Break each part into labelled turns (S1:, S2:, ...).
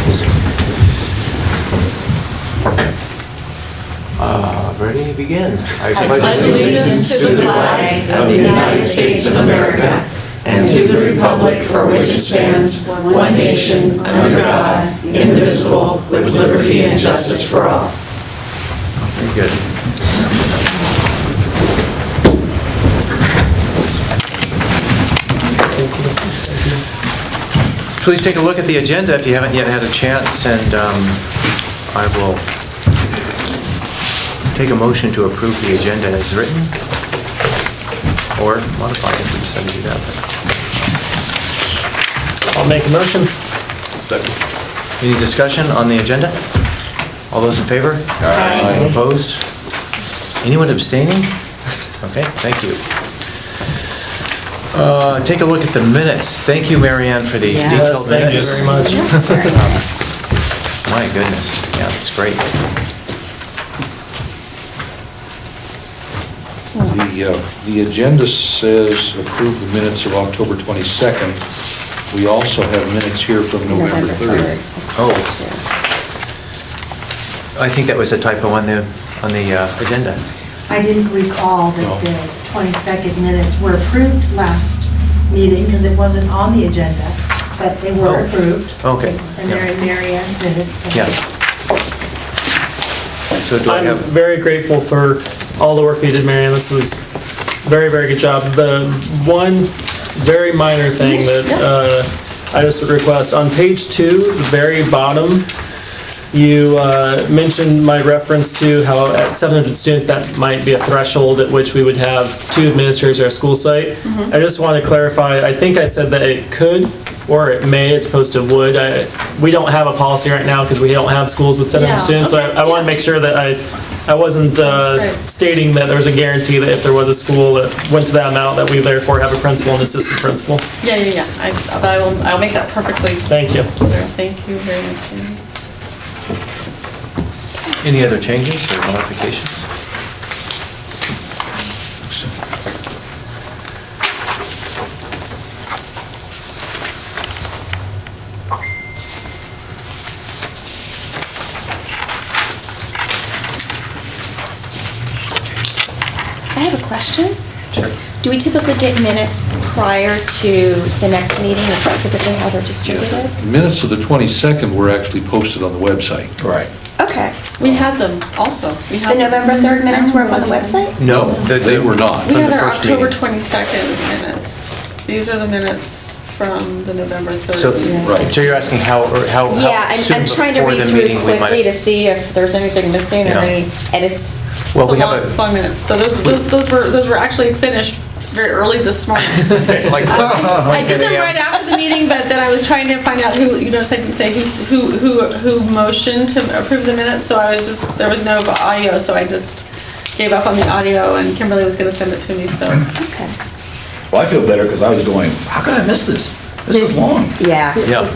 S1: please. Ready to begin?
S2: I pledge allegiance to the flag of the United States of America and to the republic for which it stands, one nation, under God, indivisible, with liberty and justice for all.
S1: Very good. Please take a look at the agenda if you haven't yet had a chance, and I will take a motion to approve the agenda as written, or modify it if we decide to do that.
S3: I'll make a motion.
S4: Second.
S1: Any discussion on the agenda? All those in favor?
S4: Aye.
S1: Opposed? Anyone abstaining? Okay, thank you. Take a look at the minutes. Thank you, Marianne, for these
S3: Yes,
S1: detailed
S3: thank you
S1: minutes.
S3: very much.
S2: Very nice.
S1: My goodness, yeah, that's great.
S4: The agenda says approve the minutes of October 22nd. We also have minutes here from November 3rd.
S1: Oh. I think that was a typo on the agenda.
S5: I didn't recall that the 22nd minutes were approved last meeting because it wasn't on the agenda, but they were approved.
S1: Okay.
S5: And they're in Marianne's minutes. So.
S1: Yeah. So do I
S3: I'm
S1: have,
S3: very grateful for all the work you did, Marianne. This was very, very good job. The one very minor thing that I just would request, on page 2, the very bottom, you mentioned my reference to how at 700 students that might be a threshold at which we would have 2 administrators at our school site. I just want to clarify, I think I said that it could or it may as opposed to would. We don't have a policy right now because we don't have schools with 700 students, so I want to make sure that I wasn't stating that there was a guarantee that if there was a school that went to that amount that we therefore have a principal and assistant principal.
S2: Yeah. But I'll make that perfectly
S3: Thank you.
S2: clear. Thank you very much.
S1: any other changes or modifications?
S6: I have a question.
S1: Sure.
S6: Do we typically get minutes prior to the next meeting? Is that typically how they're distributed?
S4: Minutes of the 22nd were actually posted on the website.
S1: Right.
S6: Okay.
S2: We had them also. We had
S6: The November 3rd minutes were up on the website?
S1: No,
S4: They were not.
S2: We
S1: From
S2: had
S1: the
S2: our
S1: first
S2: October
S1: meeting.
S2: 22nd minutes. These are the minutes from the November 3rd.
S1: So,
S4: Right.
S1: so you're asking how
S6: Yeah,
S1: soon
S6: I'm trying to
S1: before
S6: read
S1: the
S6: through
S1: meeting we might...
S6: quickly to see if there's anything missing or
S1: Yeah.
S6: any, and it's,
S1: Well, we
S2: It's
S1: have
S2: It's long minutes. So those were actually finished very early this morning.
S1: like
S2: I did
S1: 10
S2: them
S1: a.m.
S2: right after the meeting, but then I was trying to find out who, so I can say who motioned to approve the minutes. So there was no audio, so I just gave up on the audio, and Kimberly was going to send it to me. So
S6: okay.
S7: Well, I feel better because I was going, how could I miss this? This is long.
S6: Yeah.
S1: Yeah.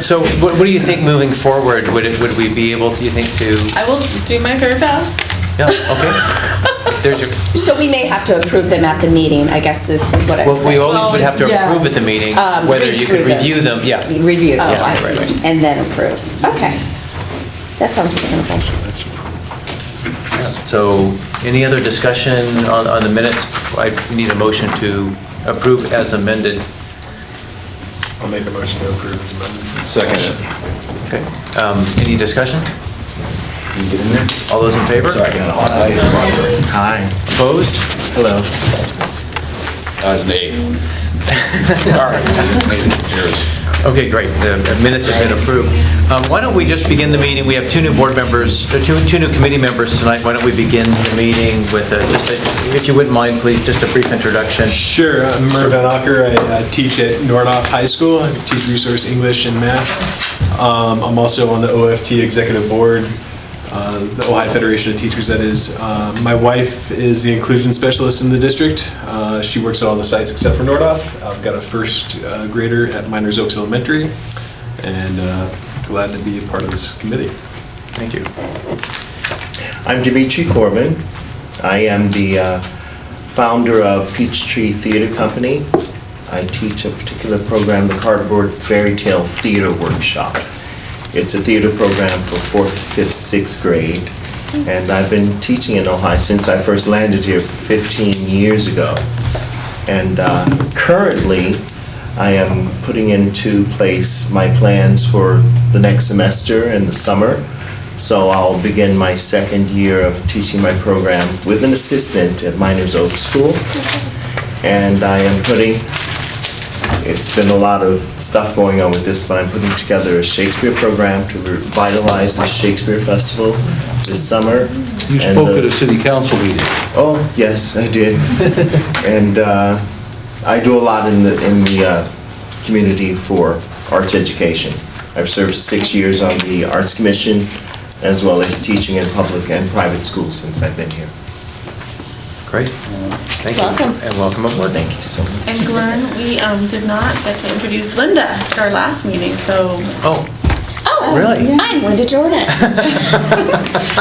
S1: So what do you think moving forward? Would we be able, do you think, to...
S2: I will do my very best.
S1: Yeah, okay. There's your...
S6: So we may have to approve them at the meeting, I guess is what I'm
S1: Well, we
S6: saying.
S1: always would have to
S2: Yeah.
S1: approve at the meeting, whether
S6: read
S1: you
S6: through
S1: could
S6: them.
S1: review them, yeah.
S6: Review,
S2: Oh,
S6: yeah,
S2: I see.
S6: and then approve. Okay. That sounds reasonable.
S1: So any other discussion on the minutes? I need a motion to approve as amended.
S8: I'll make a motion to approve as amended.
S7: Second.
S1: Okay. Any discussion?
S7: Can you get in there?
S1: All those in favor?
S7: Sorry, I got a hot eye.
S8: Hi.
S1: Opposed?
S8: Hello.
S7: I was an 8.
S1: All right. Okay, great. The minutes have been approved. Why don't we just begin the meeting? We have 2 new board members, two new committee members tonight. Why don't we begin the meeting with if you wouldn't mind, please, just a brief introduction.
S8: Sure, I'm Murr Van Akker. I teach at Nordoff High School. I teach resource English and math. I'm also on the OFT executive board, the Ohio Federation of Teachers, that is. My wife is the inclusion specialist in the district. She works at all the sites except for Nordoff. I've got a first grader at Miners Oaks Elementary, and glad to be a part of this committee.
S1: Thank you.
S9: I'm Dimitri Corbin. I am the founder of Peachtree Theater Company. I teach a particular program, the Cardboard Fairy Tale Theater Workshop. It's a theater program for 4th, 5th, 6th grade. And I've been teaching in Ojai since I first landed here 15 years ago. And currently, I am putting into place my plans for the next semester in the summer. So I'll begin my 2nd year of teaching my program with an assistant at Miners Oak School. And I am it's been a lot of stuff going on with this, but I'm putting together a Shakespeare program to revitalize the Shakespeare Festival this summer.
S4: You spoke at a city council meeting.
S9: Oh, yes, I did. And I do a lot in the community for arts education. I've served 6 years on the Arts Commission, as well as teaching in public and private schools since I've been here.
S1: Great. Thank you.
S6: Welcome.
S1: And welcome aboard.
S9: Thank you so much.
S2: And Glenn, we did not get to introduce Linda at our last meeting, so
S1: Oh,
S6: Oh,
S1: Really?
S6: I'm Linda Jordan.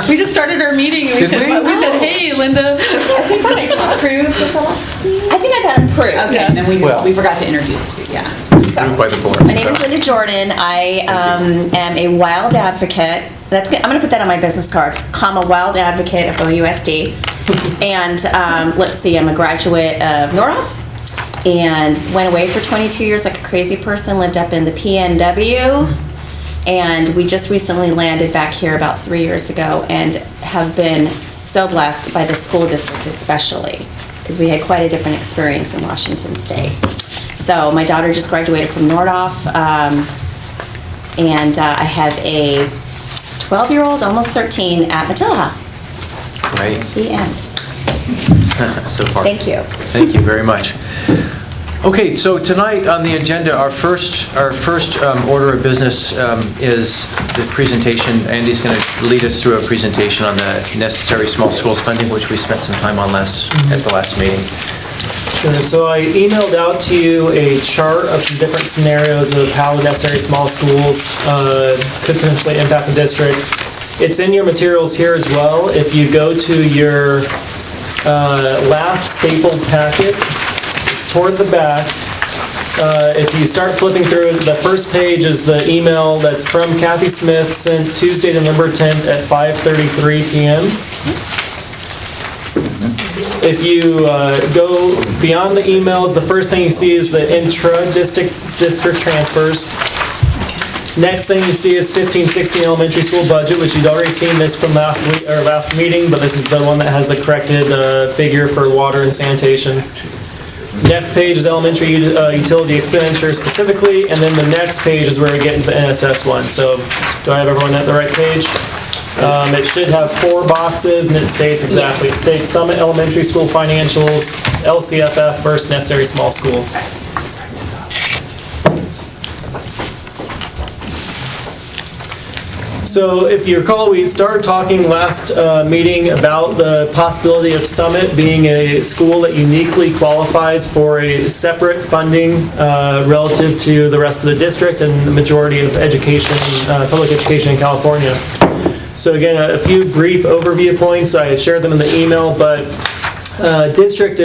S2: we just started our meeting and we
S1: Did
S2: said,
S1: we?
S2: we said, hey, Linda.
S6: I think I got approved at the last meeting. I think I got approved.
S10: Okay, and then
S1: Well.
S10: we forgot to introduce you, yeah.
S1: approved by the board.
S6: My name is Linda Jordan. I am a wild advocate. That's good. I'm going to put that on my business card. I'm a wild advocate of OUSD. And let's see, I'm a graduate of Nordhoff and went away for 22 years like a crazy person, lived up in the PNW. And we just recently landed back here about 3 years ago and have been so blessed by the school district especially, because we had quite a different experience in Washington State. So my daughter just graduated from Nordhoff, and I have a 12-year-old, almost 13, at Matilla.
S1: Great.
S6: The end.
S1: So far.
S6: Thank you.
S1: Thank you very much. Okay, so tonight on the agenda, our first order of business is the presentation. Andy's going to lead us through a presentation on the necessary small schools funding, which we spent some time on at the last meeting.
S3: Sure. So I emailed out to you a chart of some different scenarios of how the necessary small schools could potentially impact the district. It's in your materials here as well. If you go to your last stapled packet, it's toward the back. If you start flipping through, the first page is the email that's from Kathy Smith, sent Tuesday, November 10th at 5:33 p.m. If you go beyond the emails, the first thing you see is the intra-district transfers. Next thing you see is 15-16 elementary school budget, which you'd already seen this from last meeting, but this is the one that has the corrected figure for water and sanitation. Next page is elementary utility expenditure specifically, and then the next page is where we get into the NSS one. So do I have everyone at the right page? It should have 4 boxes, and it states exactly. Yes. It states Summit Elementary School financials, LCFF, first necessary small schools. So if you recall, we started talking last meeting about the possibility of Summit being a school that uniquely qualifies for a separate funding relative to the rest of the district and the majority of education, public education in California. So again, a few brief overview points. I had shared them in the email, but district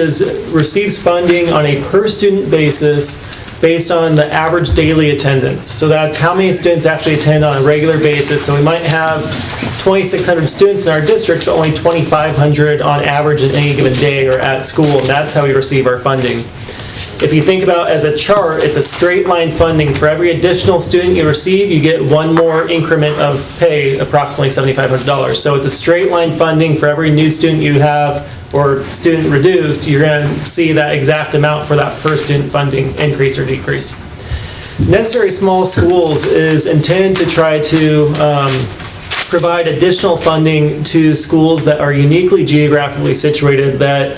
S3: receives funding on a per student basis based on the average daily attendance. So that's how many students actually attend on a regular basis. So we might have 2,600 students in our district, but only 2,500 on average in any given day or at school, and that's how we receive our funding. If you think about as a chart, it's a straight line funding. For every additional student you receive, you get one more increment of pay, approximately $7,500. So it's a straight line funding for every new student you have or student reduced, you're going to see that exact amount for that per student funding increase or decrease. Necessary small schools is intended to try to provide additional funding to schools that are uniquely geographically situated that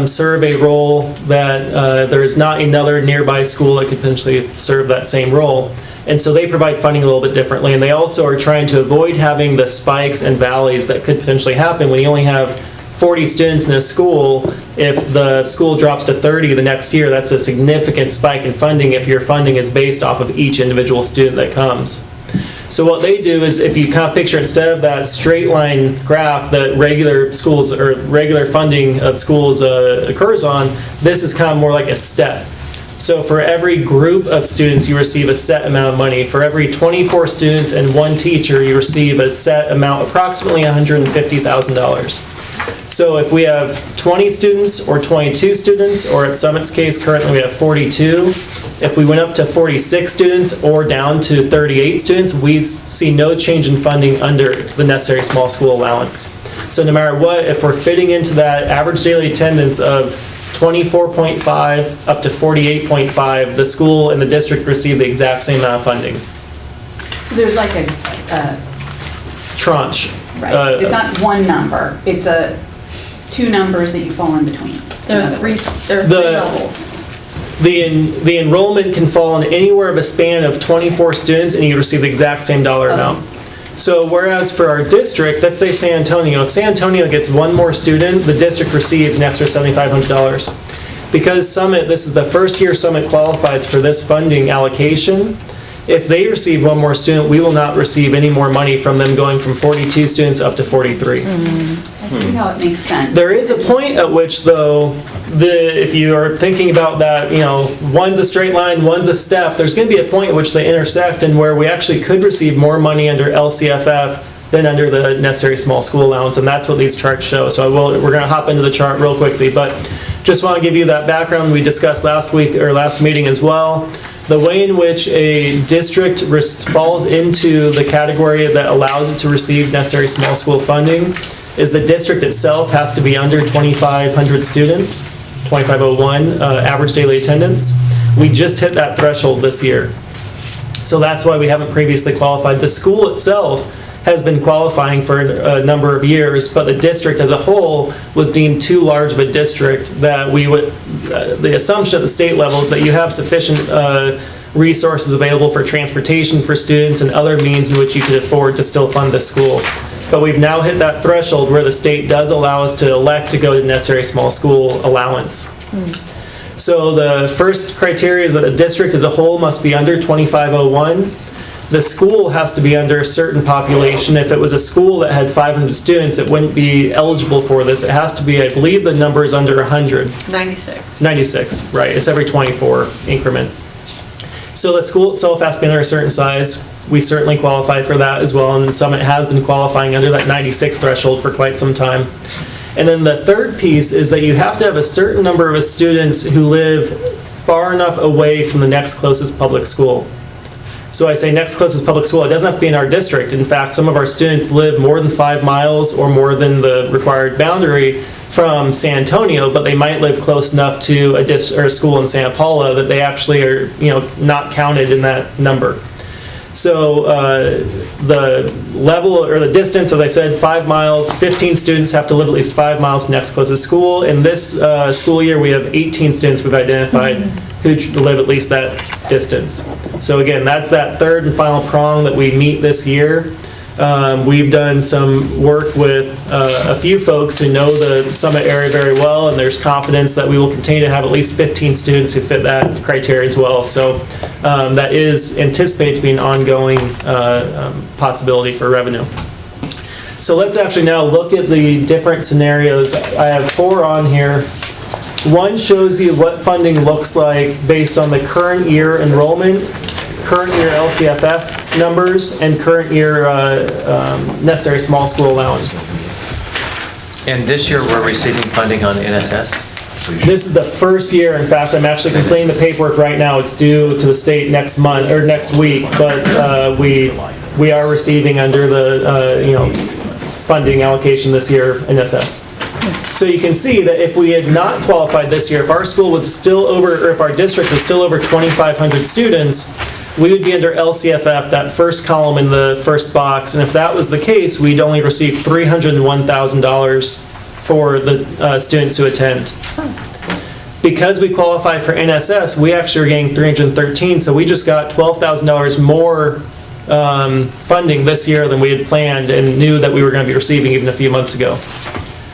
S3: serve a role that there is not another nearby school that could potentially serve that same role. And so they provide funding a little bit differently. And they also are trying to avoid having the spikes and valleys that could potentially happen when you only have 40 students in a school. If the school drops to 30 the next year, that's a significant spike in funding if your funding is based off of each individual student that comes. So what they do is, if you kind of picture, instead of that straight line graph that regular schools or regular funding of schools occurs on, this is kind of more like a step. So for every group of students, you receive a set amount of money. For every 24 students and one teacher, you receive a set amount, approximately $150,000. So if we have 20 students or 22 students, or at Summit's case, currently we have 42, if we went up to 46 students or down to 38 students, we see no change in funding under the necessary small school allowance. So no matter what, if we're fitting into that average daily attendance of 24.5 up to 48.5, the school and the district receive the exact same amount of funding.
S2: So there's like a
S3: Tranche.
S2: right. It's not one number. It's two numbers that you fall in between.
S10: There are three levels.
S3: The enrollment can fall in anywhere of a span of 24 students, and you receive the exact same dollar amount. So whereas for our district, let's say San Antonio, if San Antonio gets one more student, the district receives an extra $7,500. Because Summit, this is the first year Summit qualifies for this funding allocation, if they receive one more student, we will not receive any more money from them going from 42 students up to 43.
S2: I see how it makes sense.
S3: There is a point at which, though, if you are thinking about that, one's a straight line, one's a step, there's going to be a point at which they intersect and where we actually could receive more money under LCFF than under the necessary small school allowance, and that's what these charts show. So we're going to hop into the chart real quickly, but just want to give you that background we discussed last week or last meeting as well. The way in which a district falls into the category that allows it to receive necessary small school funding is the district itself has to be under 2,500 students, 2,501 average daily attendance. We just hit that threshold this year. So that's why we haven't previously qualified. The school itself has been qualifying for a number of years, but the district as a whole was deemed too large of a district that we would, the assumption at the state level is that you have sufficient resources available for transportation for students and other means in which you could afford to still fund the school. But we've now hit that threshold where the state does allow us to elect to go to necessary small school allowance. So the first criteria is that a district as a whole must be under 2,501. The school has to be under a certain population. If it was a school that had 500 students, it wouldn't be eligible for this. It has to be, I believe the number is under 100.
S10: 96.
S3: 96, right. It's every 24 increment. So the school itself has to be under a certain size. We certainly qualify for that as well, and Summit has been qualifying under that 96 threshold for quite some time. And then the third piece is that you have to have a certain number of students who live far enough away from the next closest public school. So I say next closest public school, it doesn't have to be in our district. In fact, some of our students live more than 5 miles or more than the required boundary from San Antonio, but they might live close enough to a school in Santa Paula that they actually are, not counted in that number. So the level or the distance, as I said, 5 miles, 15 students have to live at least 5 miles from next closest school. In this school year, we have 18 students we've identified who live at least that distance. So again, that's that third and final prong that we meet this year. We've done some work with a few folks who know the Summit area very well, and there's confidence that we will continue to have at least 15 students who fit that criteria as well. So that is anticipated to be an ongoing possibility for revenue. So let's actually now look at the different scenarios. I have 4 on here. One shows you what funding looks like based on the current year enrollment, current year LCFF numbers, and current year necessary small school allowance.
S1: And this year, we're receiving funding on NSS?
S3: This is the first year. In fact, I'm actually completing the paperwork right now. It's due to the state next month or next week, but we are receiving under the funding allocation this year NSS. So you can see that if we had not qualified this year, if our school was still over, or if our district was still over 2,500 students, we would be under LCFF, that first column in the first box. And if that was the case, we'd only receive $301,000 for the students who attend. Because we qualify for NSS, we actually are getting $313,000, so we just got $12,000 more funding this year than we had planned and knew that we were going to be receiving even a few months ago.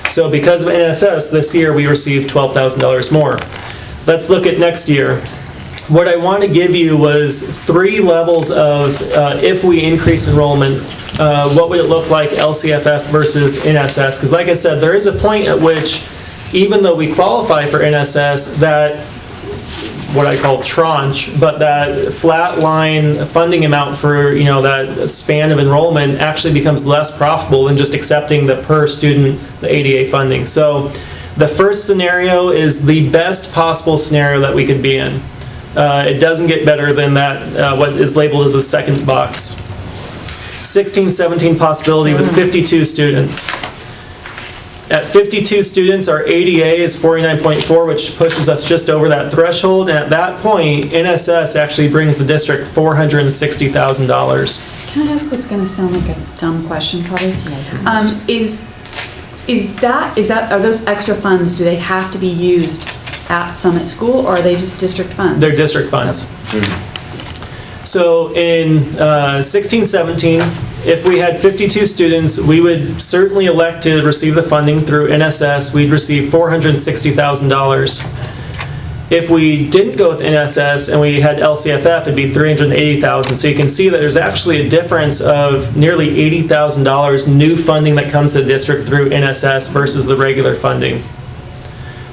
S3: So because of NSS, this year we received $12,000 more. Let's look at next year. What I want to give you was 3 levels of if we increase enrollment, what would it look like LCFF versus NSS? Because like I said, there is a point at which, even though we qualify for NSS, that what I call tranche, but that flat line funding amount for, that span of enrollment actually becomes less profitable than just accepting the per student, the ADA funding. So the first scenario is the best possible scenario that we could be in. It doesn't get better than that, what is labeled as a second box. 16-17 possibility with 52 students. At 52 students, our ADA is 49.4, which pushes us just over that threshold. And at that point, NSS actually brings the district $460,000.
S10: Can I ask what's going to sound like a dumb question, probably? Are those extra funds, do they have to be used at Summit School, or are they just district funds?
S3: They're district funds. So in 16-17, if we had 52 students, we would certainly elect to receive the funding through NSS. We'd receive $460,000. If we didn't go with NSS and we had LCFF, it'd be $380,000. So you can see that there's actually a difference of nearly $80,000 new funding that comes to the district through NSS versus the regular funding.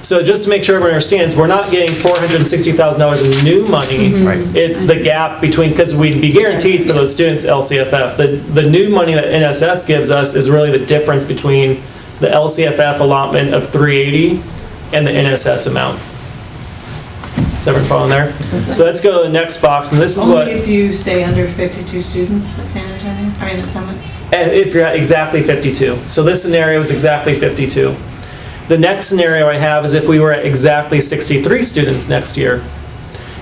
S3: So just to make sure everyone understands, we're not getting $460,000 in new money. It's the gap between, because we'd be guaranteed for those students LCFF. The new money that NSS gives us is really the difference between the LCFF allotment of $380 and the NSS amount. Is everyone following there? So let's go to the next box, and this is what...
S2: Only if you stay under 52 students at San Antonio, at Summit?
S3: And if you're at exactly 52. So this scenario is exactly 52. The next scenario I have is if we were at exactly 63 students next year.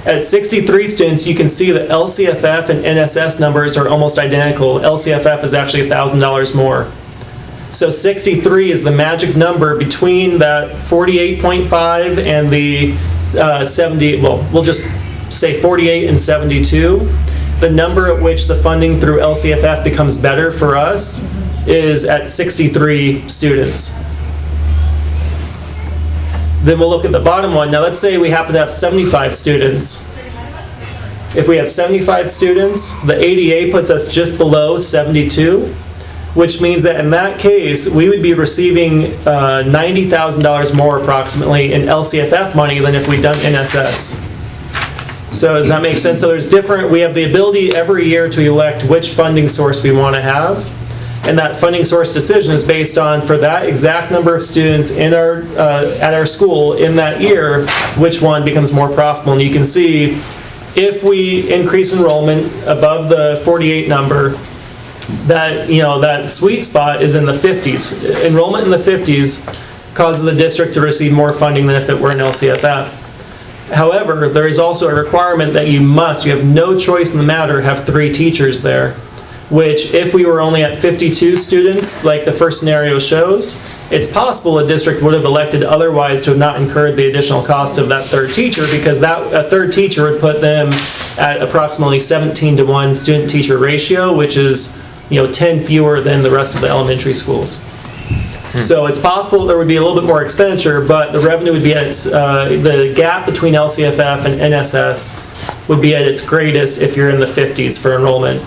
S3: At 63 students, you can see that LCFF and NSS numbers are almost identical. LCFF is actually $1,000 more. So 63 is the magic number between that 48.5 and the 70, well, we'll just say 48 and 72. The number at which the funding through LCFF becomes better for us is at 63 students. Then we'll look at the bottom one. Now let's say we happen to have 75 students. If we have 75 students, the ADA puts us just below 72, which means that in that case, we would be receiving $90,000 more approximately in LCFF money than if we'd done NSS. So does that make sense? So we have the ability every year to elect which funding source we want to have. And that funding source decision is based on, for that exact number of students in our at our school in that year, which one becomes more profitable. And you can see if we increase enrollment above the 48 number, that that sweet spot is in the 50s. Enrollment in the 50s causes the district to receive more funding than if it were an LCFF. However, there is also a requirement that you have no choice in the matter, have 3 teachers there. Which, if we were only at 52 students, like the first scenario shows, it's possible a district would have elected otherwise to have not incurred the additional cost of that third teacher, because a third teacher would put them at approximately 17-to-1 student-teacher ratio, which is 10 fewer than the rest of the elementary schools. So it's possible there would be a little bit more expenditure, but the revenue would be at the gap between LCFF and NSS would be at its greatest if you're in the 50s for enrollment.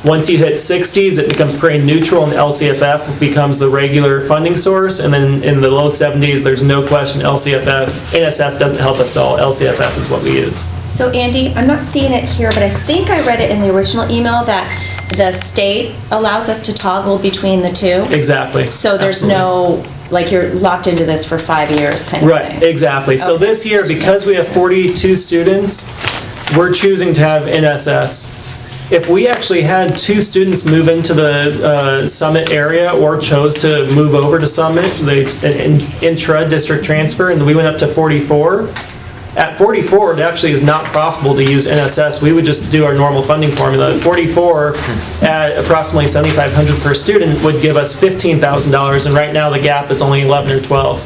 S3: Once you hit 60s, it becomes grade neutral, and LCFF becomes the regular funding source. And then in the low 70s, there's no question NSS doesn't help us at all. LCFF is what we use.
S6: So Andy, I'm not seeing it here, but I think I read it in the original email that the state allows us to toggle between the two.
S3: Exactly.
S6: So there's no, like, you're locked into this for 5 years kind of thing.
S3: Right, exactly. So this year, because we have 42 students, we're choosing to have NSS. If we actually had 2 students move into the Summit area or chose to move over to Summit, an intra-district transfer, and we went up to 44, at 44, it actually is not profitable to use NSS. We would just do our normal funding formula. 44 at approximately $7,500 per student would give us $15,000, and right now the gap is only 11 or 12.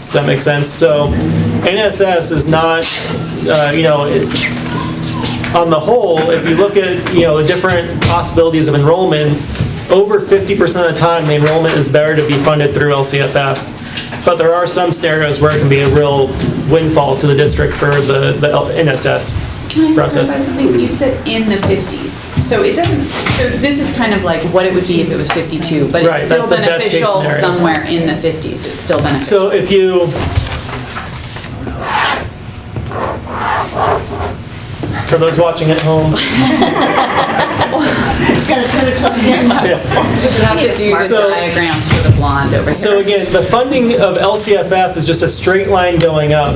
S3: Does that make sense? So NSS is not, on the whole, if you look at the different possibilities of enrollment, over 50% of the time the enrollment is better to be funded through LCFF. But there are some scenarios where it can be a real windfall to the district for the NSS
S10: Can I
S3: process.
S10: clarify something? You said in the 50s. So it doesn't, so this is kind of like what it would be if it was 52, but
S3: Right,
S10: it's still
S3: that's the best case
S10: beneficial
S3: scenario.
S10: somewhere in the 50s. It's still beneficial.
S3: So if you for those watching at home.
S10: Gotta turn it to the camera. You have to do the
S3: So-
S10: diagrams for the blonde over here.
S3: So again, the funding of LCFF is just a straight line going up.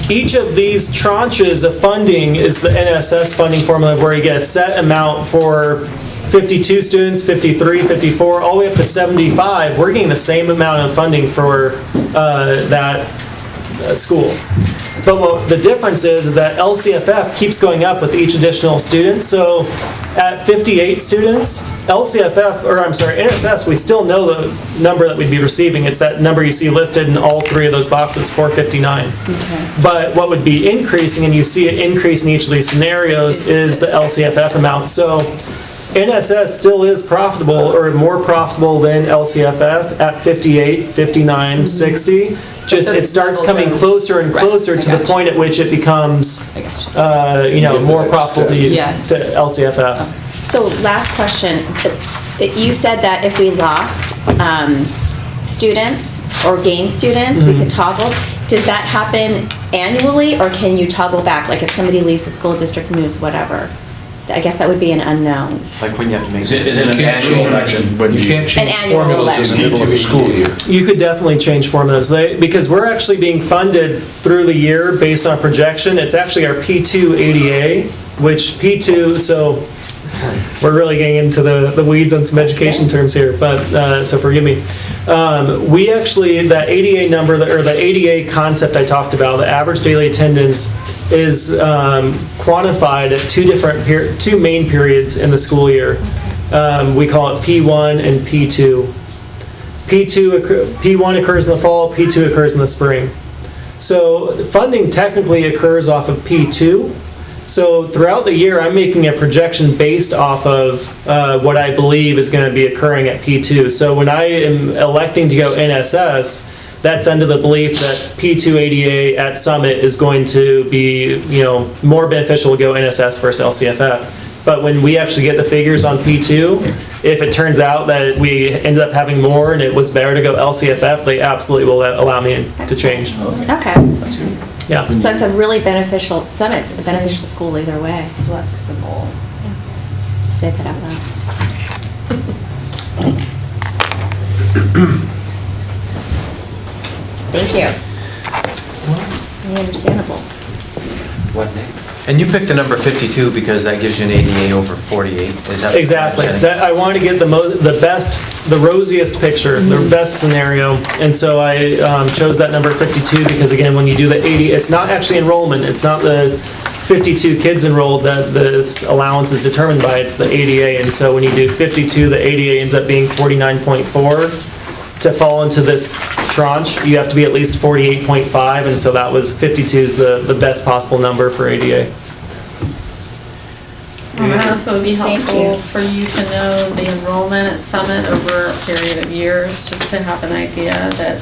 S3: Each of these tranches of funding is the NSS funding formula where you get a set amount for 52 students, 53, 54, all the way up to 75. We're getting the same amount of funding for that school. But what the difference is that LCFF keeps going up with each additional student. So at 58 students, NSS, we still know the number that we'd be receiving. It's that number you see listed in all three of those boxes, 459. But what would be increasing, and you see it increase in each of these scenarios, is the LCFF amount. So NSS still is profitable, or more profitable than LCFF at 58, 59, 60. Just it starts coming closer and closer to the point at which it becomes, more profitable to LCFF.
S6: So last question, you said that if we lost students or gained students, we could toggle. Does that happen annually, or can you toggle back? Like if somebody leaves the school district, moves, whatever? I guess that would be an unknown.
S1: Like when you have to make.
S7: Is it an annual election?
S4: You can't change
S6: An annual
S4: formulas in the middle of the school year.
S3: You could definitely change formulas, because we're actually being funded through the year based on projection. It's actually our P2 ADA, which P2, so we're really getting into the weeds on some education terms here, but so forgive me. We actually, that ADA number, or the ADA concept I talked about, the average daily attendance, is quantified at two main periods in the school year. We call it P1 and P2. P1 occurs in the fall, P2 occurs in the spring. So funding technically occurs off of P2. So throughout the year, I'm making a projection based off of what I believe is going to be occurring at P2. So when I am electing to go NSS, that's under the belief that P2 ADA at Summit is going to be, more beneficial to go NSS versus LCFF. But when we actually get the figures on P2, if it turns out that we ended up having more and it was better to go LCFF, they absolutely will allow me to change.
S6: Okay.
S3: Yeah.
S6: So it's a really beneficial, Summit's a beneficial school either way.
S2: Flexible.
S6: Just to say that out loud. Thank you. Very understandable.
S1: What next? And you picked the number 52 because that gives you an ADA over 48, is that?
S3: Exactly. That I wanted to get the best, the rosiest picture, the best scenario, and so I chose that number 52 because again, when you do the 80, it's not actually enrollment. It's not the 52 kids enrolled that the allowance is determined by. It's the ADA, and so when you do 52, the ADA ends up being 49.4. To fall into this tranche, you have to be at least 48.5, and so that was 52 is the best possible number for ADA.
S2: I don't know if it would be
S6: Thank
S2: helpful
S6: you.
S2: for you to know the enrollment at Summit over a period of years, just to have an idea that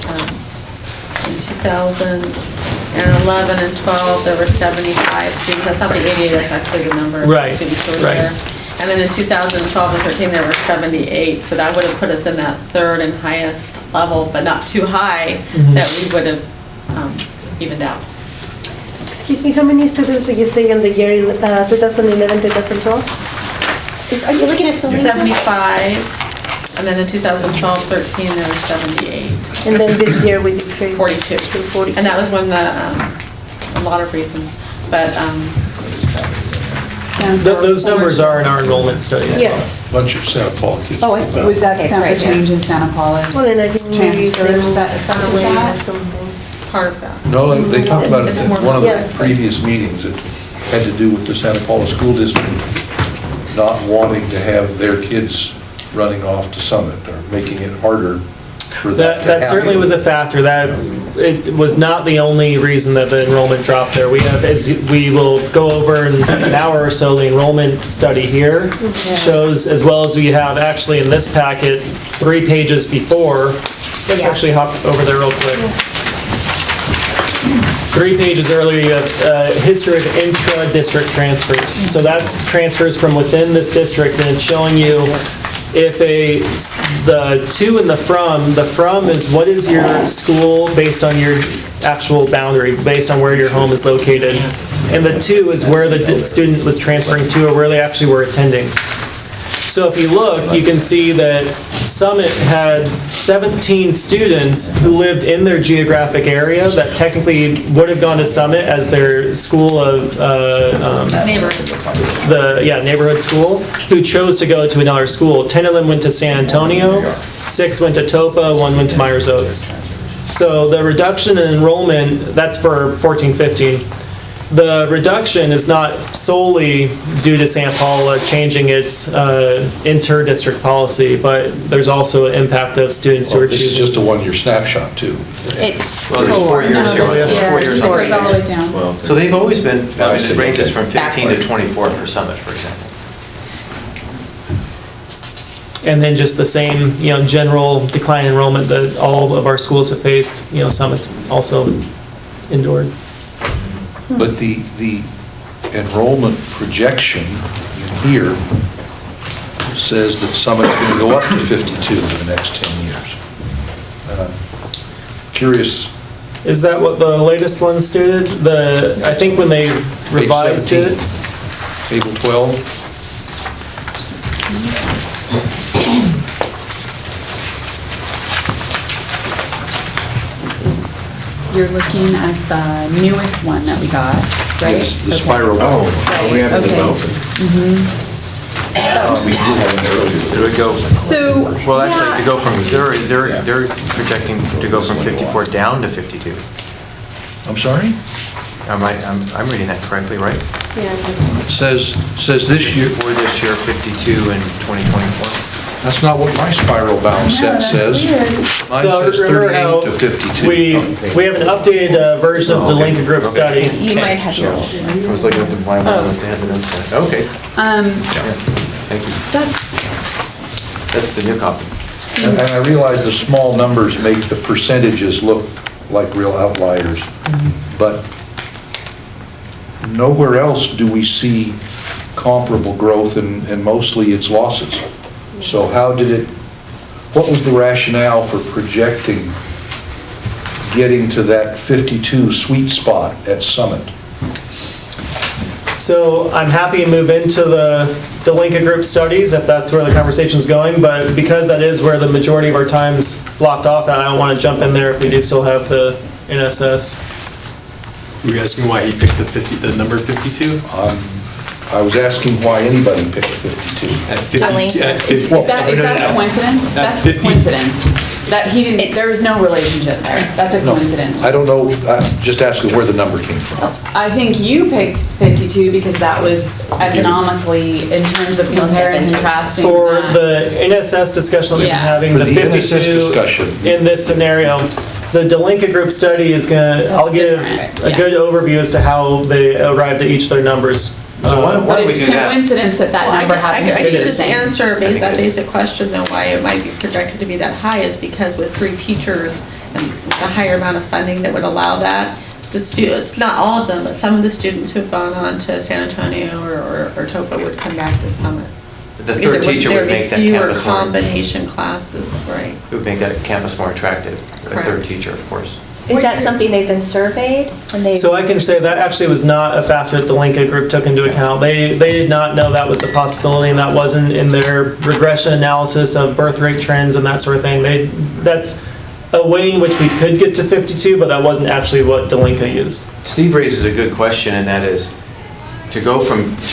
S2: in 2011 and 12, there were 75 students. That's not the ADA, that's actually the number of
S3: Right,
S2: students who were
S3: right.
S2: there. And then in 2012 and 13, there were 78, so that would have put us in that third and highest level, but not too high, that we would have evened out.
S11: Excuse me, how many students did you say in the year 2011, 2012?
S6: Are you looking at the link?
S2: 75, and then in 2012, 13, there were 78.
S11: And then this year we decreased
S2: 42.
S11: to 42.
S2: And that was when a lot of reasons, but
S3: Those numbers are in our enrollment study as well.
S11: Yeah.
S4: Bunch of Santa Paula kids.
S6: Oh, I see.
S10: Was that
S6: Okay, it's
S10: the
S6: right here.
S10: change in Santa Paula's
S11: Well, then I think maybe
S10: transfers that affected that?
S2: part of that.
S4: No, they talked about it
S2: It's
S4: at
S2: more-
S4: one of
S11: Yeah.
S4: the previous meetings. It had to do with the Santa Paula School District not wanting to have their kids running off to Summit or making it harder for that to happen.
S3: That certainly was a factor. That it was not the only reason that the enrollment dropped there. We have, as we will go over in an hour or so, the enrollment study here shows, as well as we have actually in this packet, 3 pages before. Let's actually hop over there real quick. 3 pages earlier, you have history of intra-district transfers. So that's transfers from within this district, and it's showing you if the to and the from is what is your school based on your actual boundary, based on where your home is located. And the to is where the student was transferring to or where they actually were attending. So if you look, you can see that Summit had 17 students who lived in their geographic area that technically would have gone to Summit as their school of, neighborhood school, who chose to go to another school. 10 of them went to San Antonio, 6 went to Topa, 1 went to Myers Oaks. So the reduction in enrollment, that's for 14-15. The reduction is not solely due to St. Paula changing its inter-district policy, but there's also an impact of students who are
S4: This is
S3: choosing.
S4: just a one-year snapshot, too.
S6: It's
S1: Well, there's 4 years here. There's 4 years.
S10: Four is all the way down.
S1: So they've always been, I mean, it ranges
S4: Okay.
S1: from 15 to
S6: Backwards.
S1: 24 for Summit, for example.
S3: And then just the same, general decline in enrollment that all of our schools have faced, Summit's also endured.
S4: But the enrollment projection in here says that Summit's going to go up to 52 in the next 10 years. Curious,
S3: Is that what the latest one stated? I think when they
S4: page
S3: revised
S4: 17,
S3: it,
S4: table 12.
S10: You're looking at the newest one that we got, right?
S4: Yes, the
S10: Okay.
S4: spiral.
S10: Right,
S7: We haven't
S10: okay.
S7: developed it. We did have an earlier.
S1: It would go,
S10: So,
S1: well, actually, to
S10: yeah,
S1: go from, they're projecting to go from 54 down to 52.
S4: I'm sorry?
S1: I'm reading that correctly, right?
S4: It says this year,
S1: For this year, 52 in 2024.
S4: that's not what my spiral bound set says. Mine
S3: so
S4: says
S3: remember how
S4: 38 to 52.
S3: we have an updated version of the
S1: Okay.
S3: Lincoln Group
S1: Okay.
S3: study.
S6: You might have your old one.
S1: I was looking at the blind one, they had the notes on it. Okay,
S10: um,
S1: yeah, thank you. That's the new copy.
S4: And I realize the small numbers make the percentages look like real outliers, but nowhere else do we see comparable growth, and mostly it's losses. So what was the rationale for projecting getting to that 52 sweet spot at Summit?
S3: So I'm happy to move into the Lincoln Group studies if that's where the conversation's going, but because that is where the majority of our time's blocked off, I don't want to jump in there if we do still have the NSS.
S8: Were you asking why he picked the number 52?
S4: I was asking why anybody picked 52.
S8: At
S6: Delaney.
S8: 50, at
S10: is
S8: 50.
S10: that a coincidence?
S8: At
S10: That's
S8: 50.
S10: coincidence. That he didn't,
S6: It's-
S10: there was no relationship there. That's a
S4: No,
S10: coincidence.
S4: I don't know, I'm just asking where the number came from.
S10: I think you picked 52 because that was economically, in terms of comparing and contrasting.
S3: For
S10: that.
S3: the NSS discussion that we've been
S10: Yeah.
S3: having,
S4: For
S3: the
S4: the NSS
S3: 52
S4: discussion.
S3: in this scenario, the Delinka Group study is I'll
S10: That's
S3: give
S10: different,
S3: a
S10: yeah.
S3: good overview as to how they arrived at each of their numbers.
S1: So why don't
S10: But
S1: we
S10: it's
S1: do that?
S10: coincidence that that
S2: Well,
S10: number happens
S2: I
S10: to be
S2: can
S10: the
S2: just
S10: same.
S2: answer
S1: I think
S2: that
S1: it's-
S2: basic question and why it might be projected to be that high is because with 3 teachers and the higher amount of funding that would allow that, the students, not all of them, but some of the students who've gone on to San Antonio or Topa would come back to Summit.
S1: The
S2: Because
S1: third teacher would make that
S2: There would
S1: campus
S2: be fewer
S1: more,
S2: combination classes, right?
S1: it would make that campus more attractive, the third
S2: Correct.
S1: teacher, of course.
S6: Is that something they've been surveyed? And they?
S3: So I can say that actually was not a factor that the Delinka Group took into account. They did not know that was a possibility, and that wasn't in their regression analysis of birth rate trends and that sort of thing. That's a way in which we could get to 52, but that wasn't actually what Delinka used.
S1: Steve raises a good question, and that is, to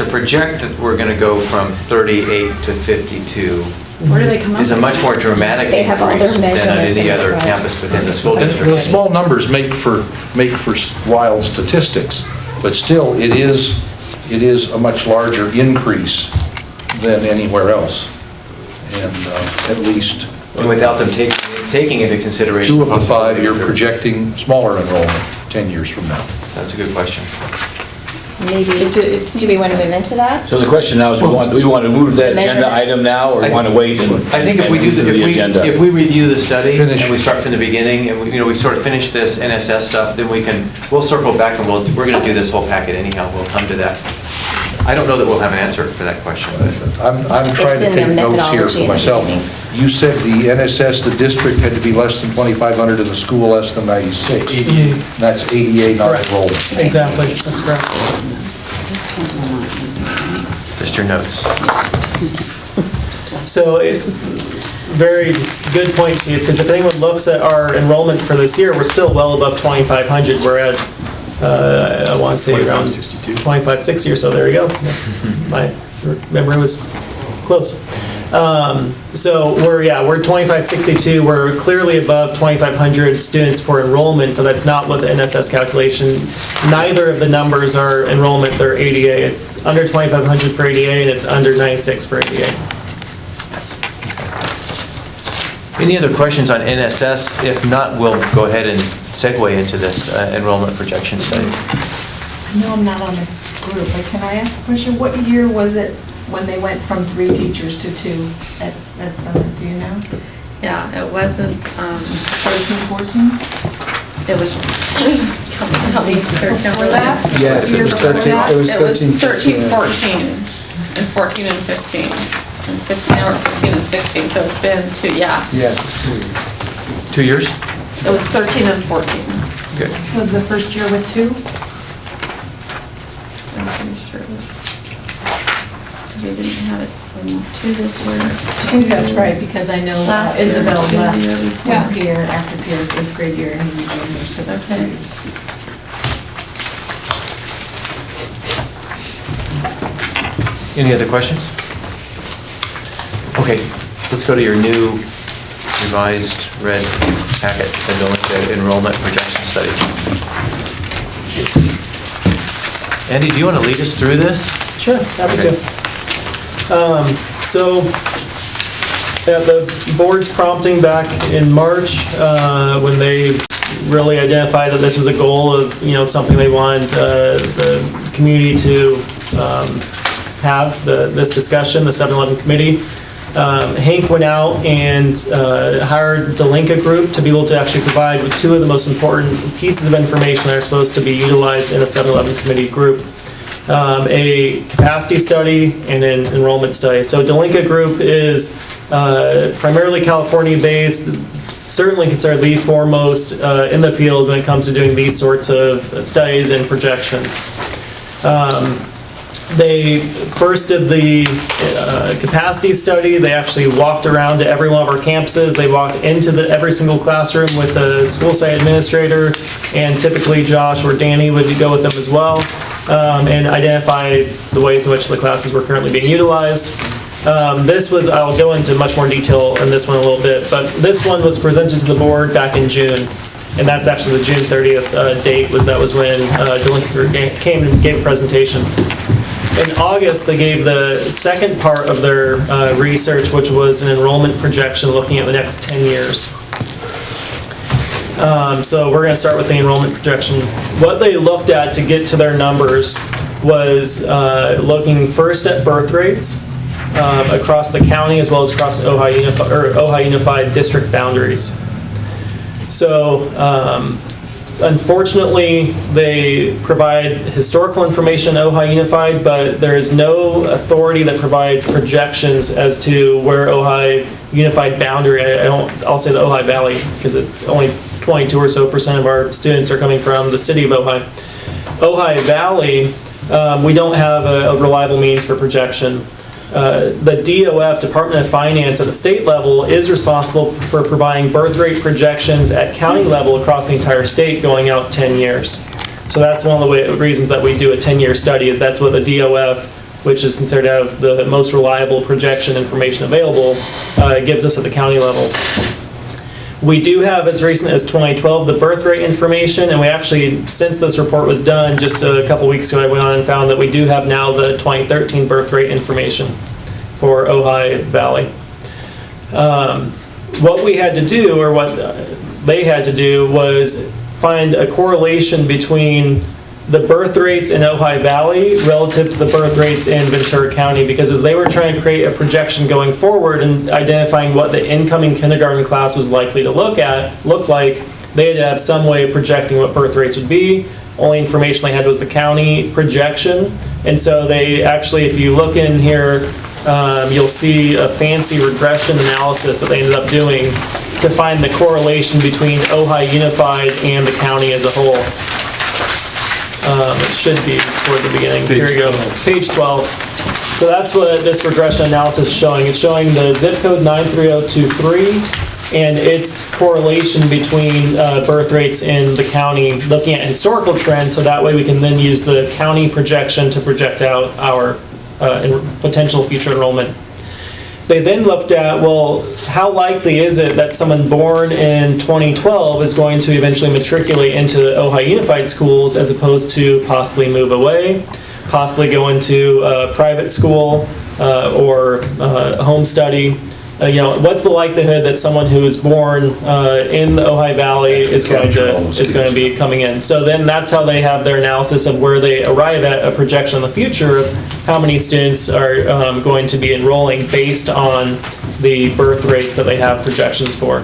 S1: project that we're going to go from 38 to 52
S10: Where do they come up
S1: is a
S10: with
S1: much
S10: that?
S1: more dramatic
S6: They have all their
S1: increase than at
S6: measurements
S1: any
S6: in the
S1: other
S6: front.
S1: campus within the school
S4: The
S1: district.
S4: small numbers make for wild statistics, but still, it is a much larger increase than anywhere else. And at least
S1: And without them taking into consideration.
S4: 2 of the 5, you're
S1: possibility of-
S4: projecting smaller enrollment 10 years from now.
S1: That's a good question.
S6: Maybe, do we want to move into that?
S7: So the question now is, do we want to move that
S6: The
S7: agenda
S6: measurements.
S7: item now, or
S1: I-
S7: we want to wait and?
S1: I think if we do,
S7: and the agenda?
S1: if we review the study
S4: Finish.
S1: and we start from the beginning and we sort of finish this NSS stuff, then we'll circle back and we're going to do this whole packet anyhow. We'll come to that I don't know that we'll have an answer for that question, but
S4: I'm trying
S6: It's
S4: to
S6: in the
S4: take notes here
S6: methodology
S4: for
S6: in the
S4: myself.
S6: beginning.
S4: You said the NSS, the district had to be less than 2,500 and the school less than 96. That's ADA, not
S3: Correct.
S4: enrollment.
S3: Exactly, that's correct.
S1: just your notes.
S3: So, very good point, Steve, because if anyone looks at our enrollment for this year, we're still well above 2,500. We're at, I want to say around 2,560 or so, there you go. My memory was close. So we're 2,562, we're clearly above 2,500 students for enrollment, but that's not what the NSS calculation, neither of the numbers are enrollment, they're ADA. It's under 2,500 for ADA and it's under 96 for ADA.
S1: Any other questions on NSS? If not, we'll go ahead and segue into this enrollment projection study.
S2: I know I'm not on the group, but can I ask a question? What year was it when they went from 3 teachers to 2 at Summit, do you know?
S12: Yeah, it wasn't,
S2: 13, 14?
S12: it was, help me,
S2: Before that?
S13: Yes, it was 13, it was 13,
S12: 14, and 14 and 15, and 15, now we're 15 and 16, so it's been 2, yeah.
S13: Yes, it's 3.
S1: 2 years?
S12: It was 13 and 14.
S1: Good.
S5: Was the first year with 2?
S12: I'm pretty sure it was. Because we didn't have it in 2 this year.
S2: I think that's right, because I know
S12: Last year,
S2: Isabel
S12: the
S2: left
S12: year before.
S2: one year after Pierre's 8th grade year, and he's a junior, so that's
S12: Okay.
S2: right.
S1: Any other questions? Okay, let's go to your new revised red packet, the enrollment projection study. Andy, do you want to lead us through this?
S3: Sure, happy
S1: Okay.
S3: to. So, at the board's prompting back in March, when they really identified that this was a goal of, something they wanted the community to have, this discussion, the 7-Eleven committee, Hank went out and hired the Linka Group to be able to actually provide with 2 of the most important pieces of information that are supposed to be utilized in a 7-Eleven committee group. A capacity study and an enrollment study. So Delinka Group is primarily California-based, certainly considered the foremost in the field when it comes to doing these sorts of studies and projections. They first did the capacity study. They actually walked around to every one of our campuses. They walked into every single classroom with a school site administrator, and typically Josh or Danny would go with them as well, and identify the ways in which the classes were currently being utilized. I'll go into much more detail in this one a little bit, but this one was presented to the board back in June. And that's actually the June 30th date, that was when Delinka Group came and gave a presentation. In August, they gave the second part of their research, which was an enrollment projection looking at the next 10 years. So we're going to start with the enrollment projection. What they looked at to get to their numbers was looking first at birth rates across the county as well as across Ohio Unified district boundaries. So, unfortunately, they provide historical information in Ohio Unified, but there is no authority that provides projections as to where Ohio Unified boundary, I'll say the Ohio Valley, because only 22% or so of our students are coming from the city of Ohio. Ohio Valley, we don't have a reliable means for projection. The DOF, Department of Finance, at the state level is responsible for providing birth rate projections at county level across the entire state going out 10 years. So that's one of the reasons that we do a 10-year study, is that's what the DOF, which is considered to have the most reliable projection information available, gives us at the county level. We do have, as recent as 2012, the birth rate information, and we actually, since this report was done just a couple weeks ago, I went on and found that we do have now the 2013 birth rate information for Ohio Valley. What we had to do, or what they had to do, was find a correlation between the birth rates in Ohio Valley relative to the birth rates in Ventura County, because as they were trying to create a projection going forward and identifying what the incoming kindergarten class was likely to look like, they had to have some way of projecting what birth rates would be, only information they had was the county projection. And so they actually, if you look in here, you'll see a fancy regression analysis that they ended up doing to find the correlation between Ojai Unified and the county as a whole. It should be toward the beginning. Here you go, page 12. So that's what this regression analysis is showing. It's showing the zip code 93023 and its correlation between birth rates in the county, looking at historical trends, so that way we can then use the county projection to project out our potential future enrollment. They then looked at, well, how likely is it that someone born in 2012 is going to eventually matriculate into Ojai Unified schools as opposed to possibly move away, possibly go into a private school or home study. What's the likelihood that someone who is born in the Ojai Valley is going to be coming in? So then that's how they have their analysis of where they arrive at a projection in the future of how many students are going to be enrolling based on the birth rates that they have projections for.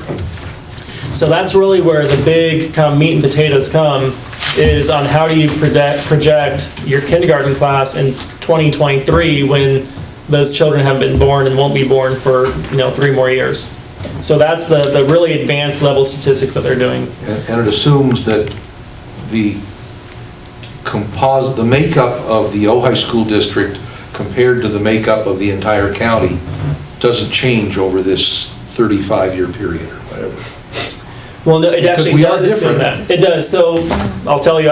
S3: So that's really where the big kind of meat and potatoes come, is on how do you project your kindergarten class in 2023 when those children have been born and won't be born for 3 more years. So that's the really advanced level statistics that they're doing.
S4: And it assumes that the makeup of the Ojai School District compared to the makeup of the entire county doesn't change over this 35-year period or whatever.
S3: Well, no, it actually does assume that. It does. So I'll tell you,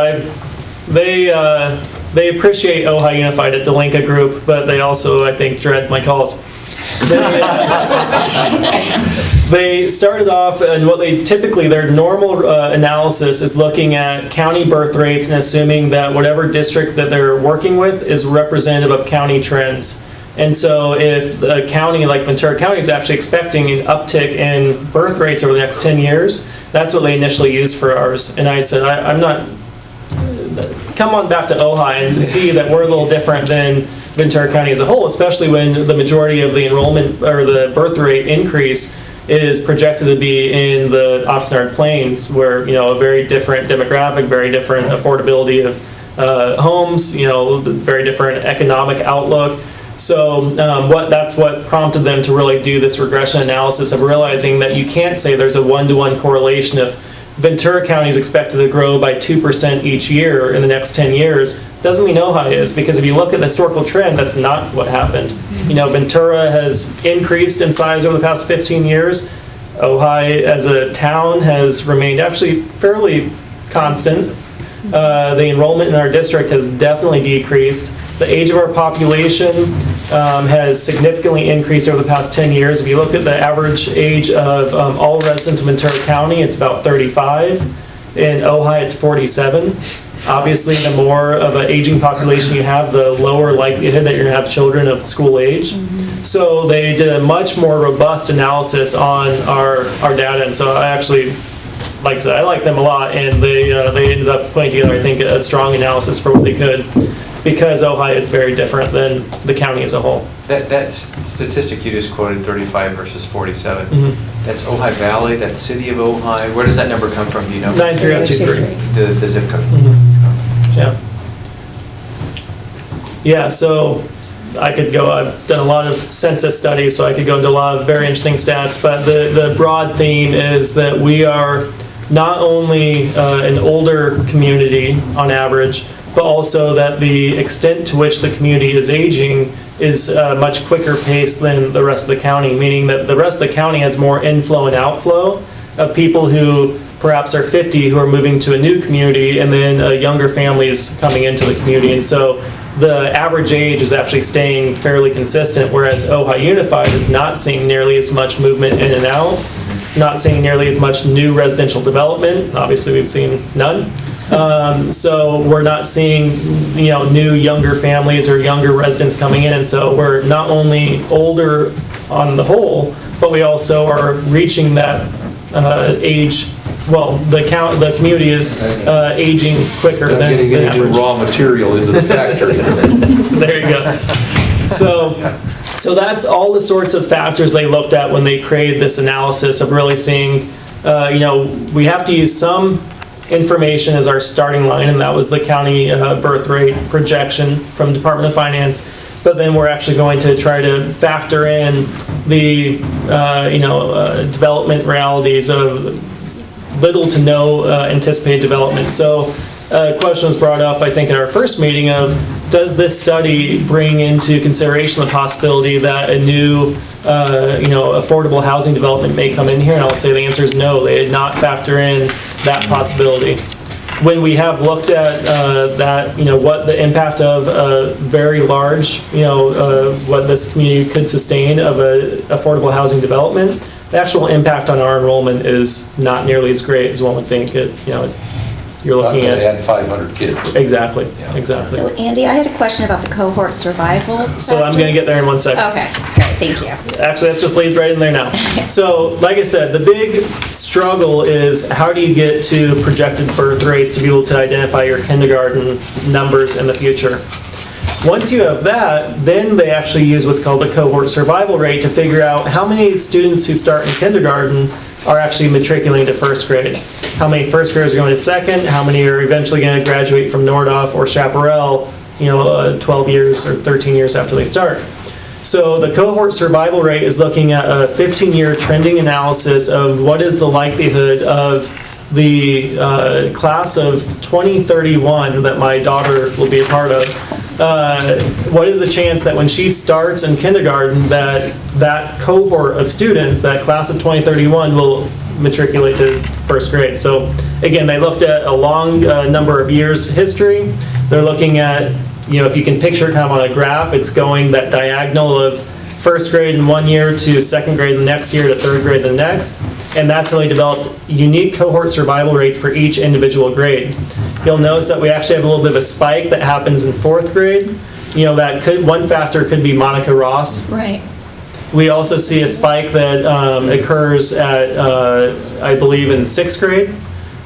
S3: they appreciate Ojai Unified at the Linka Group, but they also, I think, dread my calls. They started off, and what they typically, their normal analysis is looking at county birth rates and assuming that whatever district that they're working with is representative of county trends. And so if a county like Ventura County is actually expecting an uptick in birth rates over the next 10 years, that's what they initially used for ours. And I said, I'm not, come on back to Ojai and see that we're a little different than Ventura County as a whole, especially when the majority of the enrollment or the birth rate increase is projected to be in the Oxnard Plains, where a very different demographic, very different affordability of homes, very different economic outlook. So that's what prompted them to really do this regression analysis of realizing that you can't say there's a one-to-one correlation if Ventura County is expected to grow by 2% each year in the next 10 years. Doesn't mean Ojai is, because if you look at the historical trend, that's not what happened. Ventura has increased in size over the past 15 years. Ojai as a town has remained actually fairly constant. The enrollment in our district has definitely decreased. The age of our population has significantly increased over the past 10 years. If you look at the average age of all residents of Ventura County, it's about 35. In Ojai, it's 47. Obviously, the more of an aging population you have, the lower likelihood that you're going to have children of school age. So they did a much more robust analysis on our data, and so I actually, like I said, I like them a lot, and they ended up putting together, I think, a strong analysis for what they could, because Ojai is very different than the county as a whole.
S1: That statistic you just quoted, 35 versus 47, that's Ojai Valley, that's city of Ojai. Where does that number come from, do you know?
S3: 93023.
S1: The zip code.
S3: Yeah. Yeah, so I could go, I've done a lot of census studies, so I could go into a lot of very interesting stats, but the broad theme is that we are not only an older community on average, but also that the extent to which the community is aging is a much quicker pace than the rest of the county, meaning that the rest of the county has more inflow and outflow of people who perhaps are 50 who are moving to a new community, and then younger families coming into the community. And so the average age is actually staying fairly consistent, whereas Ojai Unified is not seeing nearly as much movement in and out, not seeing nearly as much new residential development. Obviously, we've seen none. So we're not seeing, new younger families or younger residents coming in. And so we're not only older on the whole, but we also are reaching that age. Well, the community is aging quicker than
S4: getting
S3: average.
S4: raw material into the factory.
S3: There you go. So that's all the sorts of factors they looked at when they created this analysis of really seeing, we have to use some information as our starting line, and that was the county birth rate projection from Department of Finance. But then we're actually going to try to factor in the, development realities of little to no anticipated development. So a question was brought up, I think, in our first meeting of, does this study bring into consideration the possibility that a new, affordable housing development may come in here? And I'll say the answer is no. They did not factor in that possibility. When we have looked at that, what the impact of a very large, what this community could sustain of a affordable housing development, the actual impact on our enrollment is not nearly as great as one would think. You're looking at.
S4: They had 500 kids.
S3: Exactly,
S4: Yeah.
S3: exactly.
S6: So Andy, I had a question about the cohort survival.
S3: So I'm going to get there in 1 second.
S6: Okay, great, thank you.
S3: Actually, let's just lead right in there now. So, like I said, the big struggle is how do you get to projected birth rates to be able to identify your kindergarten numbers in the future. Once you have that, then they actually use what's called the cohort survival rate to figure out how many students who start in kindergarten are actually matriculating to first grade. How many first graders are going to second, how many are eventually going to graduate from Nordhoff or Chaparral, 12 years or 13 years after they start. So the cohort survival rate is looking at a 15-year trending analysis of what is the likelihood of the class of 2031 that my daughter will be a part of. What is the chance that when she starts in kindergarten that cohort of students, that class of 2031 will matriculate to first grade? So again, they looked at a long number of years history. They're looking at, if you can picture kind of on a graph, it's going that diagonal of first grade in 1 year to second grade the next year to third grade the next. And that's how they developed unique cohort survival rates for each individual grade. You'll notice that we actually have a little bit of a spike that happens in fourth grade. One factor could be Monica Ross.
S6: Right.
S3: We also see a spike that occurs at, I believe, in sixth grade.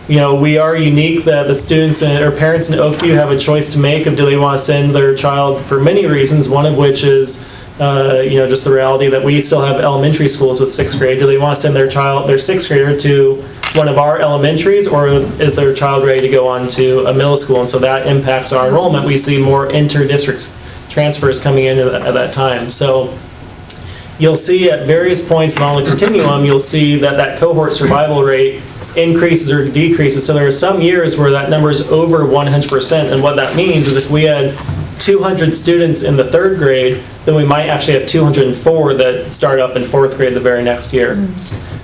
S3: We are unique that the students or parents in Oakview have a choice to make of do they want to send their child for many reasons, one of which is just the reality that we still have elementary schools with sixth grade. Do they want to send their sixth grader to one of our elementaries, or is their child ready to go on to a middle school? And so that impacts our enrollment. We see more inter-district transfers coming in at that time. So you'll see at various points along the continuum, you'll see that cohort survival rate increases or decreases. So there are some years where that number is over 100%. And what that means is if we had 200 students in the third grade, then we might actually have 204 that start up in fourth grade the very next year.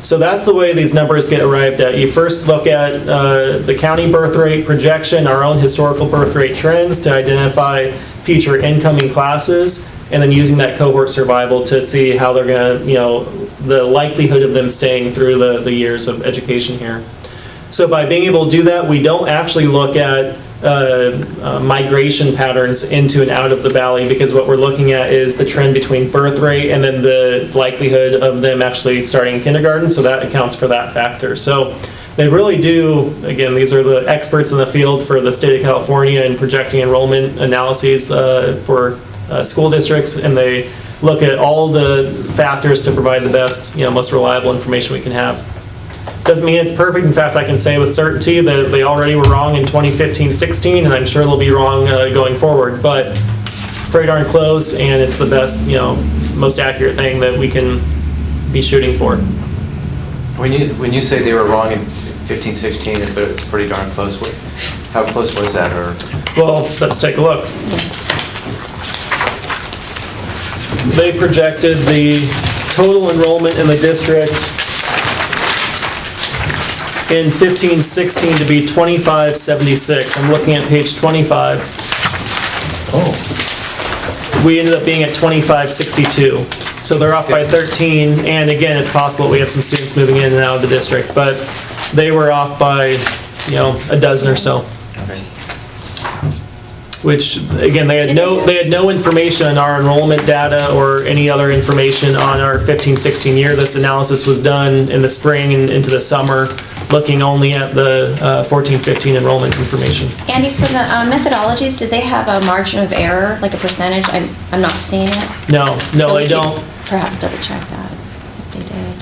S3: So that's the way these numbers get arrived at. You first look at the county birth rate projection, our own historical birth rate trends to identify future incoming classes, and then using that cohort survival to see how they're going to, the likelihood of them staying through the years of education here. So by being able to do that, we don't actually look at migration patterns into and out of the valley, because what we're looking at is the trend between birth rate and then the likelihood of them actually starting kindergarten, so that accounts for that factor. So they really do, again, these are the experts in the field for the state of California in projecting enrollment analyses for school districts, and they look at all the factors to provide the best, most reliable information we can have. Doesn't mean it's perfect. In fact, I can say with certainty that they already were wrong in 2015-16, and I'm sure they'll be wrong going forward. But it's pretty darn close, and it's the best, most accurate thing that we can be shooting for.
S1: When you say they were wrong in 15-16, but it's pretty darn close, how close was that? Or
S3: well, let's take a look. They projected the total enrollment in the district in 15-16 to be 2576. I'm looking at page 25.
S4: Oh.
S3: We ended up being at 2562. So they're off by 13, and again, it's possible we have some students moving in and out of the district, but they were off by, a dozen or so.
S1: okay.
S3: Which, again, they had no information on our enrollment data or any other information on our 15-16 year. This analysis was done in the spring and into the summer, looking only at the 14-15 enrollment information.
S6: Andy, for the methodologies, did they have a margin of error, like a percentage? I'm not seeing it.
S3: No,
S6: So
S3: they
S6: we
S3: don't.
S6: could perhaps double check that if they did.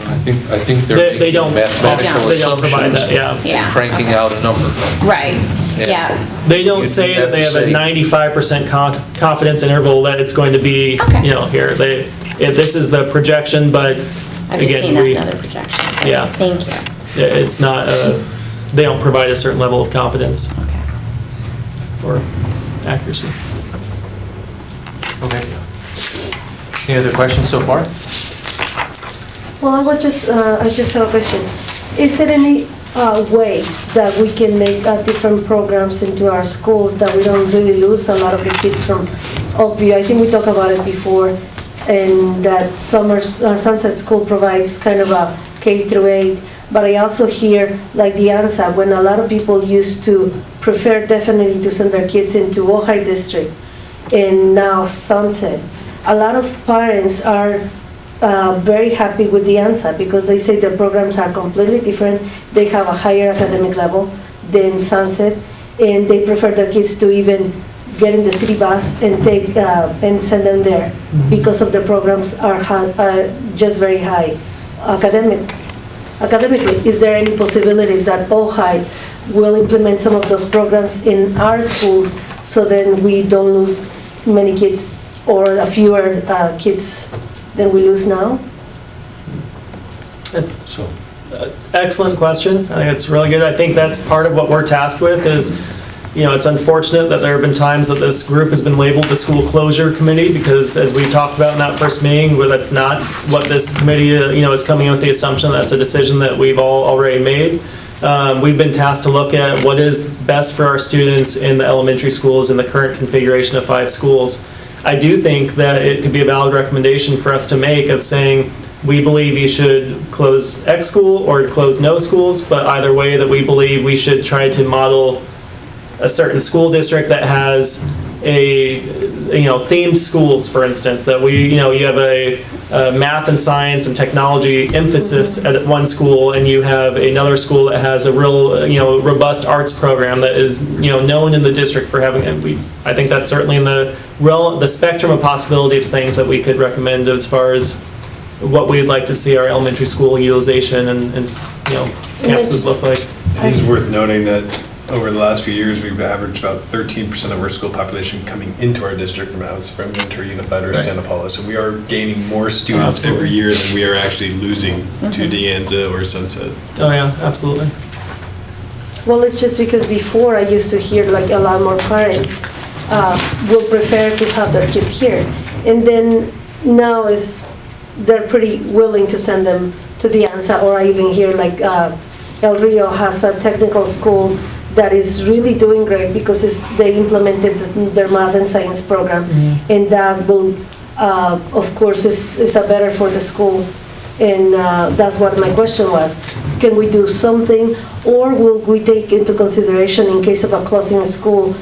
S4: I I think they're
S3: They don't,
S4: making mathematical
S3: they don't provide that,
S4: assumptions
S3: yeah.
S4: and cranking out a number.
S6: Right,
S4: And
S6: yeah.
S3: They don't
S4: You
S3: say
S4: have
S3: that they
S4: to
S3: have a
S4: say-
S3: 95% confidence interval that it's going to be,
S6: Okay.
S3: here. This is the projection, but
S6: I've just seen
S3: again,
S6: that in other projections. Okay,
S3: Yeah.
S6: Thank you.
S3: it's not, they don't provide a certain level of confidence
S6: Okay.
S3: or accuracy.
S1: Okay. Any other questions so far?
S11: Well, I just have a question. Is there any ways that we can make different programs into our schools that we don't really lose a lot of the kids from Oakview? I think we talked about it before, and that Sunset School provides kind of a K through 8, but I also hear, like the ANSA, when a lot of people used to prefer definitely to send their kids into Ojai District, and now Sunset. A lot of parents are very happy with the ANSA because they say the programs are completely different. They have a higher academic level than Sunset, and they prefer their kids to even get in the city bus and take and send them there because of the programs are just very high academically. Is there any possibilities that Ojai will implement some of those programs in our schools so then we don't lose many kids or a fewer kids than we lose now?
S3: It's excellent question. I think it's really good. I think that's part of what we're tasked with is, it's unfortunate that there have been times that this group has been labeled the school closure committee because as we talked about in that first meeting, where that's not what this committee, is coming in with the assumption that's a decision that we've all already made. We've been tasked to look at what is best for our students in the elementary schools in the current configuration of 5 schools. I do think that it could be a valid recommendation for us to make of saying, we believe you should close X school or close no schools, but either way that we believe we should try to model a certain school district that has a, themed schools, for instance, that you have a math and science and technology emphasis at one school, and you have another school that has a real, robust arts program that is, known in the district for having it. I think that's certainly in the spectrum of possibility of things that we could recommend as far as what we'd like to see our elementary school utilization and campuses look like.
S8: It is worth noting that over the last few years, we've averaged about 13% of our school population coming into our district from Ventura Unified or Santa Paula. So we are gaining more students every year than we are actually losing to De Anza or Sunset.
S3: Oh yeah, absolutely.
S11: Well, it's just because before I used to hear like a lot more parents will prefer to have their kids here. And then now they're pretty willing to send them to the ANSA, or I even hear like El Rio has a technical school that is really doing great because they implemented their math and science program, and that will, of course, is a better for the school. And that's what my question was. Can we do something, or will we take into consideration in case of a closing school,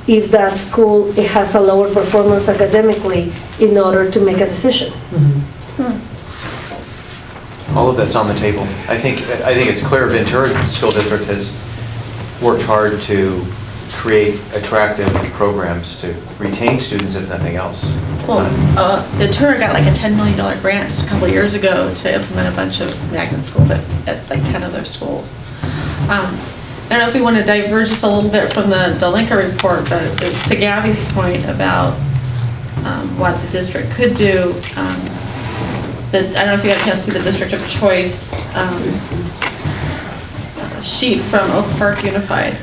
S11: if that school it has a lower performance academically in order to make a decision?
S1: All of that's on the table. I think it's clear Ventura School District has worked hard to create attractive programs to retain students, if nothing else.
S12: Well, Ventura got like a $10 million grant just a couple years ago to implement a bunch of magnet schools at like 10 of their schools. I don't know if we want to diverge just a little bit from the Lincoln report, but to Gabby's point about what the district could do, I don't know if you had a chance to see the district of choice sheet from Oak Park Unified,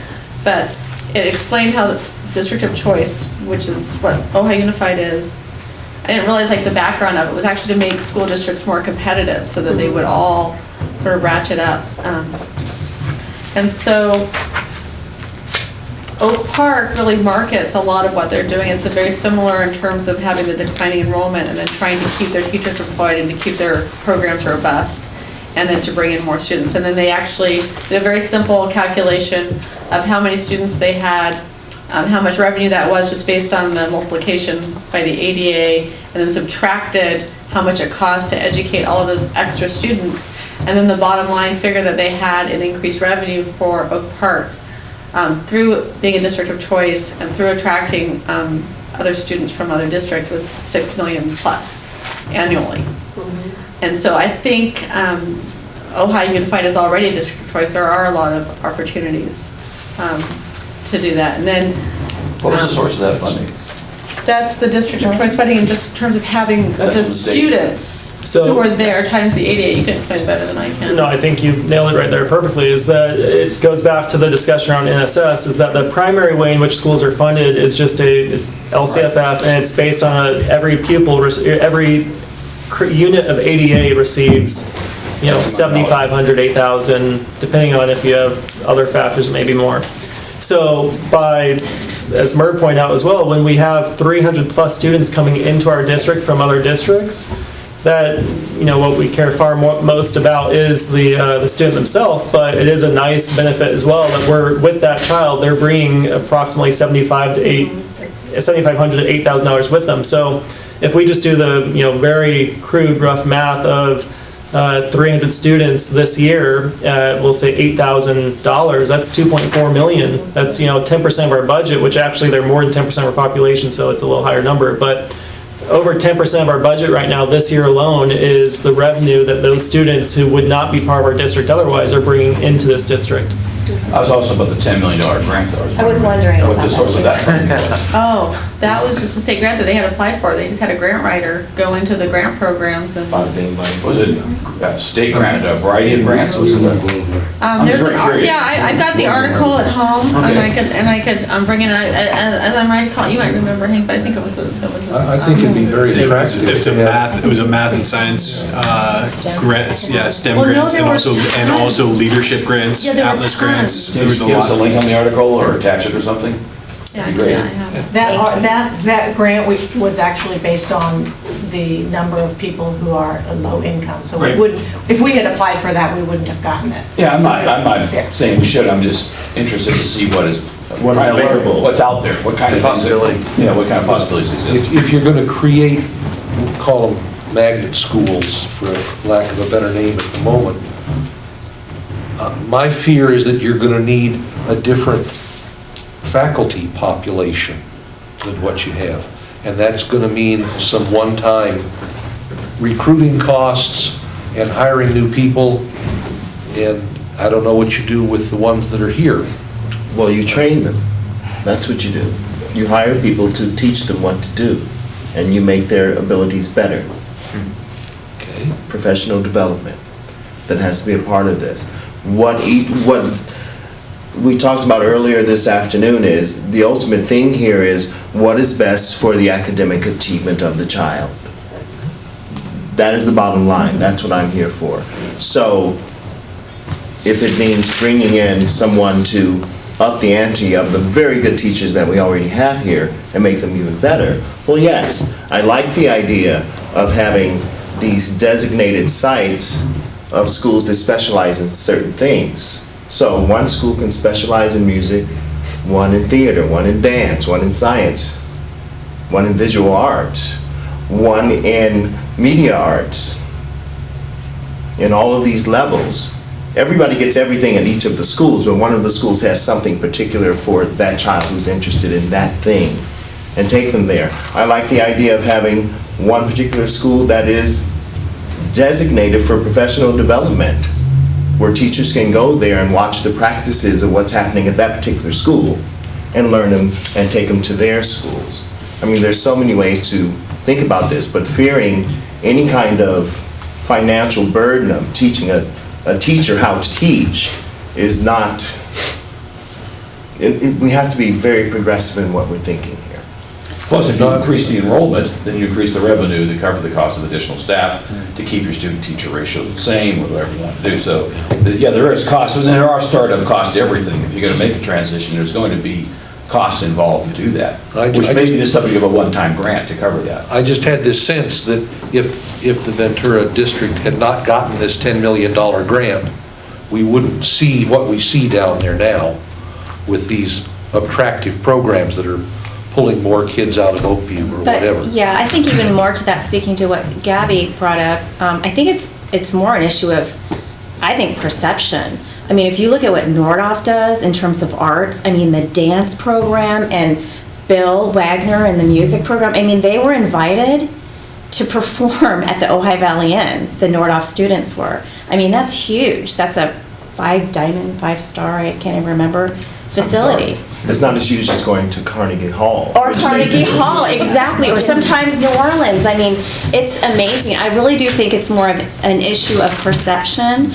S12: but it explained how the district of choice, which is what Ojai Unified is, I didn't realize like the background of it was actually to make school districts more competitive so that they would all sort of ratchet up. And so Oak Park really markets a lot of what they're doing. It's very similar in terms of having the declining enrollment and then trying to keep their teachers employed and to keep their programs robust and then to bring in more students. And then they actually did a very simple calculation of how many students they had, how much revenue that was just based on the multiplication by the ADA, and then subtracted how much it cost to educate all of those extra students. And then the bottom line figure that they had in increased revenue for Oak Park through being a district of choice and through attracting other students from other districts was $6 million plus. annually. And so I think Ojai Unified is already a district of choice. There are a lot of opportunities to do that. And then
S7: What was the source of that funding?
S12: that's the district of choice funding in just in terms of having
S7: That's
S12: the
S7: the state.
S12: students
S3: So-
S12: who are there times the 88. You can explain it better than I can.
S3: No, I think you nailed it right there perfectly, is that it goes back to the discussion around NSS, is that the primary way in which schools are funded is just it's LCFF, and it's based on every pupil, every unit of ADA receives, 7,500, 8,000, depending on if you have other factors, maybe more. So as Murr pointed out as well, when we have 300 plus students coming into our district from other districts, that, what we care most about is the student themselves, but it is a nice benefit as well that we're, with that child, they're bringing approximately $7,500 to $8,000 with them. So if we just do the, very crude, rough math of 300 students this year, we'll say $8,000, that's $2.4 million. That's, 10% of our budget, which actually they're more than 10% of our population, so it's a little higher number, but over 10% of our budget right now this year alone is the revenue that those students who would not be part of our district otherwise are bringing into this district.
S7: I was also about the $10 million grant, though.
S6: I was wondering
S7: What
S6: about
S7: the source of
S6: that
S7: that funding was.
S12: Oh, that was just a state grant that they had applied for. They just had a grant writer go into the grant programs and.
S7: Was it state grant, a variety of grants? Was it? I'm
S12: There's
S7: very curious.
S12: I've got the article at home, and I could bring it out, as I'm right, you might remember, Hank, but I think it was a.
S4: I think it'd be very attractive.
S8: It was a math and science grants, STEM
S12: Well, no,
S8: grants,
S12: there
S8: and
S12: were
S8: also
S12: tons.
S8: leadership grants,
S12: Yeah, there were
S8: Atlas
S12: tons.
S8: grants. There was a
S7: Give us a
S8: lot.
S7: link on the article or attach it or something?
S12: Yeah,
S7: That'd be great.
S12: I have it.
S2: That grant was actually based on the number of people who are low income. So
S7: Right.
S2: if we had applied for that, we wouldn't have gotten it.
S7: Yeah, I'm not saying we should, I'm just interested to see what is
S9: available.
S7: what's out there, what kind of possibility, what kind of possibilities exist.
S4: If you're going to create, call them magnet schools, for lack of a better name at the moment, my fear is that you're going to need a different faculty population than what you have. And that's going to mean some one-time recruiting costs and hiring new people. And I don't know what you do with the ones that are here.
S9: Well, you train them. That's what you do. You hire people to teach them what to do, and you make their abilities better.
S4: Okay.
S9: Professional development that has to be a part of this. What we talked about earlier this afternoon is the ultimate thing here is what is best for the academic achievement of the child. That is the bottom line. That's what I'm here for. So if it means bringing in someone to up the ante of the very good teachers that we already have here and make them even better, well, yes, I like the idea of having these designated sites of schools that specialize in certain things. So one school can specialize in music, one in theater, one in dance, one in science, one in visual arts, one in media arts. In all of these levels, everybody gets everything at each of the schools, but one of the schools has something particular for that child who's interested in that thing, and take them there. I like the idea of having one particular school that is designated for professional development, where teachers can go there and watch the practices of what's happening at that particular school and learn them and take them to their schools. I mean, there's so many ways to think about this, but fearing any kind of financial burden of teaching a teacher how to teach is not, we have to be very progressive in what we're thinking here.
S7: Plus, if you increase the enrollment, then you increase the revenue to cover the cost of additional staff to keep your student-teacher ratios the same, or whatever you want to do. So, yeah, there is cost, and there are startup costs to everything. If you're going to make a transition, there's going to be costs involved to do that, which may be the subject of a one-time grant to cover that.
S4: I just had this sense that if the Ventura district had not gotten this $10 million grant, we wouldn't see what we see down there now with these attractive programs that are pulling more kids out of Oakview or whatever.
S6: But, yeah, I think even more to that, speaking to what Gabby brought up, I think it's more an issue of, I think, perception. I mean, if you look at what Nordhoff does in terms of arts, I mean, the dance program and Bill Wagner and the music program, I mean, they were invited to perform at the Ojai Valley Inn, the Nordhoff students were. I mean, that's huge. That's a 5-star, I can't even remember, facility.
S9: It's not as huge as going to Carnegie Hall.
S6: Or Carnegie Hall, exactly, or sometimes New Orleans. I mean, it's amazing. I really do think it's more of an issue of perception.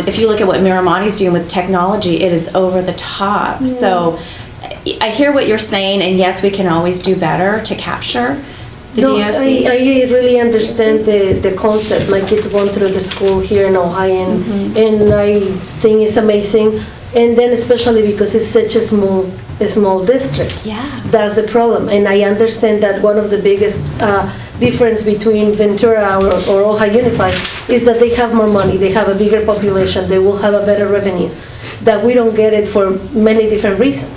S6: If you look at what Miramati's doing with technology, it is over the top. So I hear what you're saying, and yes, we can always do better to capture the DOC.
S11: I really understand the concept. My kids went through the school here in Ohio, and I think it's amazing. And then especially because it's such a small district.
S6: Yeah.
S11: That's the problem. And I understand that one of the biggest difference between Ventura or Ohio Unified is that they have more money, they have a bigger population, they will have a better revenue. That we don't get it for many different reasons.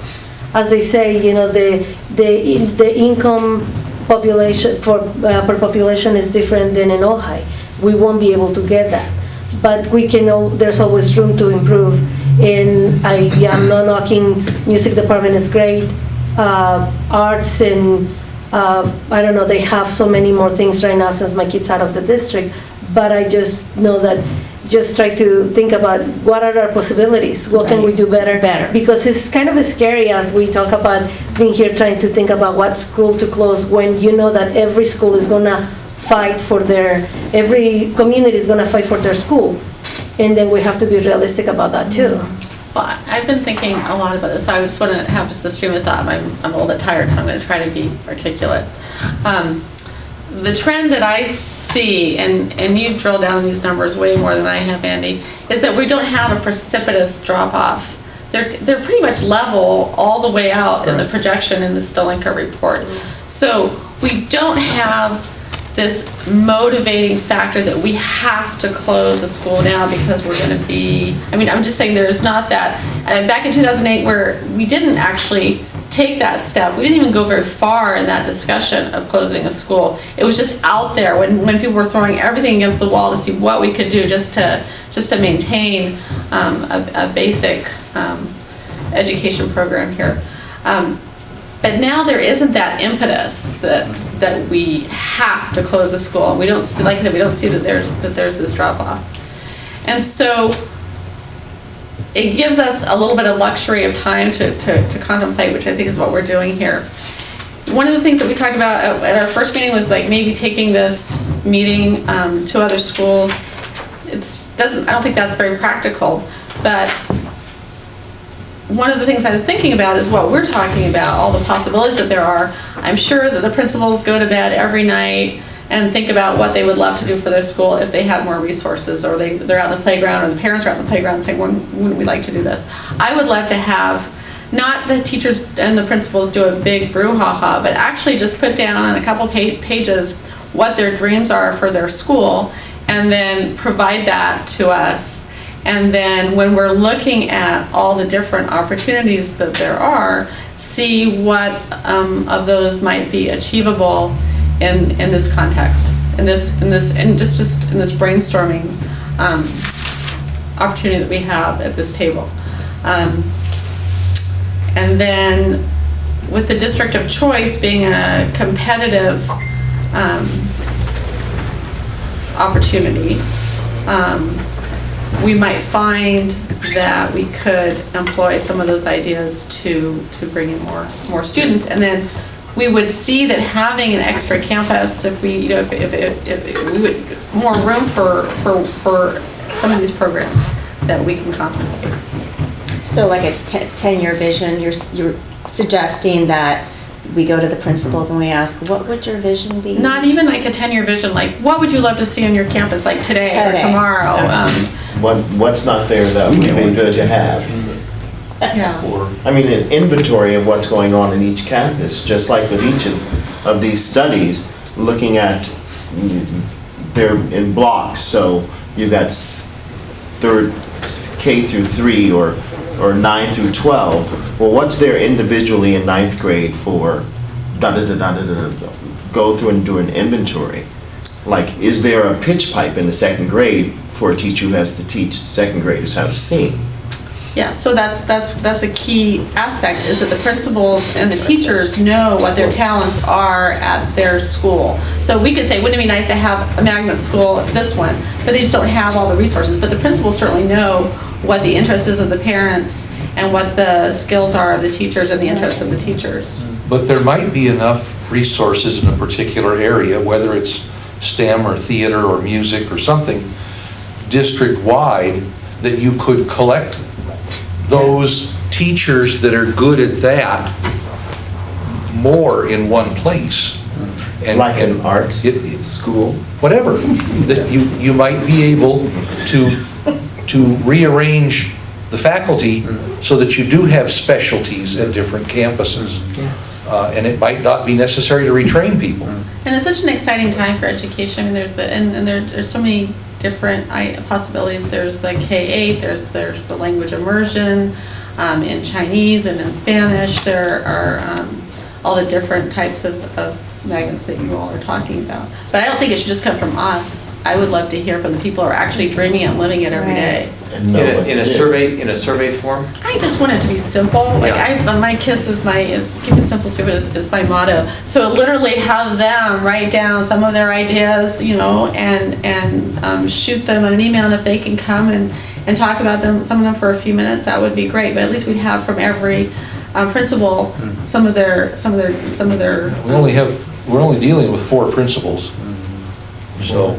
S11: As they say, you know, the income population per population is different than in Ohio. We won't be able to get that. But we can, there's always room to improve. And I'm not knocking, music department is great, arts and, I don't know, they have so many more things right now since my kid's out of the district, but I just know that, just try to think about what are our possibilities, what can we do better? Because it's kind of scary as we talk about being here trying to think about what school to close when you know that every school is gonna fight for every community is gonna fight for their school. And then we have to be realistic about that too.
S12: Well, I've been thinking a lot about this. I just want to have just a stream of thought. I'm a little bit tired, so I'm going to try to be articulate. The trend that I see, and you drill down these numbers way more than I have, Andy, is that we don't have a precipitous drop-off. They're pretty much level all the way out in the projection in the Stolenka report. So we don't have this motivating factor that we have to close a school now because we're going to be, I mean, I'm just saying there's not that. Back in 2008 where we didn't actually take that step, we didn't even go very far in that discussion of closing a school. It was just out there when people were throwing everything against the wall to see what we could do just to maintain a basic education program here. But now there isn't that impetus that we have to close a school, and we don't see, like I said, we don't see that there's this drop off, and so it gives us a little bit of luxury of time to contemplate, which I think is what we're doing here. One of the things that we talked about at our first meeting was like maybe taking this meeting to other schools. I don't think that's very practical, but one of the things I was thinking about is what we're talking about, all the possibilities that there are. I'm sure that the principals go to bed every night and think about what they would love to do for their school if they had more resources, or they're out in the playground, or the parents are out in the playground saying, wouldn't we like to do this? I would love to have, not the teachers and the principals do a big brouhaha, but actually just put down on a couple pages what their dreams are for their school, and then provide that to us. And then when we're looking at all the different opportunities that there are, see what of those might be achievable in this context, and just in this brainstorming opportunity that we have at this table. And then with the district of choice being a competitive opportunity, we might find that we could employ some of those ideas to bring in more students, and then we would see that having an extra campus, if we would more room for some of these programs that we can contemplate.
S6: So like a 10-year vision, you're suggesting that we go to the principals and we ask, what would your vision be?
S12: Not even like a 10-year vision, like what would you love to see on your campus, like today. Or tomorrow?
S9: What's not there that would be good to have?
S12: Yeah.
S9: I mean, an inventory of what's going on in each campus, just like with each of these studies, looking at, they're in blocks, so you've got K through 3 or 9 through 12. Well, what's there individually in 9th grade for go through and do an inventory? Like, is there a pitch pipe in the 2nd grade for a teacher who has to teach 2nd graders how to sing?
S12: Yeah, so that's a key aspect, is that the principals and the teachers know what their talents are at their school. So we could say, wouldn't it be nice to have a magnet school, this one, but they just don't have all the resources. But the principals certainly know what the interest is of the parents and what the skills are of the teachers and the interests of the teachers.
S4: But there might be enough resources in a particular area, whether it's STEM or theater or music or something, district-wide, that you could collect those teachers that are good at that more in one place. And
S9: Like an arts school?
S4: Whatever, that you might be able to rearrange the faculty so that you do have specialties at different campuses. And it might not be necessary to retrain people.
S12: And it's such an exciting time for education. I mean, there's so many different possibilities. There's the K-8, there's the language immersion in Chinese and in Spanish. There are all the different types of magnets that you all are talking about. But I don't think it should just come from us. I would love to hear from the people who are actually dreaming it and living it every day.
S1: In a survey form?
S12: I just want it to be simple. Like my KISS is keep it simple, stupid is my motto. So literally have them write down some of their ideas, and shoot them an email, and if they can come and talk about them, some of them for a few minutes, that would be great. But at least we'd have from every principal some of their.
S4: We're only dealing with 4 principals, so.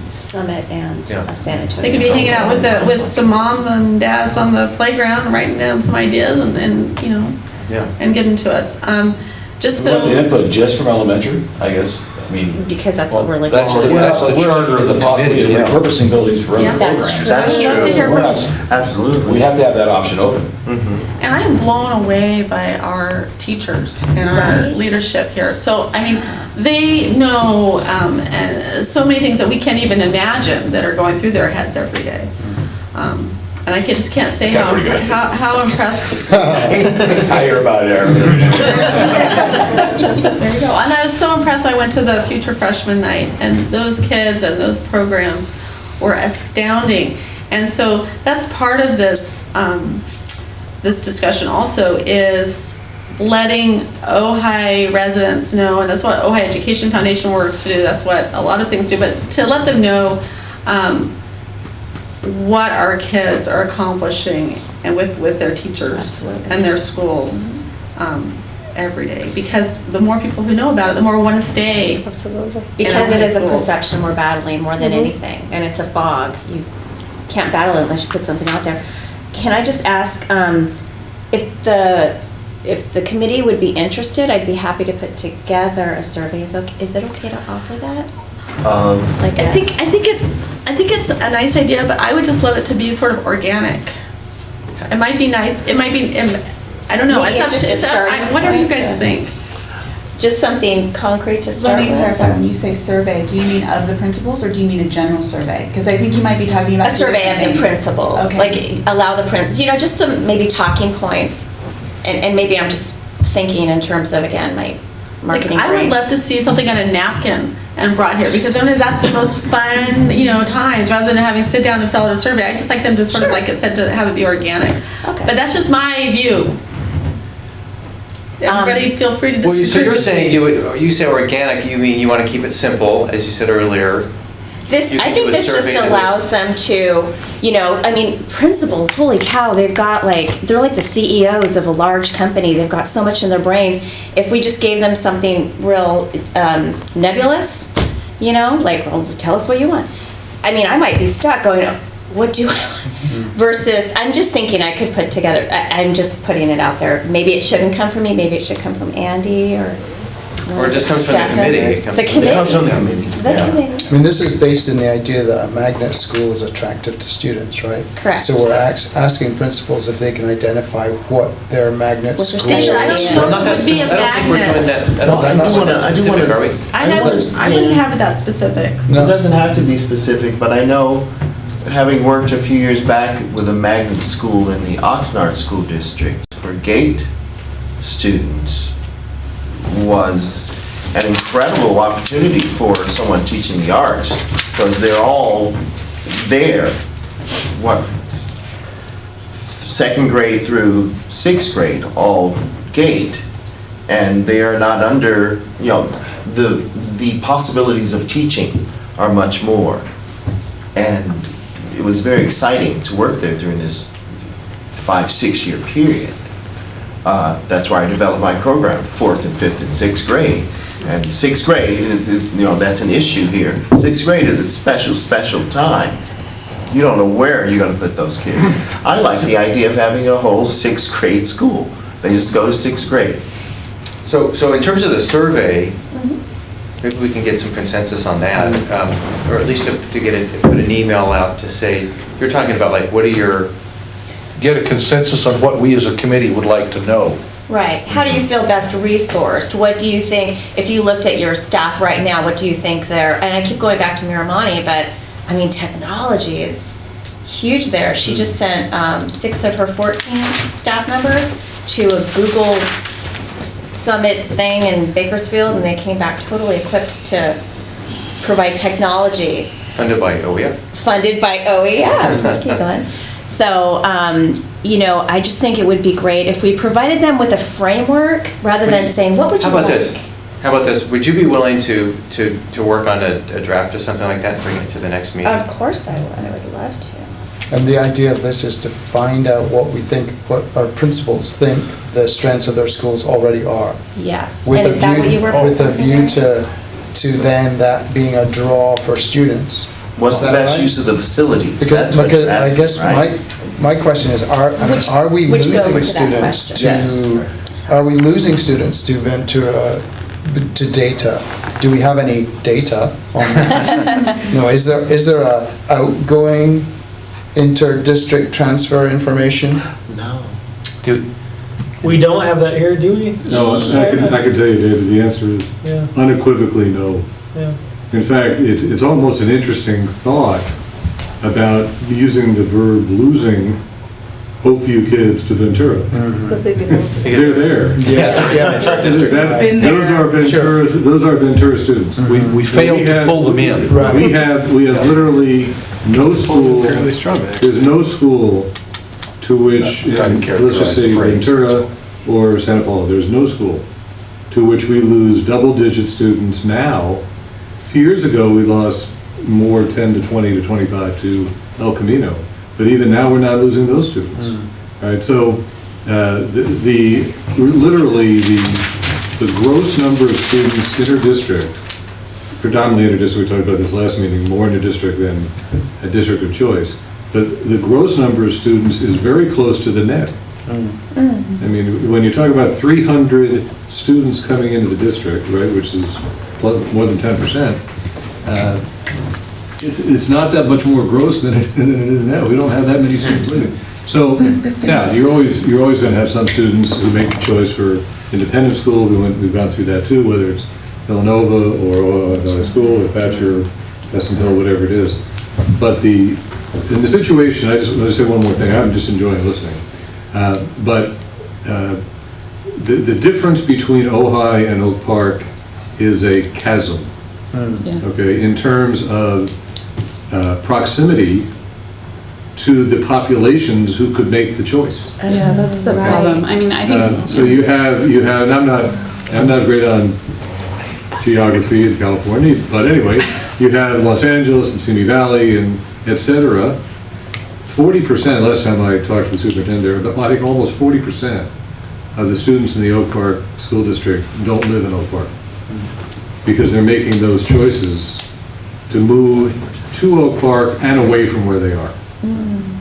S6: Summit and San Antonio.
S12: They could be hanging out with some moms and dads on the playground, writing down some ideas and and give them to us. Just so.
S7: Want the input just from elementary, I guess? I mean.
S6: Because that's what we're looking
S4: That's
S6: for.
S4: the charter of the
S7: possibility
S4: committee.
S7: of repurposing buildings for other
S6: Yeah, that's
S7: programs.
S6: true.
S9: That's
S12: I would love
S9: true.
S12: to hear
S7: We're
S12: from-
S7: not-
S9: Absolutely.
S7: We have to have that option open.
S12: And I am blown away by our teachers and our leadership here. So, I mean, they know and so many things that we can't even imagine that are going through their heads every day. And I just can't say
S7: Got pretty good.
S12: how impressed.
S7: I hear about it, Aaron.
S12: There you go. And I was so impressed. I went to the Future Freshman Night, and those kids and those programs were astounding. And so that's part of this this discussion also, is letting Ojai residents know, and that's what Ojai Education Foundation works to do. That's what a lot of things do, but to let them know what our kids are accomplishing and with their teachers and their schools every day. Because the more people who know about it, the more want to stay.
S11: Absolutely.
S6: Because it is a
S12: schools.
S6: perception we're battling more than anything, and it's a fog. You can't battle it unless you put something out there. Can I just ask if the committee would be interested? I'd be happy to put together a survey. Is it okay to offer that? Like
S12: I think it's a nice idea, but I would just love it to be sort of organic. It might be nice. It might be. I don't know.
S6: Maybe just a starting
S12: what do you
S6: point
S12: guys
S6: to-
S12: think?
S6: Just something concrete to start
S14: Let me
S6: with?
S14: clarify, when you say survey, do you mean of the principals or do you mean a general survey? Because I think you might be talking about
S6: A survey of the
S14: things.
S6: principals,
S14: Okay.
S6: like allow the just some maybe talking points. And maybe I'm just thinking in terms of, again, my marketing
S12: I would
S6: brain.
S12: love to see something on a napkin and brought here, because sometimes that's the most fun, times, rather than having to sit down and fill out a survey. I just like them to sort of, like it said, to have it be organic.
S6: Okay.
S12: But that's just my view. Everybody feel free to
S1: Well,
S12: disagree.
S1: so you're saying, you say organic, you mean you want to keep it simple, as you said earlier. You
S6: I
S1: can
S6: think
S1: do a
S6: this just
S1: survey that-
S6: allows them to, principals, holy cow, they're like the CEOs of a large company. They've got so much in their brains. If we just gave them something real nebulous, well, tell us what you want. I might be stuck going, what do I want? Versus, I'm just thinking I could put together, I'm just putting it out there. Maybe it shouldn't come from me, maybe it should come from Andy or
S1: Or it just comes from the
S6: staff
S1: committee.
S6: members.
S1: It
S6: The
S1: comes from the-
S6: committee.
S9: It comes from the committee.
S6: The
S9: Yeah.
S6: committee.
S13: I mean, this is based in the idea that a magnet school is attractive to students, right?
S6: Correct.
S13: So we're asking principals if they can identify what their magnet
S6: What's their
S13: school is.
S12: I don't
S6: Yeah.
S12: know
S1: Well, not
S12: if
S1: that
S12: it would be a
S1: specific. I don't think we're doing
S12: magnet.
S1: that. I
S9: No,
S1: don't think
S9: I
S1: we're
S9: do
S1: doing
S9: wanna-
S1: that
S9: I do
S1: specific,
S9: wanna-
S1: are we?
S12: I wouldn't have it that specific.
S9: It
S13: No.
S9: doesn't have to be specific, but I know, having worked a few years back with a magnet school in the Oxnard School District, for GATE students was an incredible opportunity for someone teaching the arts, because they're all there, second grade through sixth grade, all gate, and they are not under, the possibilities of teaching are much more. And it was very exciting to work there during this 5-6 year period. That's why I developed my program, 4th and 5th and 6th grade. And 6th grade is that's an issue here. 6th grade is a special time. You don't know where you're going to put those kids. I like the idea of having a whole 6th grade school. They just go to 6th grade.
S1: So in terms of the survey, maybe we can get some consensus on that, or at least to put an email out to say, you're talking about like, what are your...
S4: Get a consensus on what we as a committee would like to know.
S6: Right. How do you feel best resourced? What do you think, if you looked at your staff right now, what do you think they're, and I keep going back to Marianne, but I mean, technology is huge there. She just sent 6 of her 14 staff members to a Google Summit thing in Bakersfield, and they came back totally equipped to provide technology.
S1: Funded by OEF.
S6: Funded by OEF. Thank you, Glenn. So, I just think it would be great if we provided them with a framework rather than saying, what would you like?
S1: How about this? Would you be willing to work on a draft or something like that and bring it to the next meeting?
S6: Of course I would. I would love to.
S13: And the idea of this is to find out what our principals think the strengths of their schools already are.
S6: Yes. And is that what you were proposing?
S13: With a view to then that being a draw for students.
S9: What's the best use of the facilities?
S13: Because I guess my question is, are we losing students to Ventura, to data? Do we have any data on that? No, is there a outgoing inter-district transfer information?
S9: No.
S3: We don't have that here, do we?
S15: No, I can tell you, David, the answer is unequivocally no.
S3: Yeah.
S15: In fact, it's almost an interesting thought about using the verb losing Oakview kids to Ventura.
S11: Because they belong to.
S15: They're there. Those are Ventura students.
S4: We failed to pull them in.
S15: We have literally no school. There's no school to which, let's just say Ventura or Santa Paula, there's no school to which we lose double-digit students now. A few years ago, we lost more, 10 to 20 to 25 to El Camino. But even now, we're not losing those students. All right, so literally the gross number of students inter-district, predominantly inter-district, we talked about this last meeting, more inter-district than a district of choice. But the gross number of students is very close to the net. I mean, when you talk about 300 students coming into the district, right, which is more than 10%, it's not that much more gross than it is now. We don't have that many students living. So, yeah, you're always going to have some students who make the choice for independent school. We've gone through that too, whether it's Villanova or school or Thatcher, Pheasant Hill, whatever it is. But in the situation, I just want to say one more thing. I'm just enjoying listening. But the difference between Ojai and Oak Park is a chasm. Okay, in terms of proximity to the populations who could make the choice.
S10: Yeah, that's the problem. I mean, I think.
S15: So you have, and I'm not great on geography in California, but anyway, you have Los Angeles and Simi Valley and et cetera. 40%, last time I talked to the superintendent there, but I think almost 40% of the students in the Oak Park School District don't live in Oak Park because they're making those choices to move to Oak Park and away from where they are.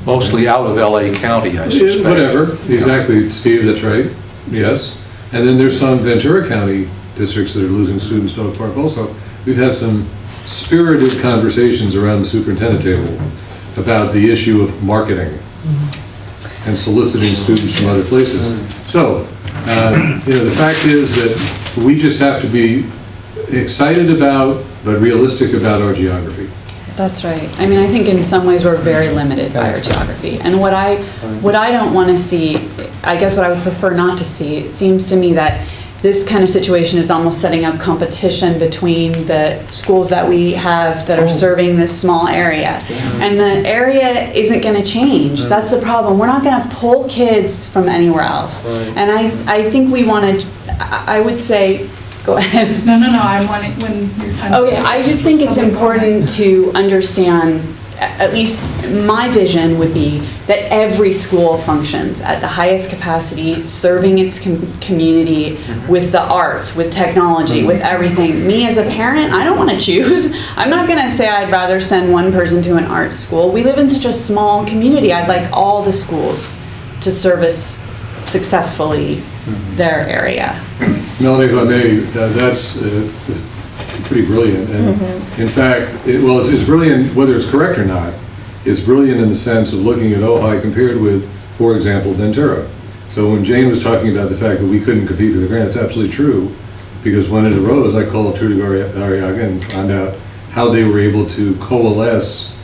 S4: Mostly out of LA County, I suspect.
S15: Whatever, exactly, Steve, that's right, yes. And then there's some Ventura County districts that are losing students to Oak Park also. We've had some spirited conversations around the superintendent table about the issue of marketing and soliciting students from other places. So, the fact is that we just have to be excited about, but realistic about our geography.
S10: That's right. I mean, I think in some ways we're very limited by our geography. And what I don't want to see, I guess what I would prefer not to see, it seems to me that this kind of situation is almost setting up competition between the schools that we have that are serving this small area. And the area isn't going to change. That's the problem. We're not going to pull kids from anywhere else. And I think we want to, I would say, go ahead.
S16: No, I want it when you're done.
S10: Okay, I just think it's important to understand, at least my vision would be that every school functions at the highest capacity, serving its community with the arts, with technology, with everything. Me as a parent, I don't want to choose. I'm not going to say I'd rather send one person to an art school. We live in such a small community. I'd like all the schools to service successfully their area.
S15: Melanie, if I may, that's pretty brilliant. And in fact, it's brilliant whether it's correct or not. It's brilliant in the sense of looking at Ojai compared with, for example, Ventura. So when Jane was talking about the fact that we couldn't compete for the grant, it's absolutely true. Because when it arose, I called Trudy Arriaga and found out how they were able to coalesce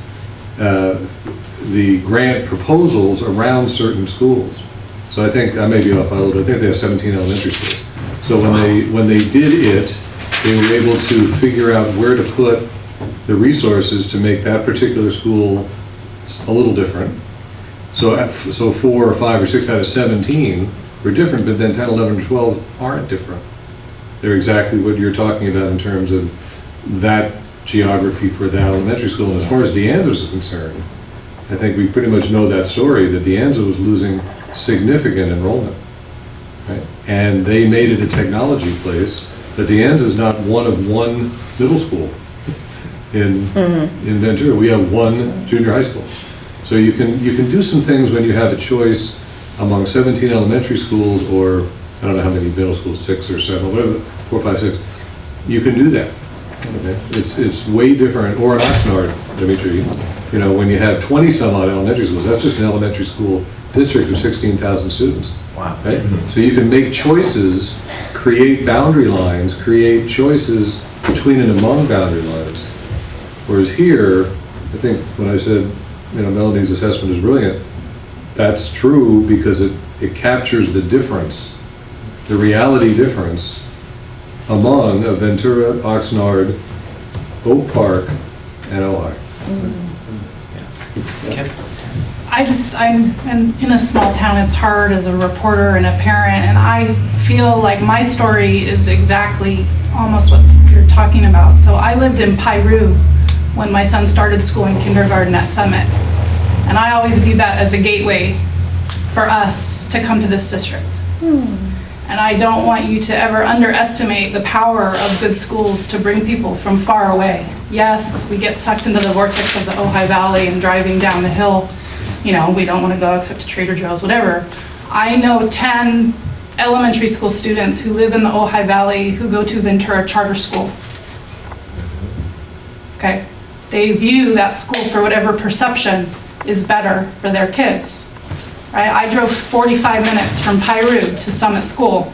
S15: the grant proposals around certain schools. So I think, I may be off by a little bit, I think they have 17 elementary schools. So when they did it, they were able to figure out where to put the resources to make that particular school a little different. So 4 or 5 or 6 out of 17 were different, but then 10, 11, and 12 aren't different. They're exactly what you're talking about in terms of that geography for that elementary school. And as far as De Anza is concerned, I think we pretty much know that story, that De Anza was losing significant enrollment. Right? And they made it a technology place. But De Anza is not one of one middle school in Ventura. We have one junior high school. So you can do some things when you have a choice among 17 elementary schools, or I don't know how many middle schools, 6 or 7, whatever, 4, 5, 6. You can do that. Okay? It's way different. Or in Oxnard, Dimitri, when you have 20 some odd elementary schools, that's just an elementary school district of 16,000 students.
S1: Wow.
S15: Right? So you can make choices, create boundary lines, create choices between and among boundary lines. Whereas here, I think when I said, Melanie's assessment is brilliant, that's true because it captures the difference, the reality difference among a Ventura, Oxnard, Oak Park, and Ojai.
S16: I'm in a small town, it's hard as a reporter and a parent, and I feel like my story is exactly almost what you're talking about. So I lived in Piru when my son started school in kindergarten at Summit. And I always viewed that as a gateway for us to come to this district. And I don't want you to ever underestimate the power of good schools to bring people from far away. Yes, we get sucked into the vortex of the Ojai Valley and driving down the hill. We don't want to go except to Trader Joe's, whatever. I know 10 elementary school students who live in the Ojai Valley who go to Ventura Charter School. Okay? They view that school for whatever perception is better for their kids. Right? I drove 45 minutes from Piru to Summit School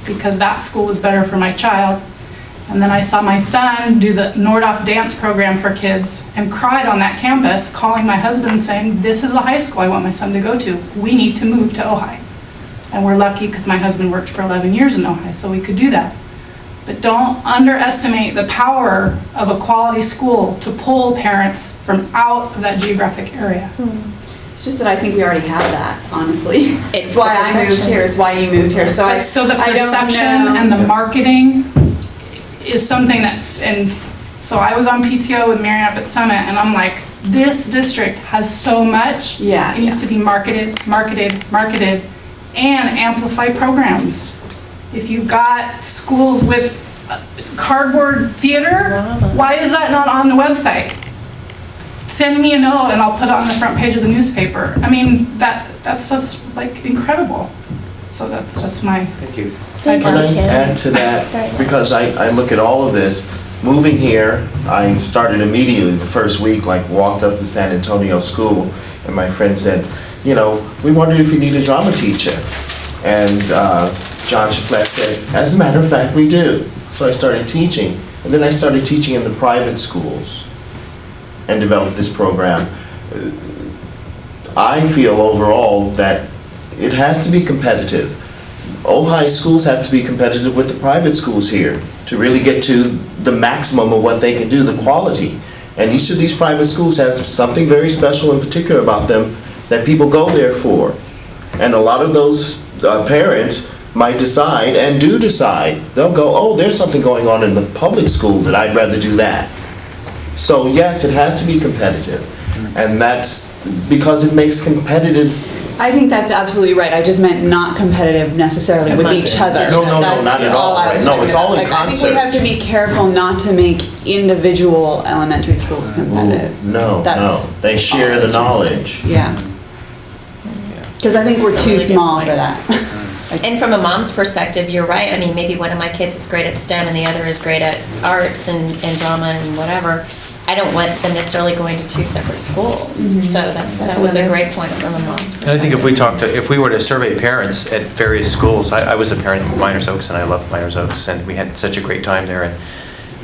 S16: because that school was better for my child. And then I saw my son do the Nordhoff dance program for kids and cried on that campus, calling my husband saying, this is the high school I want my son to go to. We need to move to Ojai. And we're lucky because my husband worked for 11 years in Ojai, so we could do that. But don't underestimate the power of a quality school to pull parents from out of that geographic area.
S10: It's just that I think we already have that, honestly.
S6: It's
S10: why I moved here, it's why you moved here. So
S16: the perception and the marketing is something so I was on PTO with Marianne up at Summit, and I'm like, this district has so much. It needs to be marketed, and amplify programs. If you've got schools with cardboard theater, why is that not on the website? Send me a note and I'll put it on the front page of the newspaper. I mean, that stuff's like incredible. So that's just my.
S1: Thank you.
S9: Can I add to that? Because I look at all of this. Moving here, I started immediately the first week, walked up to San Antonio school, and my friend said, we wondered if you need a drama teacher. And John Schaflat said, as a matter of fact, we do. So I started teaching. And then I started teaching in the private schools and developed this program. I feel overall that it has to be competitive. Ojai schools have to be competitive with the private schools here to really get to the maximum of what they can do, the quality. And each of these private schools has something very special and particular about them that people go there for. And a lot of those parents might decide, and do decide, they'll go, oh, there's something going on in the public school that I'd rather do that. So yes, it has to be competitive. And that's because it makes competitive.
S10: I think that's absolutely right. I just meant not competitive necessarily with each other.
S9: No, not at all.
S10: I was
S9: No, it's all in
S10: like, I think we
S9: concert.
S10: have to be careful not to make individual elementary schools competitive.
S9: No,
S10: That's
S9: they share the knowledge.
S10: Yeah. Because I think we're too small for that.
S6: And from a mom's perspective, you're right. I mean, maybe one of my kids is great at STEM and the other is great at arts and drama and whatever. I don't want them necessarily going to two separate schools. So that was a great point from a mom's perspective.
S1: And I think if we were to survey parents at various schools, I was a parent at Miners Oaks and I loved Miners Oaks and we had such a great time there. And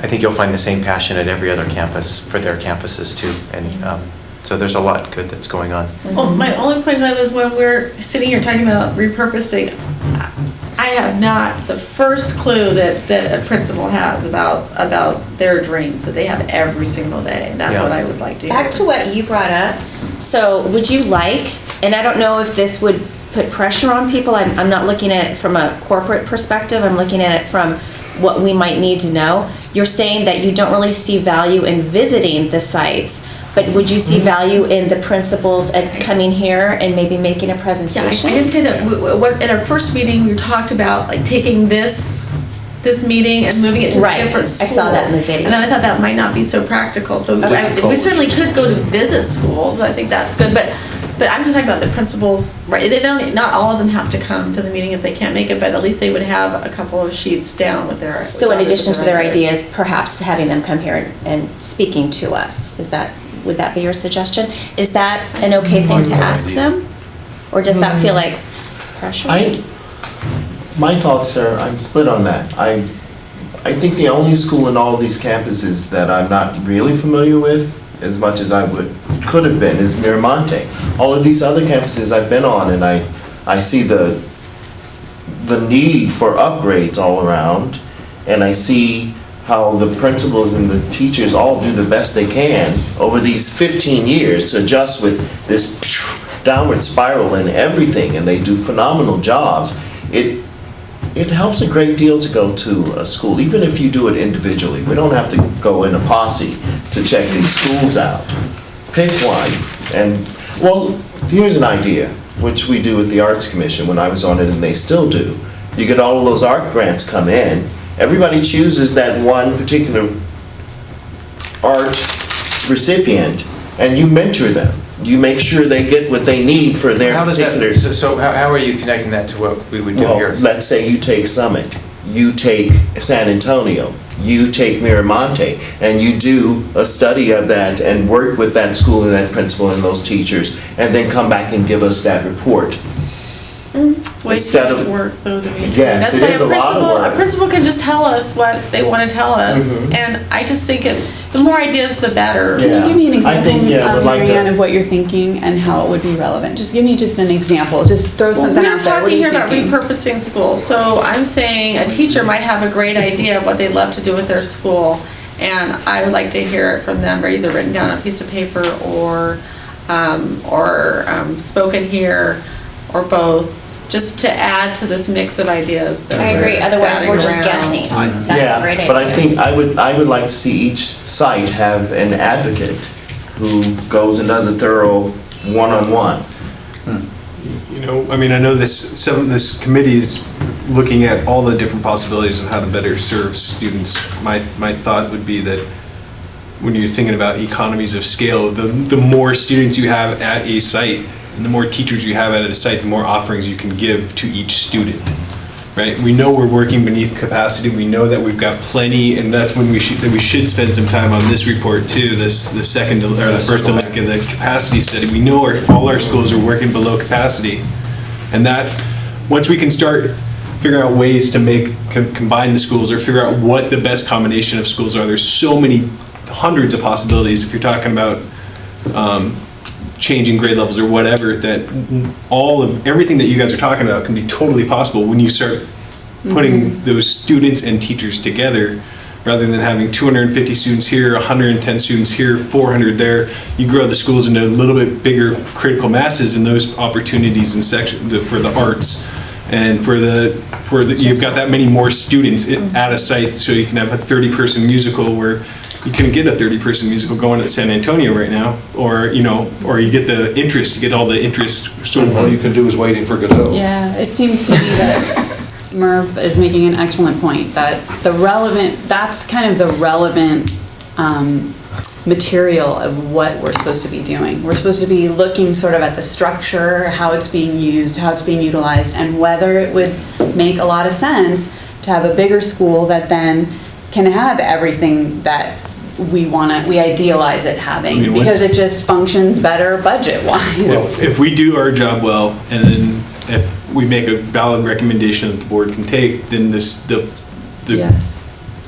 S1: I think you'll find the same passion at every other campus for their campuses too. And so there's a lot good that's going on.
S12: Well, my only point was when we're sitting here talking about repurposing, I have not the first clue that a principal has about their dreams that they have every single day. And that's what I would like to hear.
S6: Back to what you brought up. So would you like, and I don't know if this would put pressure on people, I'm not looking at it from a corporate perspective, I'm looking at it from what we might need to know. You're saying that you don't really see value in visiting the sites, but would you see value in the principals at coming here and maybe making a presentation?
S12: Yeah, I didn't say that. In our first meeting, we talked about like taking this meeting and moving it to different schools.
S6: I saw that in the video.
S12: And then I thought that might not be so practical. So we certainly could go to visit schools. I think that's good. But I'm just talking about the principals, right? They don't. Not all of them have to come to the meeting if they can't make it, but at least they would have a couple of sheets down with their.
S6: So in addition to their ideas, perhaps having them come here and speaking to us. Would that be your suggestion? Is that an okay thing to ask them? Or does that feel like pressure?
S9: My thoughts are, I'm split on that. I think the only school in all of these campuses that I'm not really familiar with, as much as I could have been, is Miramonte. All of these other campuses I've been on, and I see the need for upgrades all around, and I see how the principals and the teachers all do the best they can over these 15 years to adjust with this downward spiral and everything, and they do phenomenal jobs. It helps a great deal to go to a school, even if you do it individually. We don't have to go in a posse to check these schools out. Pick one, and, well, here's an idea, which we do with the Arts Commission when I was on it, and they still do. You get all of those art grants come in, everybody chooses that one particular art recipient, and you mentor them. You make sure they get what they need for their particular.
S1: So how are you connecting that to what we would do here?
S9: Well, let's say you take Summit, you take San Antonio, you take Miramonte, and you do a study of that and work with that school and that principal and those teachers, and then come back and give us that report.
S12: It's way too much work, though, to me.
S9: Yes, it is a lot of work.
S12: A principal can just tell us what they want to tell us, and I just think the more ideas, the better.
S10: Can you give me an example, Marianne, of what you're thinking and how it would be relevant? Just give me just an example. Just throw something out there. What are you
S12: We're talking here
S10: thinking?
S12: about repurposing schools. So I'm saying a teacher might have a great idea of what they'd love to do with their school, and I would like to hear it from them, or either written down on a piece of paper or spoken here, or both. Just to add to this mix of ideas.
S6: I agree, otherwise we're just guessing. That's a great idea.
S9: But I think I would like to see each site have an advocate who goes and does a thorough one-on-one.
S8: You know, I mean, I know this committee is looking at all the different possibilities of how to better serve students. My thought would be that when you're thinking about economies of scale, the more students you have at a site, and the more teachers you have at a site, the more offerings you can give to each student, right? We know we're working beneath capacity. We know that we've got plenty, and that's when we should spend some time on this report too. The first link in the capacity study. We know all our schools are working below capacity, and that once we can start figuring out ways to combine the schools or figure out what the best combination of schools are. There's so many hundreds of possibilities if you're talking about changing grade levels or whatever, that everything that you guys are talking about can be totally possible when you start putting those students and teachers together, rather than having 250 students here, 110 students here, 400 there. You grow the schools into a little bit bigger critical masses in those opportunities and sections for the arts. And you've got that many more students at a site, so you can have a 30-person musical where you couldn't get a 30-person musical going at San Antonio right now, or you get the interest, you get all the interest. So
S4: all you can do is Waiting for Godot.
S10: Yeah, it seems to be that Merv is making an excellent point, that that's kind of the relevant material of what we're supposed to be doing. We're supposed to be looking sort of at the structure, how it's being used, how it's being utilized, and whether it would make a lot of sense to have a bigger school that then can have everything that we idealize it having, because it just functions better budget-wise.
S8: Well, if we do our job well, and then if we make a valid recommendation that the board can take, then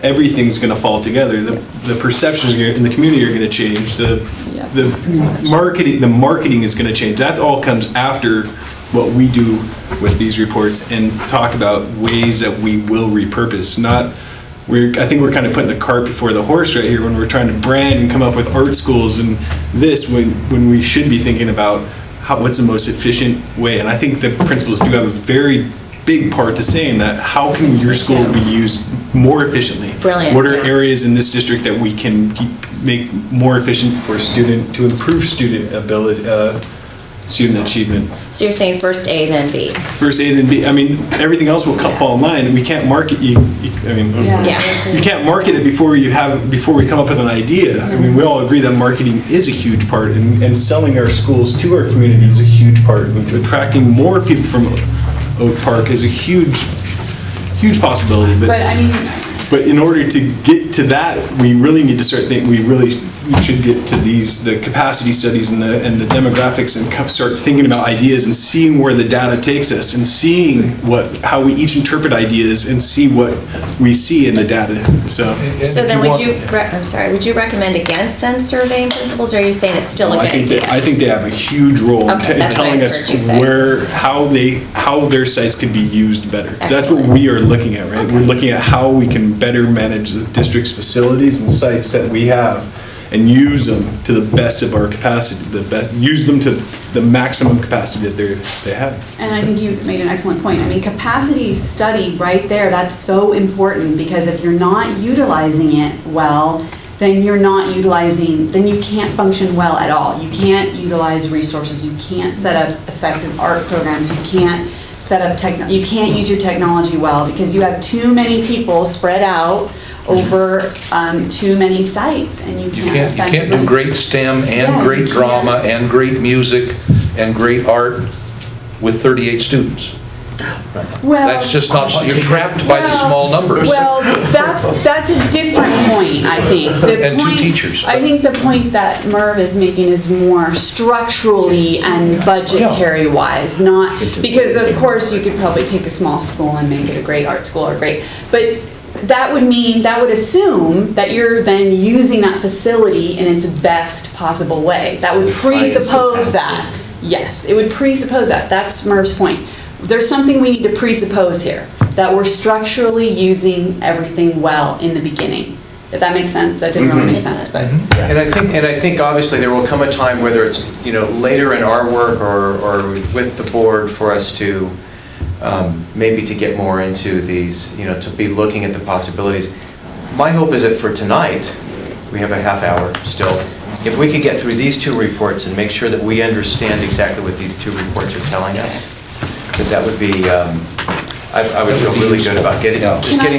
S8: everything's going to fall together. The perceptions in the community are going to change. The marketing is going to change. That all comes after what we do with these reports and talk about ways that we will repurpose. I think we're kind of putting the cart before the horse right here when we're trying to brand and come up with art schools and this, when we should be thinking about what's the most efficient way. And I think the principals do have a very big part to say in that. How can your school be used more efficiently?
S6: Brilliant.
S8: What are areas in this district that we can make more efficient to improve student ability, student achievement?
S6: So you're saying first A, then B?
S8: First A, then B. I mean, everything else will fall in line. We can't market you can't market it before we come up with an idea. I mean, we all agree that marketing is a huge part, and selling our schools to our community is a huge part. Attracting more people from Oak Park is a huge possibility. But in order to get to that, we really need to start thinking. We should get to the capacity studies and the demographics, and start thinking about ideas and seeing where the data takes us, and seeing how we each interpret ideas and see what we see in the data. So
S6: then would you recommend against then surveying principals, or are you saying it's still a good idea?
S8: I think they have a huge role in telling us how their sites can be used better. Because that's what we are looking at, right? Okay. We're looking at how we can better manage the district's facilities and sites that we have, and use them to the best of our capacity, use them to the maximum capacity that they have.
S10: And I think you made an excellent point. I mean, capacity study right there, that's so important, because if you're not utilizing it well, then you can't function well at all. You can't utilize resources, you can't set up effective art programs, you can't you can't use your technology well, because you have too many people spread out over too many sites, and you can't
S4: do great STEM and great drama and great music and great art with 38 students.
S10: Well,
S4: that's just not, you're trapped by the small numbers.
S10: Well, that's a different point, I think.
S4: Two teachers.
S10: I think the point that Merv is making is more structurally and budgetary-wise, not, because of course you could probably take a small school and make it a great art school but that would assume that you're then using that facility in its best possible way. That would presuppose that. Yes, it would presuppose that. That's Merv's point. There's something we need to presuppose here, that we're structurally using everything well in the beginning. If that makes sense, that didn't really make sense. But.
S1: And I think obviously there will come a time, whether it's later in our work or with the board, for us to maybe to get more into these, to be looking at the possibilities. My hope is that for tonight, we have a half hour still. If we could get through these two reports and make sure that we understand exactly what these two reports are telling us, that would be, I would feel really good about getting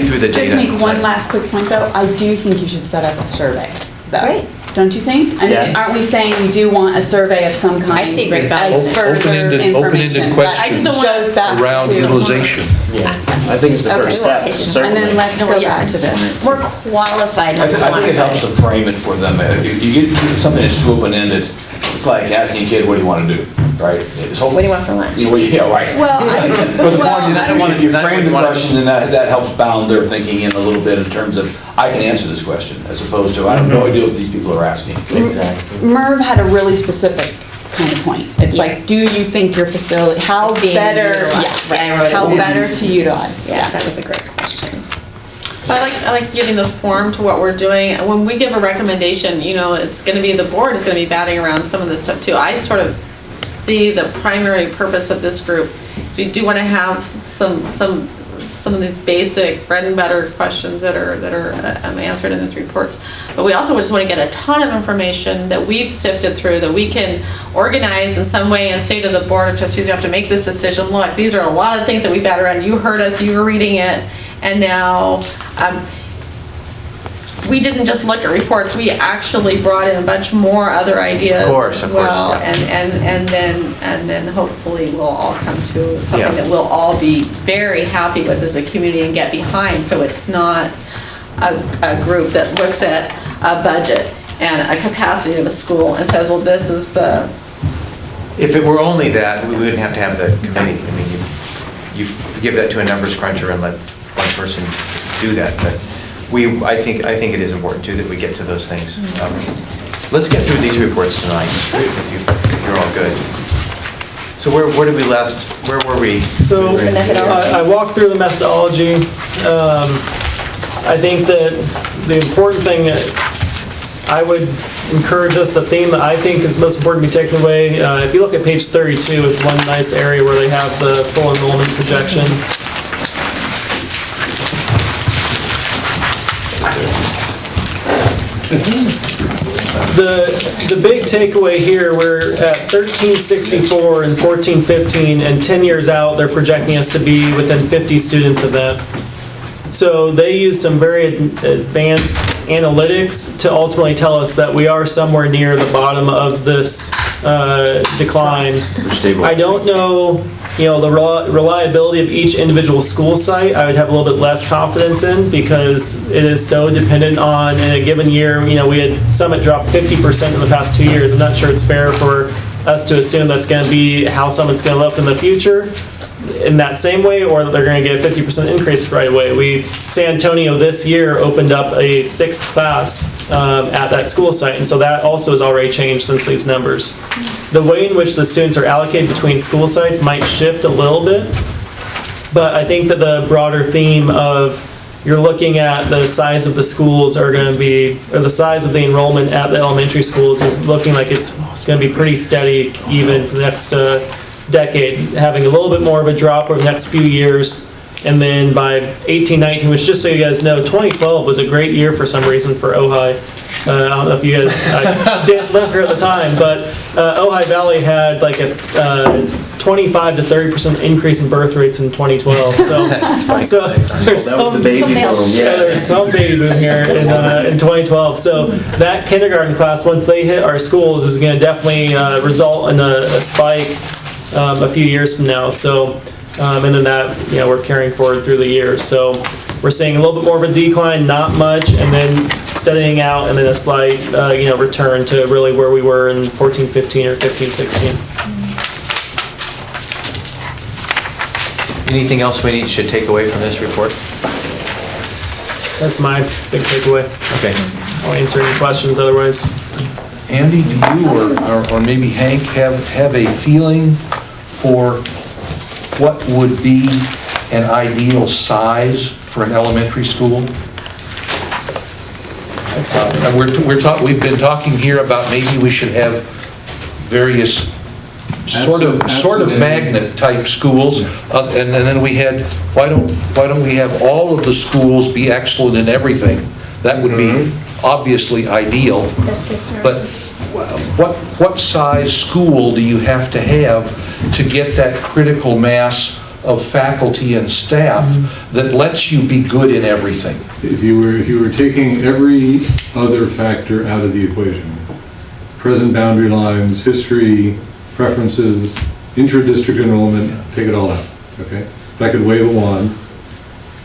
S1: through the data.
S10: Just make one last quick point though. I do think you should set up a survey. Right. Don't you think? I mean, aren't we saying we do want a survey of some kind?
S6: I see great
S10: value.
S4: Open-ended questions around utilization.
S9: Yeah, I think it's the first step.
S10: And then let's go back to this.
S6: More qualified.
S7: I think it helps to frame it for them. You get something that's open-ended, it's like asking a kid, what do you want to do? Right?
S6: What do you want for lunch?
S7: Yeah, right.
S10: Well,
S7: but the point is, if you frame the question, then that helps bound their thinking in a little bit in terms of, I can answer this question, as opposed to, I have no idea what these people are asking.
S10: Exactly. Merv had a really specific kind of point. It's like, do you think your facility, how
S6: It's being
S10: better,
S6: utilized.
S10: yes,
S6: Yeah, I wrote it
S10: how
S6: down.
S10: better to utilize?
S6: Yeah, that was a great question.
S12: But I like giving the form to what we're doing. When we give a recommendation, you know, it's gonna be, the board is gonna be batting around some of this stuff too. I sort of see the primary purpose of this group. So we do wanna have some of these basic bread and butter questions that are answered in these reports. But we also just want to get a ton of information that we've sifted through, that we can organize in some way and say to the board of trustees, you have to make this decision. Look, these are a lot of things that we bat around. You heard us, you were reading it, and now we didn't just look at reports. We actually brought in a bunch more other ideas.
S1: Of course,
S12: well,
S1: yeah.
S12: and then hopefully we'll all come to something
S1: Yeah.
S12: that we'll all be very happy with as a community and get behind. So it's not a group that looks at a budget and a capacity of a school and says, well, this is the.
S1: If it were only that, we wouldn't have to have the committee. I mean, you give that to a numbers cruncher and let one person do that, but I think it is important too that we get to those things. Let's get through these reports tonight, if you're all good. So where did we last, where were we?
S3: So I walked through the methodology. I think that the important thing that I would encourage us, the theme that I think is most important to be taken away, if you look at page 32, it's one nice area where they have the full enrollment projection. The big takeaway here, we're at 1364 and 1415, and 10 years out, they're projecting us to be within 50 students of that. So they use some very advanced analytics to ultimately tell us that we are somewhere near the bottom of this decline. I don't know, the reliability of each individual school site. I would have a little bit less confidence in, because it is so dependent on, in a given year, we had Summit drop 50% in the past 2 years. I'm not sure it's fair for us to assume that's going to be how Summit's going to look in the future in that same way, or that they're going to get a 50% increase right away. San Antonio this year opened up a 6th class at that school site, and so that also has already changed since these numbers. The way in which the students are allocated between school sites might shift a little bit, but I think that the broader theme of you're looking at the size of the schools are going to be, or the size of the enrollment at the elementary schools is looking like it's going to be pretty steady even for the next decade, having a little bit more of a drop over the next few years, and then by 18-19, which, just so you guys know, 2012 was a great year for some reason for Ojai. I don't know if you guys, I didn't live here at the time, but Ojai Valley had like a 25 to 30% increase in birth rates in 2012. So there's some baby boom. Yeah, there's some baby boom here in 2012. So that kindergarten class, once they hit our schools, is going to definitely result in a spike a few years from now. So, and then that, we're carrying forward through the years. So we're seeing a little bit more of a decline, not much, and then steadying out, and then a slight, return to really where we were in 14-15 or 15-16.
S1: Anything else we should take away from this report?
S3: That's my big takeaway.
S1: Okay.
S3: I'll answer any questions otherwise.
S4: Andy, do you or maybe Hank have a feeling for what would be an ideal size for an elementary school? We've been talking here about maybe we should have various sort of magnet type schools, and then we had, why don't we have all of the schools be excellent in everything? That would be obviously ideal. But what size school do you have to have to get that critical mass of faculty and staff that lets you be good in everything?
S15: If you were taking every other factor out of the equation, present boundary lines, history, preferences, intra-district enrollment, take it all out, okay? If I could wave a wand,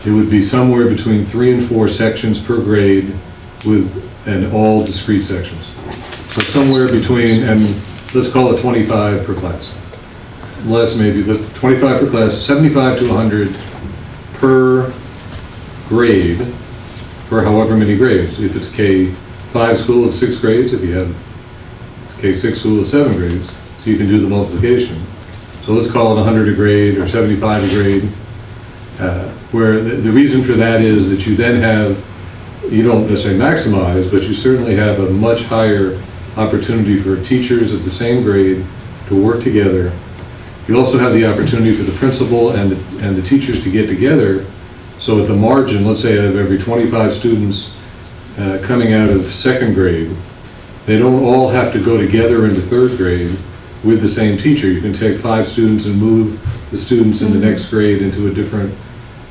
S15: it would be somewhere between 3 and 4 sections per grade and all discrete sections. So somewhere between, and let's call it 25 per class. Less maybe, but 25 per class, 75 to 100 per grade for however many grades. If it's K5 school of 6 grades, if you have K6 school of 7 grades, so you can do the multiplication. So let's call it 100 a grade or 75 a grade, where the reason for that is that you then have, you don't necessarily maximize, but you certainly have a much higher opportunity for teachers of the same grade to work together. You also have the opportunity for the principal and the teachers to get together. So at the margin, let's say out of every 25 students coming out of second grade, they don't all have to go together into third grade with the same teacher. You can take 5 students and move the students in the next grade into a different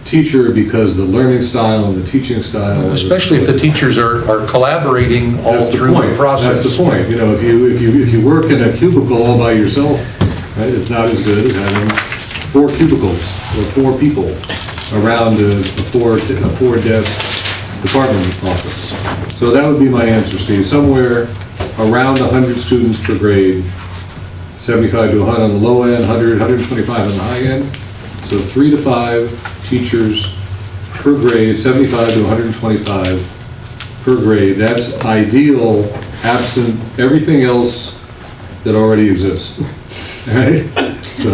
S15: teacher because the learning style and the teaching style.
S4: Especially if the teachers are collaborating all through the process.
S15: That's the point. You know, if you work in a cubicle all by yourself, right, it's not as good as having 4 cubicles or 4 people around a 4-desk department office. So that would be my answer, Steve. Somewhere around 100 students per grade, 75 to 100 on the low end, 100, 125 on the high end. So 3 to 5 teachers per grade, 75 to 125 per grade. That's ideal, absent everything else that already exists. Right? So,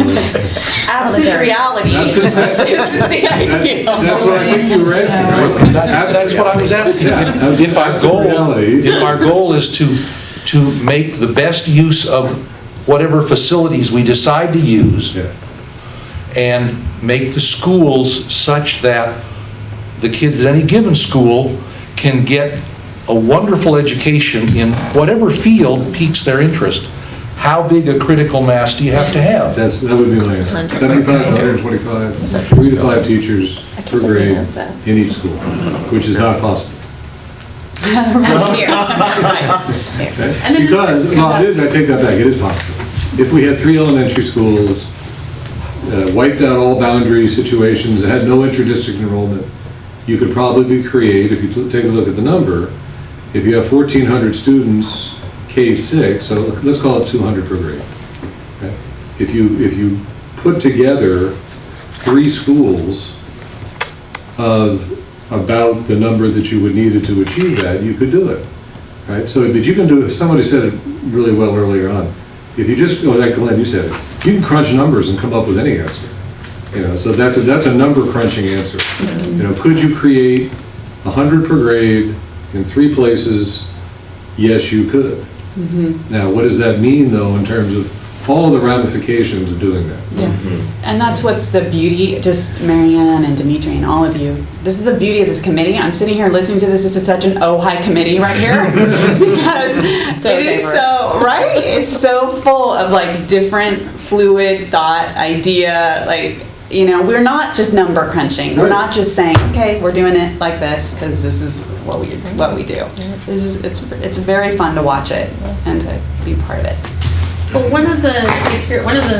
S10: Absent reality. This is the ideal.
S15: That's what I think you were asking, right?
S4: That's what I was asking.
S15: Yeah,
S4: If our goal is to make the best use of whatever facilities we decide to use, and make the schools such that the kids at any given school can get a wonderful education in whatever field piques their interest, how big a critical mass do you have to have?
S15: That would be my answer. 75 to 125, 3 to 5 teachers per grade in each school, which is not possible. Okay? Because, well, it is, I take that back, it is possible. If we had 3 elementary schools, wiped out all boundary situations, had no inter-district enrollment, you could probably create, if you take a look at the number, if you have 1,400 students, K-6, so let's call it 200 per grade. Okay? If you put together 3 schools of about the number that you would need to achieve that, you could do it. Right? So, but you can do it, somebody said it really well earlier on. If you just, like Glenn, you said it, you can crunch numbers and come up with any answer. You know, so that's a number crunching answer. You know, could you create 100 per grade in 3 places? Yes, you could. Now, what does that mean, though, in terms of all the ramifications of doing that?
S10: Yeah, and that's what's the beauty, just Marianne and Dimitri and all of you, this is the beauty of this committee. I'm sitting here listening to this is such an OHI committee right here, because it is so, right? It's so full of like different fluid thought, idea, like, you know, we're not just number crunching. We're not just saying, okay, we're doing it like this because this is what we do. It's very fun to watch it and to be part of it.
S12: But one of the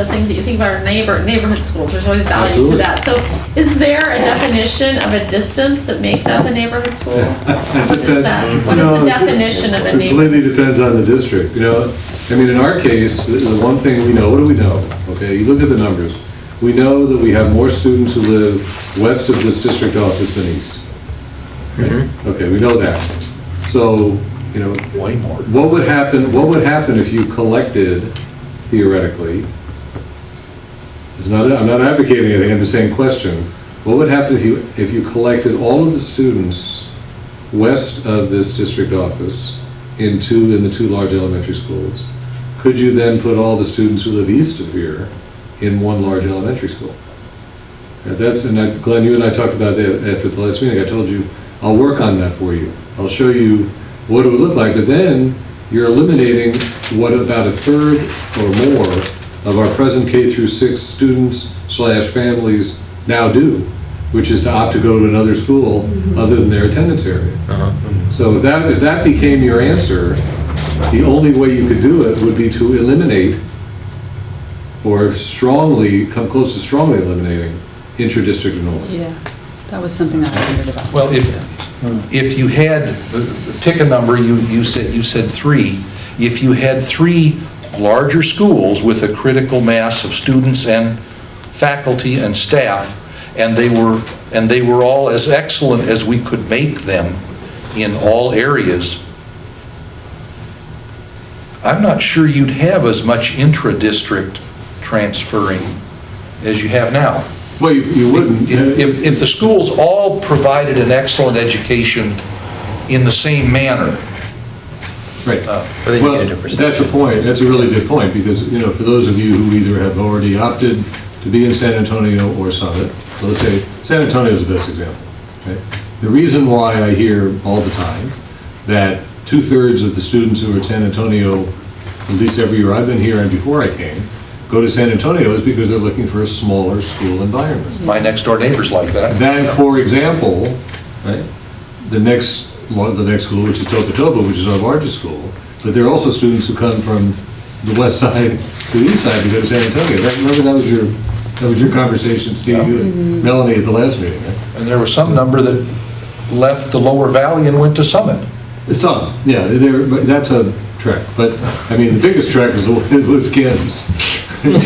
S12: things that you think about are neighborhood schools. There's always value to that. So, is there a definition of a distance that makes up a neighborhood school? What is that? What is the definition of a
S15: It
S12: neighborhood?
S15: completely depends on the district. You know, I mean, in our case, the one thing we know. What do we know? Okay, you look at the numbers. We know that we have more students who live west of this district office than east. Okay, we know that. So, you know,
S4: Way more.
S15: what would happen if you collected, theoretically, I'm not advocating anything, I'm just saying question. What would happen if you collected all of the students west of this district office in the 2 large elementary schools? Could you then put all the students who live east of here in 1 large elementary school? And Glenn, you and I talked about that after the last meeting. I told you, I'll work on that for you. I'll show you what it would look like, but then you're eliminating what about a third or more of our present K through 6 students / families now do, which is to opt to go to another school other than their attendance area. So if that became your answer, the only way you could do it would be to eliminate, or come close to strongly eliminating, intra-district enrollment.
S10: Yeah, that was something that I wondered about.
S4: Well, if you had, pick a number, you said 3. If you had 3 larger schools with a critical mass of students and faculty and staff, and they were all as excellent as we could make them in all areas, I'm not sure you'd have as much intra-district transferring as you have now.
S15: Well, you wouldn't.
S4: If the schools all provided an excellent education in the same manner.
S15: Right. Well, that's a point. That's a really good point, because, for those of you who either have already opted to be in San Antonio or Summit, so let's say San Antonio is the best example. Okay? The reason why I hear all the time that 2/3 of the students who are at San Antonio, at least every year I've been here and before I came, go to San Antonio is because they're looking for a smaller school environment.
S4: My next door neighbor's like that.
S15: Then, for example, right, the next school, which is Topa, which is our largest school, but there are also students who come from the west side to the east side to go to San Antonio. Remember that was your conversation, Steve, you and Melanie at the last meeting, right?
S4: And there was some number that left the lower valley and went to Summit.
S15: Some, yeah, that's a trek, but, I mean, the biggest trek was Kim's. Kim wins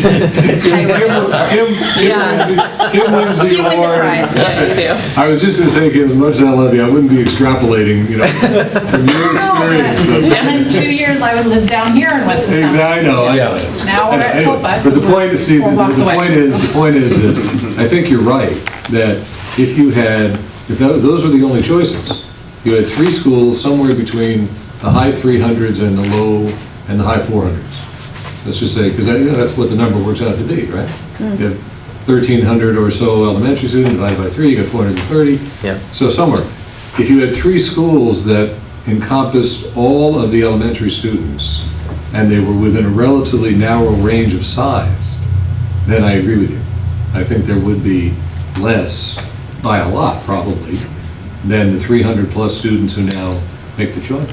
S15: the award.
S6: Yeah, you do.
S15: I was just going to say, Kim, as much as I love you, I wouldn't be extrapolating, from your experience.
S16: And then 2 years I would live down here and went to Summit.
S15: I know.
S16: Now we're at Topa.
S15: But the point is, Steve, the point is that I think you're right, that if those were the only choices, you had 3 schools somewhere between the high 300s and the high 400s. Let's just say, because that's what the number works out to be, right? You have 1,300 or so elementary students divided by 3, you got 430.
S1: Yeah.
S15: So somewhere, if you had 3 schools that encompassed all of the elementary students, and they were within a relatively narrow range of size, then I agree with you. I think there would be less, by a lot probably, than the 300 plus students who now make the choice.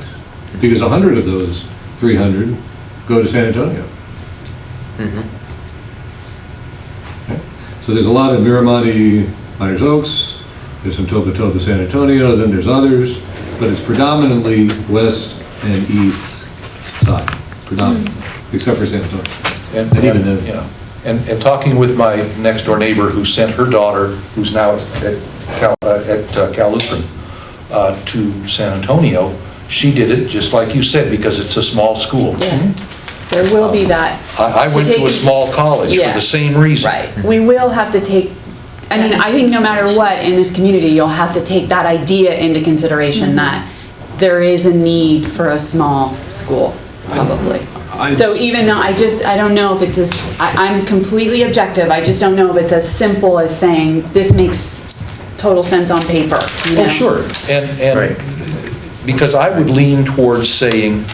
S15: Because 100 of those 300 go to San Antonio. Okay. So there's a lot of Miramonte, Miners Oaks, there's some Topa, San Antonio, then there's others, but it's predominantly west and east side, predominantly, except for San Antonio. And even then.
S4: Yeah. And talking with my next door neighbor who sent her daughter, who's now at Cal Lutheran, to San Antonio, she did it just like you said, because it's a small school.
S10: Yeah. There will be that.
S4: I went to a small college for the same reason.
S10: Right. We will have to take, I think no matter what in this community, you'll have to take that idea into consideration that there is a need for a small school, probably. So even though I don't know if it's I'm completely objective, I just don't know if it's as simple as saying this makes total sense on paper.
S4: Oh, sure. And because I would lean towards saying,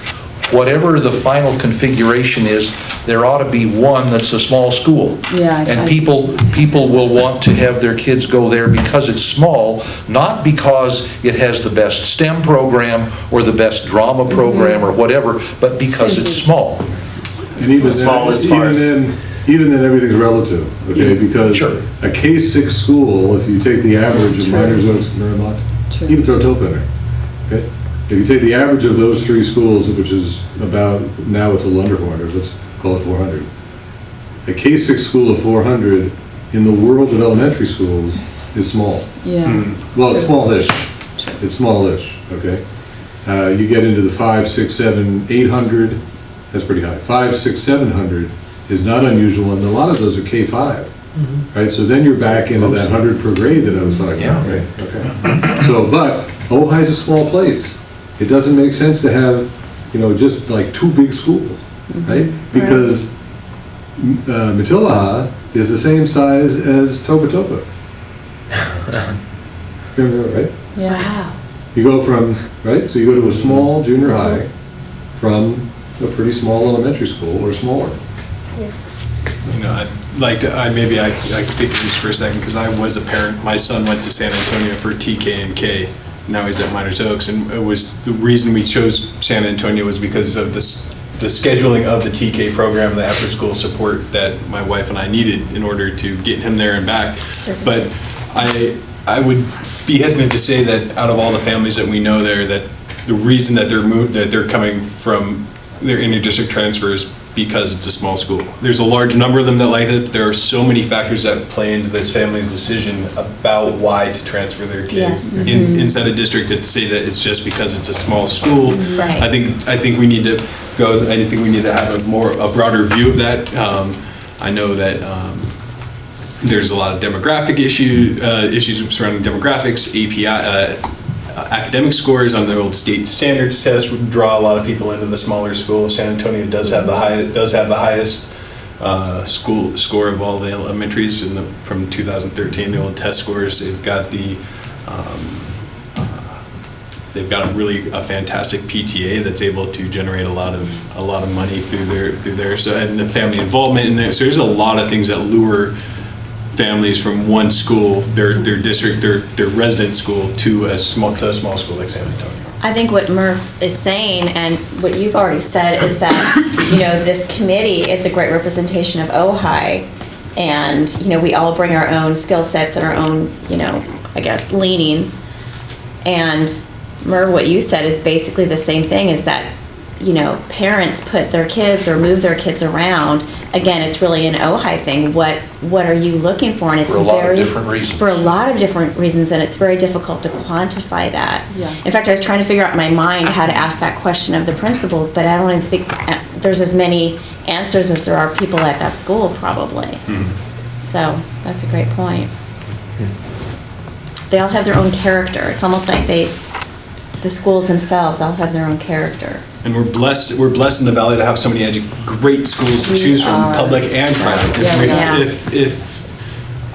S4: whatever the final configuration is, there ought to be one that's a small school.
S10: Yeah.
S4: And people will want to have their kids go there because it's small, not because it has the best STEM program or the best drama program or whatever, but because it's small.
S15: And even then, everything's relative, okay? Because a K-6 school, if you take the average of Miners Oaks and Miramonte, even throw Topa in there, okay? If you take the average of those 3 schools, which is about, now it's a little under 400, let's call it 400. A K-6 school of 400 in the world of elementary schools is small.
S10: Yeah.
S15: Well, it's smallish. It's smallish, okay? You get into the 5, 6, 7, 800, that's pretty high. 5, 6, 700 is not unusual, and a lot of those are K-5, right? So then you're back into that 100 per grade that I was talking about, right? Okay. So, but Ojai's a small place. It doesn't make sense to have, just like 2 big schools, right? Because Matilaha is the same size as Topa. Remember, right?
S10: Yeah. Wow.
S15: You go from, right? So you go to a small junior high from a pretty small elementary school or smaller.
S8: I'd like to, maybe I can speak to this for a second, because I was a parent. My son went to San Antonio for TK and K. Now he's at Miners Oaks, and it was the reason we chose San Antonio was because of the scheduling of the TK program, the after-school support that my wife and I needed in order to get him there and back. But I would be hesitant to say that out of all the families that we know there, that the reason that they're coming from their inter-district transfers because it's a small school. There's a large number of them that like it. There are so many factors that play into this family's decision about why to transfer their kids inside a district, to say that it's just because it's a small school.
S6: Right.
S8: I think we need to go. I think we need to have a broader view of that. I know that there's a lot of demographic issues surrounding demographics, API, academic scores on the old state standards test would draw a lot of people into the smaller schools. San Antonio does have the highest school score of all the elementaries from 2013. The old test scores. They've got a fantastic PTA that's able to generate a lot of money through there. So, and the family involvement in there. So there's a lot of things that lure families from one school, their district, their resident school, to a small school like San Antonio.
S6: I think what Murph is saying, and what you've already said, is that, this committee is a great representation of Ojai, and, we all bring our own skill sets and our own, I guess, leanings. And Murph, what you said is basically the same thing, is that, parents put their kids or move their kids around. Again, it's really an Ojai thing. What are you looking for? And it's
S4: for a lot of different reasons.
S6: For a lot of different reasons, and it's very difficult to quantify that.
S10: Yeah.
S6: In fact, I was trying to figure out in my mind how to ask that question of the principals, but I don't even think there's as many answers as there are people at that school, probably. Mm-hmm. So that's a great point. They all have their own character. It's almost like the schools themselves all have their own character.
S8: And we're blessed in the Valley to have so many great schools to choose from, public and private.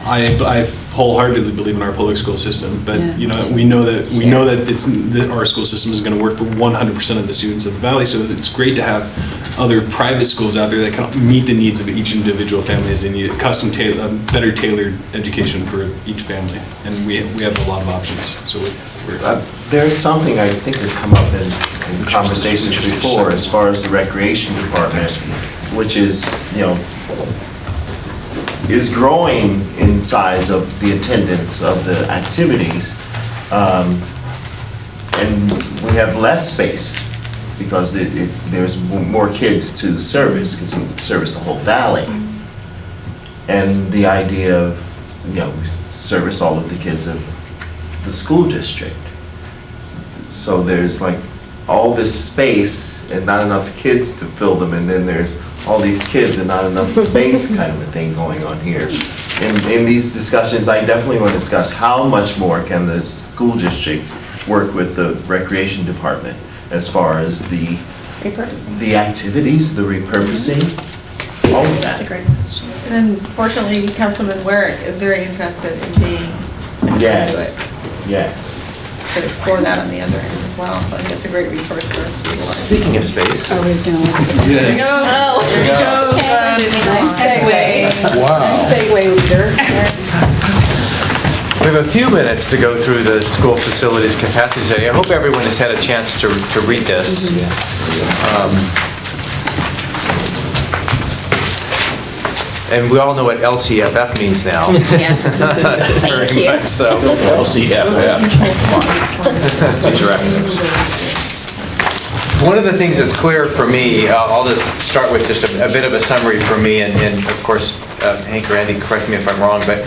S8: I wholeheartedly believe in our public school system, but we know that our school system is going to work for 100% of the students of the Valley. So it's great to have other private schools out there that can meet the needs of each individual family as they need better tailored education for each family. And we have a lot of options. So
S9: there's something I think has come up in conversations before as far as the recreation department, which is, is growing in size of the attendance of the activities. And we have less space because there's more kids to service, because we service the whole valley. And the idea of, we service all of the kids of the school district. So there's like all this space and not enough kids to fill them, and then there's all these kids and not enough space kind of a thing going on here. In these discussions, I definitely want to discuss how much more can the school district work with the recreation department as far as the activities, the repurposing, all of that.
S12: That's a great question. And then fortunately, Councilman Warwick is very interested in being a conduit.
S9: Yes.
S12: To explore that on the other end as well. So I think it's a great resource for us to utilize.
S1: Speaking of space.
S10: Are we going to?
S12: Yes. There you go. Nice segue.
S4: Wow.
S10: Nice segue, leader.
S1: We have a few minutes to go through the school facilities capacity study. I hope everyone has had a chance to read this. And we all know what LCFF means now.
S6: Yes.
S1: Very much so.
S7: LCFF. That's what you're at.
S1: One of the things that's clear for me, I'll just start with just a bit of a summary for me, and of course, Hank or Andy, correct me if I'm wrong, but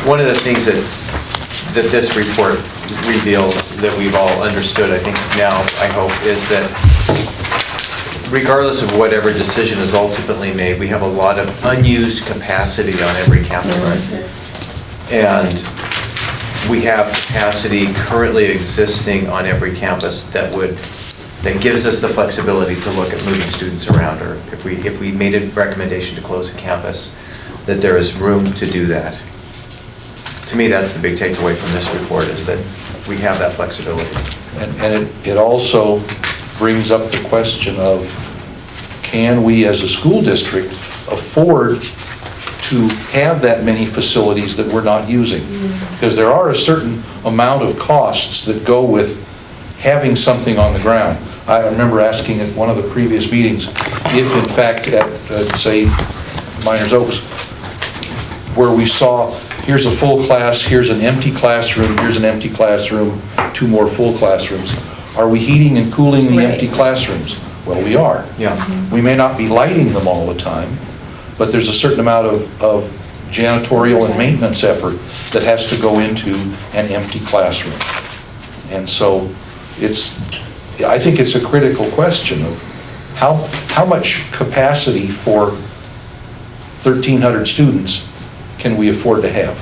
S1: one of the things that this report reveals that we've all understood, I think now, I hope, is that regardless of whatever decision is ultimately made, we have a lot of unused capacity on every campus. And we have capacity currently existing on every campus that gives us the flexibility to look at moving students around, or if we made a recommendation to close a campus, that there is room to do that. To me, that's the big takeaway from this report, is that we have that flexibility.
S4: And it also brings up the question of, can we as a school district afford to have that many facilities that we're not using? Because there are a certain amount of costs that go with having something on the ground. I remember asking at one of the previous meetings if in fact at, say, Miners Oaks, where we saw, here's a full class, here's an empty classroom, here's an empty classroom, 2 more full classrooms. Are we heating and cooling the empty classrooms? Well, we are.
S1: Yeah.
S4: We may not be lighting them all the time, but there's a certain amount of janitorial and maintenance effort that has to go into an empty classroom. And so I think it's a critical question of how much capacity for 1,300 students can we afford to have?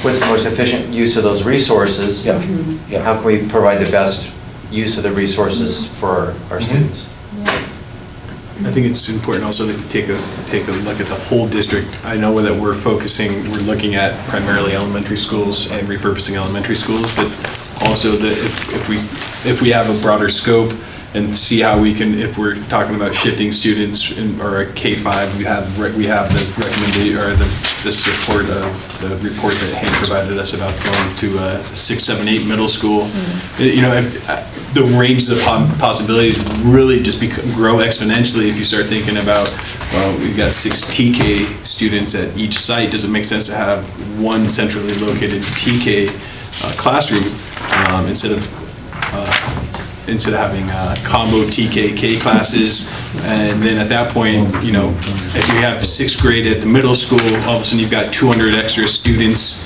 S1: What's the most efficient use of those resources?
S4: Yeah. Yeah.
S1: How can we provide the best use of the resources for our students?
S8: I think it's important also to take a look at the whole district. I know that we're looking at primarily elementary schools and repurposing elementary schools, but also that if we have a broader scope and see how we can, if we're talking about shifting students or a K-5, we have the recommendation or the support of the report that Hank provided us about going to 6, 7, 8 middle school. You know, the ranges of possibilities really just grow exponentially if you start thinking about, well, we've got 6 TK students at each site. Does it make sense to have one centrally located TK classroom instead of having combo TK-K classes? And then at that point, you know, if you have 6th grade at the middle school, all of a sudden you've got 200 extra students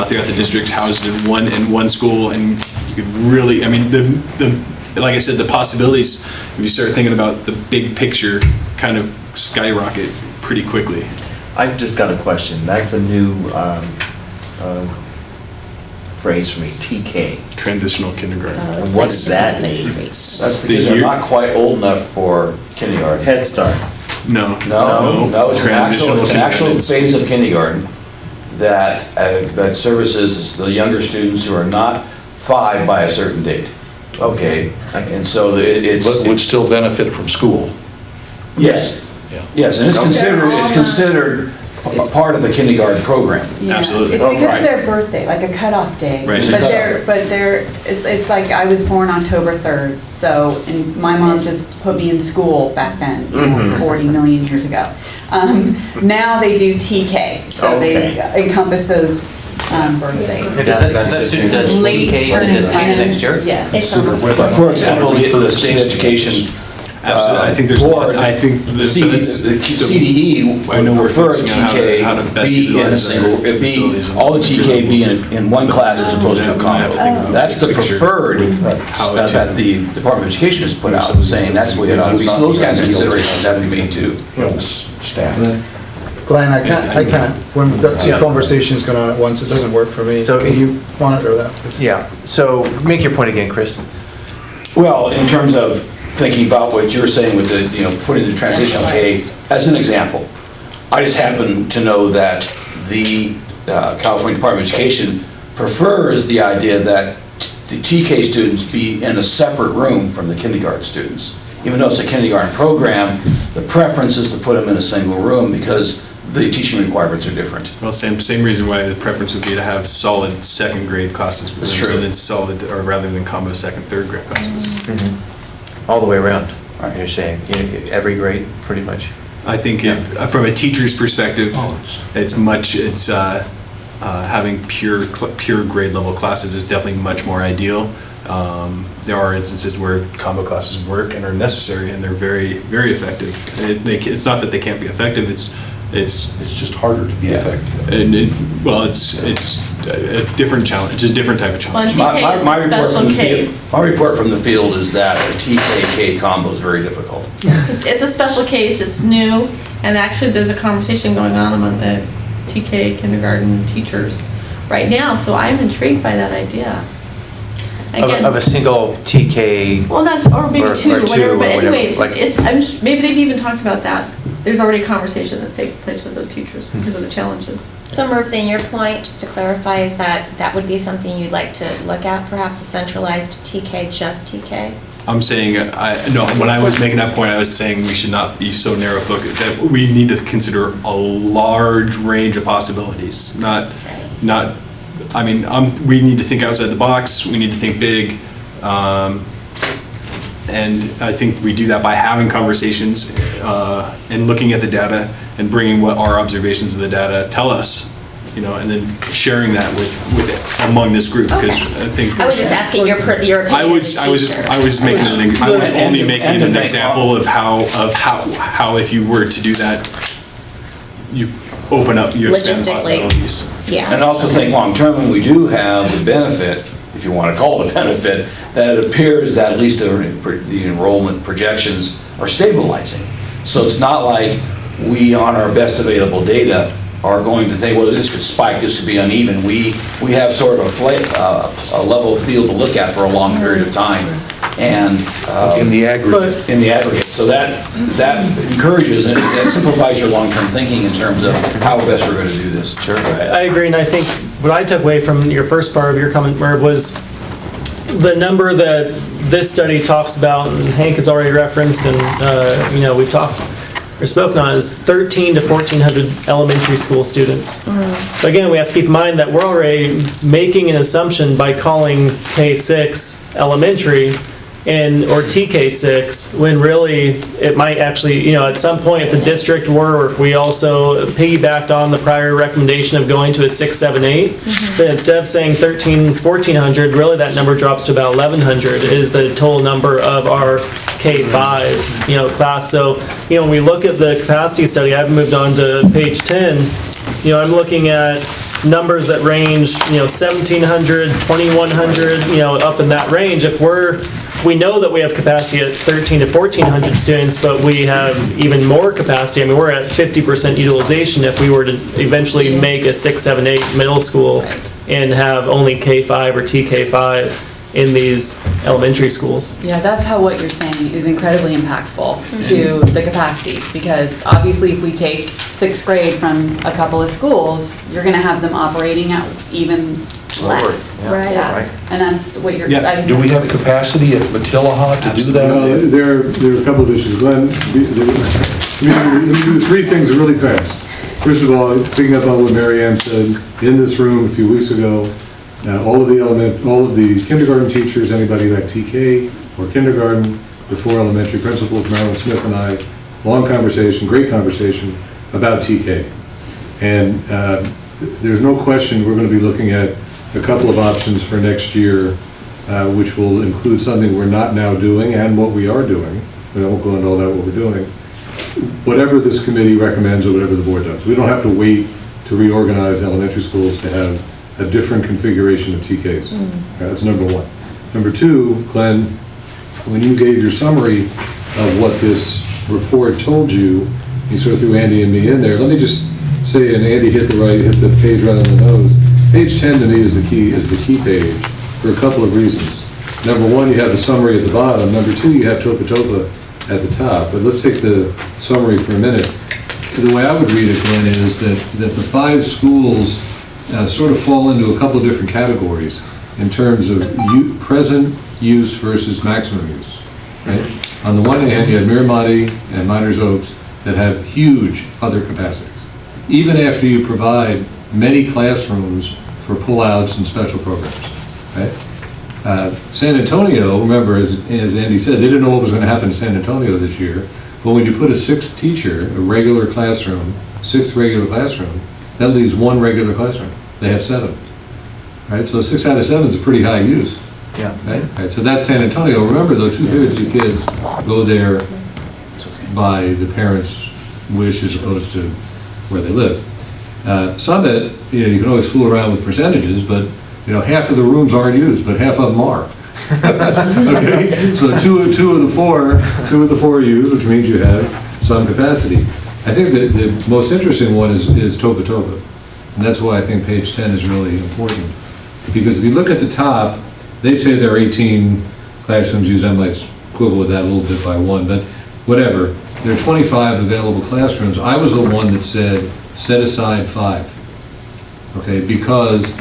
S8: throughout the district housed in one school, and you could really, I mean, like I said, the possibilities, if you start thinking about the big picture, kind of skyrocket pretty quickly.
S9: I've just got a question. That's a new phrase for me, TK.
S8: Transitional kindergarten.
S9: What does that mean?
S7: That's because they're not quite old enough for kindergarten.
S9: Head Start.
S7: No, it's an actual phase of kindergarten that services the younger students who are not 5 by a certain date. Okay, and so it's...
S4: But would still benefit from school.
S7: Yes, yes, and it's considered a part of the kindergarten program.
S10: Yeah.
S8: Absolutely.
S10: It's because
S7: Right.
S10: of their birthday, like a cutoff day.
S8: Right.
S10: But it's like I was born October 3rd, so, and my mom just put me in school back then, 40 million years ago. Now they do TK, so they encompass those birthdays.
S1: Does that student does TK next year?
S6: Yes.
S7: For example, the state education
S8: Absolutely, I think there's
S7: board,
S8: I think
S7: the CDE
S8: I know
S7: would
S8: we're
S7: prefer
S8: focusing on
S7: TK
S8: how to best
S7: be in a
S8: utilize
S7: single,
S8: their facilities and
S7: all the TK be in one class as opposed to a combo. That's the preferred that the Department of Education has put out, saying that's what it ought to be. So those kinds of considerations have to be made too.
S4: Staff.
S13: Glenn, I can't, when we've got 2 conversations going on at once, it doesn't work for me.
S1: So
S13: Can you monitor that?
S1: Yeah, so make your point again, Chris.
S7: Well, in terms of thinking about what you're saying with the, you know, putting the transitional K as an example, I just happen to know that the California Department of Education prefers the idea that the TK students be in a separate room from the kindergarten students. Even though it's a kindergarten program, the preference is to put them in a single room because the teaching requirements are different.
S8: Well, same reason why the preference would be to have solid 2nd grade classes.
S7: That's true.
S8: And it's solid, or rather than combo 2nd, 3rd grade classes.
S1: All the way around, you're saying, every grade, pretty much?
S8: I think from a teacher's perspective, having pure grade level classes is definitely much more ideal. There are instances where combo classes work and are necessary, and they're very, very effective. It's not that they can't be effective, it's
S4: just harder to be effective.
S8: And it's a different challenge. It's a different type of challenge.
S7: My report from the field is that a TK-K combo is very difficult.
S12: It's a special case, it's new, and actually there's a conversation going on among the TK kindergarten teachers right now, so I'm intrigued by that idea. Again,
S1: Of a single TK?
S12: well, that's, or maybe two,
S1: or
S12: whatever, but anyway,
S1: like-
S12: maybe they've even talked about that. There's already a conversation that's taking place with those teachers because of the challenges.
S6: So Murphy, your point, just to clarify, is that would be something you'd like to look at, perhaps a centralized TK, just TK?
S8: I'm saying, when I was making that point, I was saying we should not be so narrow focused, that we need to consider a large range of possibilities, we need to think outside the box, we need to think big, and I think we do that by having conversations and looking at the data and bringing what our observations of the data tell us, and then sharing that with among this group, because I think
S6: I was just asking your opinion as a teacher.
S8: I was only making an example of how if you were to do that, you open up, you expand
S6: Logistically.
S8: possibilities.
S6: Yeah.
S7: And also think long-term, when we do have the benefit, if if you want to call it a benefit, that it appears that at least the enrollment projections are stabilizing. So it's not like we, on our best available data, are going to think, well, this could spike, this could be uneven. We have sort of a level field to look at for a long period of time. And
S4: in the aggregate.
S7: In the aggregate. So that encourages and that simplifies your long-term thinking in terms of how best we're going to do this.
S1: Sure.
S3: I agree, and I think what I took away from your first part of your comment, Merv, was the number that this study talks about, and Hank has already referenced, and we've talked or spoken on, is 1,300 to 1,400 elementary school students. So again, we have to keep in mind that we're already making an assumption by calling K6 elementary or TK6, when really it might actually, at some point if the district were, or if we also piggybacked on the prior recommendation of going to a 6, 7, 8, then instead of saying 1,400, really that number drops to about 1,100 is the total number of our K5, class. So, when we look at the capacity study, I've moved on to page 10, I'm looking at numbers that range, 1,700, 2,100, up in that range. If we know that we have capacity at 1,300 to 1,400 students, but we have even more capacity. I mean, we're at 50% utilization if we were to eventually make a 6, 7, 8 middle school and have only K5 or TK5 in these elementary schools.
S10: Yeah, that's how what you're saying is incredibly impactful to the capacity, because obviously if we take 6th grade from a couple of schools, you're going to have them operating at even less.
S1: Yeah.
S10: Right.
S1: Right.
S10: And that's what you're...
S4: Yeah. Do we have capacity at Matilaha to do that?
S15: Well, there are a couple of issues. Glenn, let me do 3 things really fast. First of all, picking up on what Marianne said, in this room a few weeks ago, all of the kindergarten teachers, anybody like TK or kindergarten, the 4 elementary principals, Marilyn Smith and I, long conversation, great conversation about TK. And there's no question we're going to be looking at a couple of options for next year, which will include something we're not now doing and what we are doing. I won't go into all that, what we're doing. Whatever this committee recommends or whatever the board does. We don't have to wait to reorganize elementary schools to have a different configuration of TKs. Okay, that's number 1. Number 2, Glenn, when you gave your summary of what this report told you, you sort of threw Andy and me in there. Let me just say, and Andy hit the page right on the nose. Page 10 to me is the key page for a couple of reasons. Number 1, you have the summary at the bottom. Number 2, you have Topa at the top. But let's take the summary for a minute. The way I would read it, Glenn, is that the 5 schools sort of fall into a couple of different categories in terms of present use versus maximum use. Right? On the one hand, you have Miramati and Miners Oaks that have huge other capacities, even after you provide many classrooms for pullouts and special programs. Right? San Antonio, remember, as Andy said, they didn't know what was going to happen to San Antonio this year, but when you put a 6th teacher, a regular classroom, 6th regular classroom, that leaves 1 regular classroom. They have 7. Right? So 6 out of 7 is a pretty high use.
S1: Yeah.
S15: Right? So that's San Antonio. Remember, though, 2/3 of kids go there by the parents' wish as opposed to where they live. Summit, you can always fool around with percentages, but half of the rooms aren't used, but half of them are. Okay? So two of the four are used, which means you have some capacity. I think that the most interesting one is Topa. And that's why I think page 10 is really important. Because if you look at the top, they say there are 18 classrooms used. I might quibble with that a little bit by 1, but whatever. There are 25 available classrooms. I was the one that said, set aside 5. Okay, because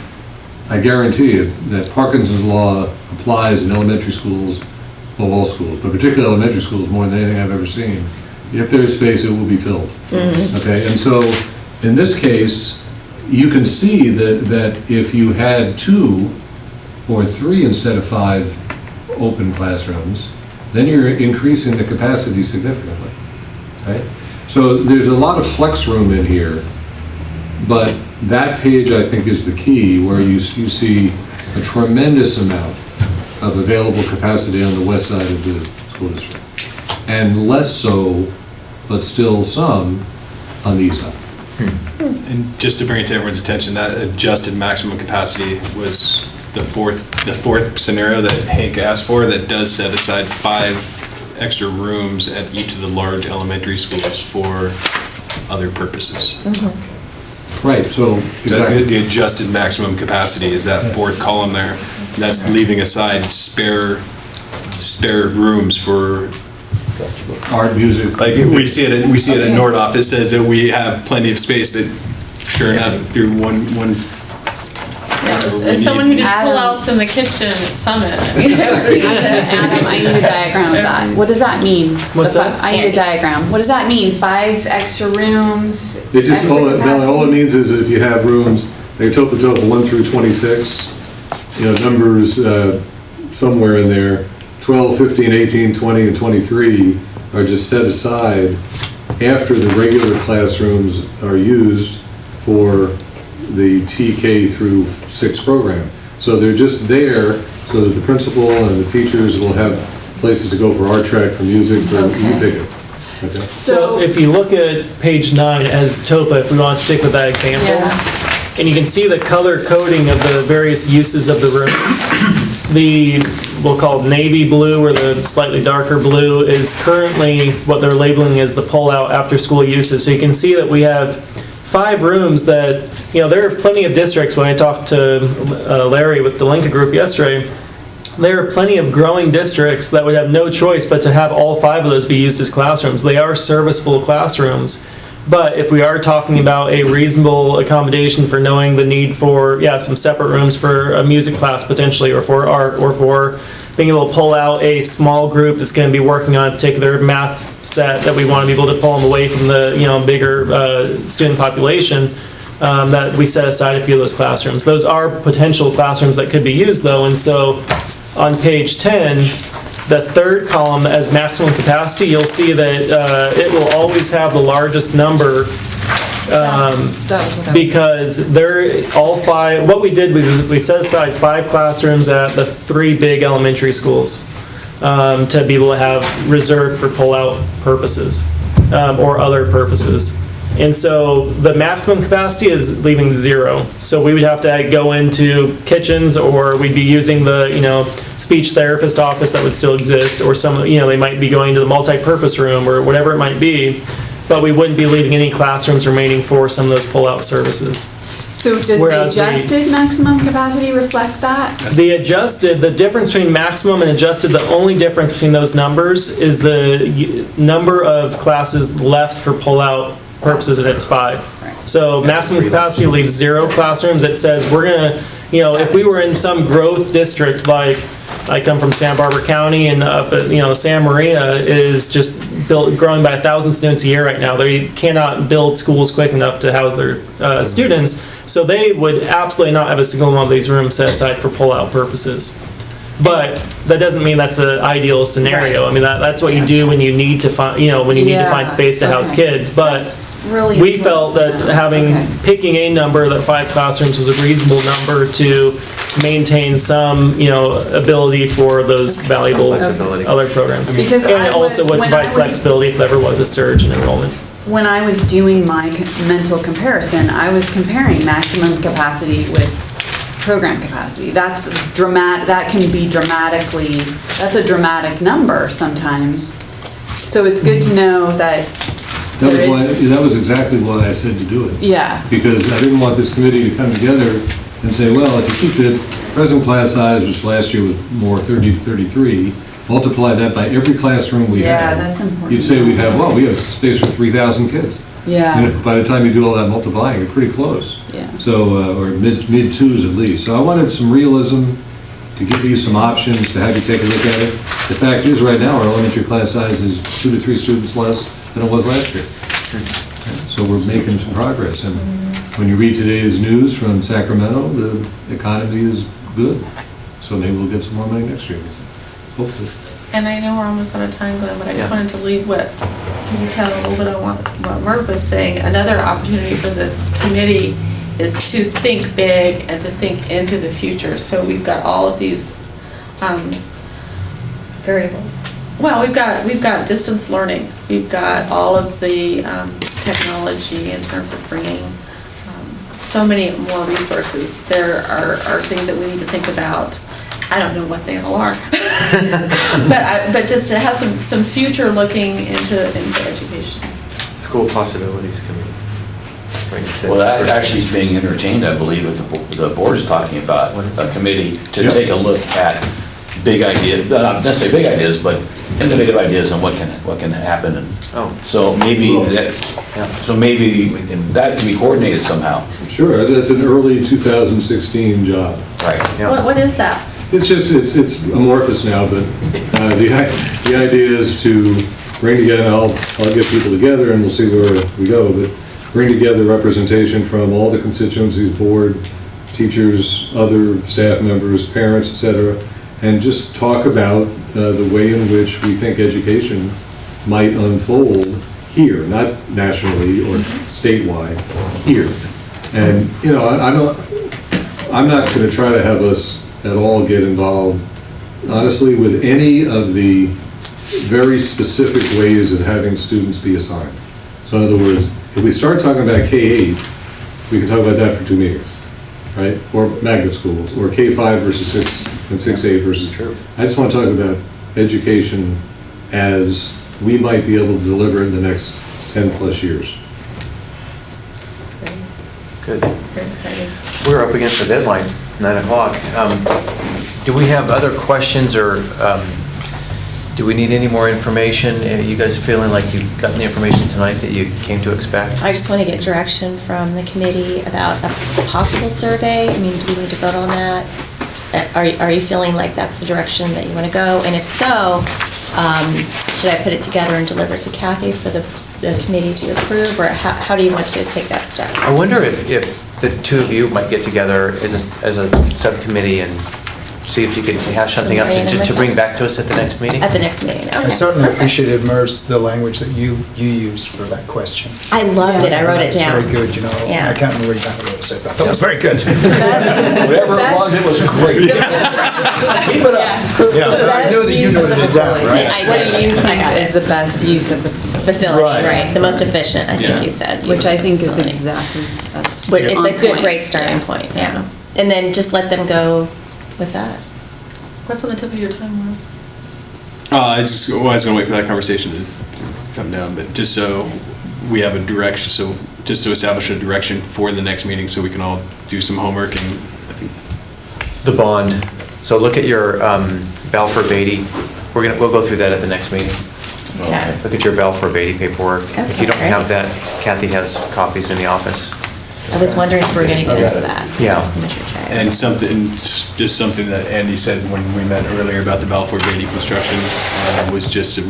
S15: I guarantee you that Parkinson's law applies in elementary schools, well, all schools, but particularly elementary schools more than anything I've ever seen. If there is space, it will be filled. Okay, and so in this case, you can see that if you had 2 or 3 instead of 5 open classrooms, then you're increasing the capacity significantly. Right? So there's a lot of flex room in here, but that page I think is the key, where you see a tremendous amount of available capacity on the west side of the school district, and less so, but still some, on the east side.
S8: And just to bring it to everyone's attention, that adjusted maximum capacity was the fourth scenario that Hank asked for, that does set aside 5 extra rooms at each of the large elementary schools for other purposes.
S15: Right, so, exactly.
S8: The adjusted maximum capacity is that fourth column there. That's leaving aside spare rooms for
S15: Art, music.
S8: Like we see it at Nordoff. It says that we have plenty of space, but sure enough, through one.
S12: As someone who did pull-outs in the kitchen at Summit.
S10: Adam, I need a diagram of that. What does that mean?
S3: What's that?
S10: I need a diagram. What does that mean? 5 extra rooms?
S15: It just,
S10: extra
S15: all
S10: capacity?
S15: it means is if you have rooms, they total 1 through 26, numbers somewhere in there, 12, 15, 18, 20, and 23 are just set aside after the regular classrooms are used for the TK through 6 program. So they're just there so that the principal and the teachers will have places to go for art track, for music, for you pick it. Okay?
S3: So if you look at page 9 as TOPA, if we want to stick with that example, and you can see the color coding of the various uses of the rooms. The, we'll call it navy blue, or the slightly darker blue, is currently what they're labeling as the pull-out after-school uses. So you can see that we have 5 rooms that, there are plenty of districts. When I talked to Larry with the Lincoln Group yesterday, there are plenty of growing districts that would have no choice but to have all 5 of those be used as classrooms. They are serviceable classrooms. But if we are talking about a reasonable accommodation for knowing the need for, some separate rooms for a music class potentially, or for art, or for being able to pull out a small group that's going to be working on a particular math set that we want to be able to pull them away from the, bigger student population, that we set aside a few of those classrooms. Those are potential classrooms that could be used though, and so on page 10, the third column as maximum capacity, you'll see that it will always have the largest number because they're all 5. What we did was we set aside 5 classrooms at the 3 big elementary schools to be able to have reserved for pull-out purposes or other purposes. And so the maximum capacity is leaving 0. So we would have to go into kitchens, or we'd be using the, speech therapist office that would still exist, or some, they might be going to the multi-purpose room or whatever it might be, but we wouldn't be leaving any classrooms remaining for some of those pull-out services.
S10: So does the adjusted maximum capacity reflect that?
S3: The difference between maximum and adjusted, the only difference between those numbers is the number of classes left for pull-out purposes, and it's 5. So maximum capacity leaves 0 classrooms. It says we're gonna, if we were in some growth district, like I come from Santa Barbara County, and up at, Santa Maria is just growing by 1,000 students a year right now. They cannot build schools quick enough to house their students, so they would absolutely not have a single one of these rooms set aside for pull-out purposes. But that doesn't mean that's an ideal scenario. I mean, that's what you do when you need to find, when you need to find space to house kids. But
S10: really
S3: we felt that picking a number, that 5 classrooms was a reasonable number to maintain some, ability for those valuable other programs.
S10: Because
S3: and it also would provide flexibility if there ever was a surge in enrollment.
S10: When I was doing my mental comparison, I was comparing maximum capacity with program capacity. That's dramatic. That can be dramatically. That's a dramatic number sometimes. So it's good to know that.
S15: That was exactly why I said to do it.
S10: Yeah.
S15: Because I didn't want this committee to come together and say, well, if you keep the present class size, which last year was more 30 to 33, multiply that by every classroom we have.
S10: Yeah, that's important.
S15: You'd say we have space for 3,000 kids.
S10: Yeah.
S15: By the time you do all that multiplying, you're pretty close.
S10: Yeah.
S15: So, or mid twos at least. So I wanted some realism to give you some options to have you take a look at it. The fact is, right now, our elementary class size is 2 to 3 students less than it was last year. So we're making some progress. And when you read today's news from Sacramento, the economy is good. So maybe we'll get some more money next year. Hopefully.
S12: And I know we're almost out of time, Glenn, but I just wanted to leave what you can tell a little bit on what Murph was saying. Another opportunity for this committee is to think big and to think into the future. So we've got all of these
S6: variables.
S12: Well, we've got distance learning. We've got all of the technology in terms of bringing so many more resources. There are things that we need to think about. I don't know what they all are. But just to have some future looking into education.
S1: School Possibilities Committee.
S7: Well, that actually is being entertained, I believe, the board is talking about a committee to take a look at big ideas, not necessarily big ideas, but innovative ideas on what can happen. And so maybe that can be coordinated somehow.
S15: Sure, that's an early 2016 job.
S7: Right.
S12: What is that?
S15: It's just, it's amorphous now, but the idea is to bring together, I'll get people together and we'll see where we go, but bring together representation from all the constituencies, board, teachers, other staff members, parents, et cetera, and just talk about the way in which we think education might unfold here, not nationally or statewide, here. And, you know, I'm not going to try to have us at all get involved, honestly, with any of the very specific ways of having students be assigned. So in other words, if we start talking about K-8, we can talk about that for 2 meetings, right? Or magnet schools, or K-5 versus 6 and 6-8 versus.
S1: True.
S15: I just want to talk about education as we might be able to deliver in the next 10 plus years.
S1: Good.
S12: Very exciting.
S1: We're up against the deadline, 9 o'clock. Do we have other questions, or do we need any more information? Are you guys feeling like you've gotten the information tonight that you came to expect?
S6: I just want to get direction from the committee about a possible survey. I mean, do we need to vote on that? Are you feeling like that's the direction that you want to go? And if so, should I put it together and deliver it to Kathy for the committee to approve, or how do you want to take that step?
S1: I wonder if the two of you might get together as a subcommittee and see if you could hash something up to bring back to us at the next meeting?
S6: At the next meeting, okay.
S13: I certainly appreciated, Merce, the language that you used for that question.
S6: I loved it, I wrote it down.
S13: It's very good, you know.
S6: Yeah.
S13: I can't remember exactly what it said, but I thought it was very good.
S7: Whatever it was, it was great. Keep it up.
S13: Yeah, but I know that you noted it down, right?
S6: What do you think
S10: is the best use of the
S6: facility, right, the most efficient, I think you said.
S10: Which I think is
S6: Facility.
S10: exactly, that's.
S6: But it's a
S10: on
S6: good,
S10: point.
S6: great starting point, yeah. And then just let them go with that.
S12: What's on the tip of your tongue, Miles?
S8: I was going to wait for that conversation to come down, but just so we have a direction, so just to establish a direction for the next meeting so we can all do some homework and I think.
S1: The bond. So look at your Balfour Beatty. We'll go through that at the next meeting.
S6: Okay.
S1: Look at your Balfour Beatty paperwork. If you don't
S6: Okay,
S1: have
S6: great.
S1: that, Kathy has copies in the office.
S6: I was wondering if we were going to get into that.
S1: Yeah.
S8: And just something that Andy said when we met earlier about the Balfour Beatty construction was just to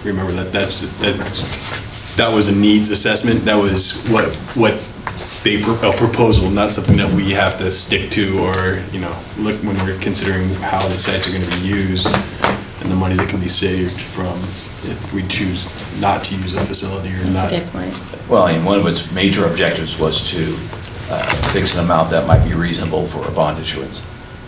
S8: remember that was a needs assessment. That was what a proposal, not something that we have to stick to or, you know, look when we're considering how the sites are going to be used and the money that can be saved from if we choose not to use a facility or not.
S6: That's a good point.
S7: Well, and one of its major objectives was to fix an amount that might be reasonable for a bond issuance.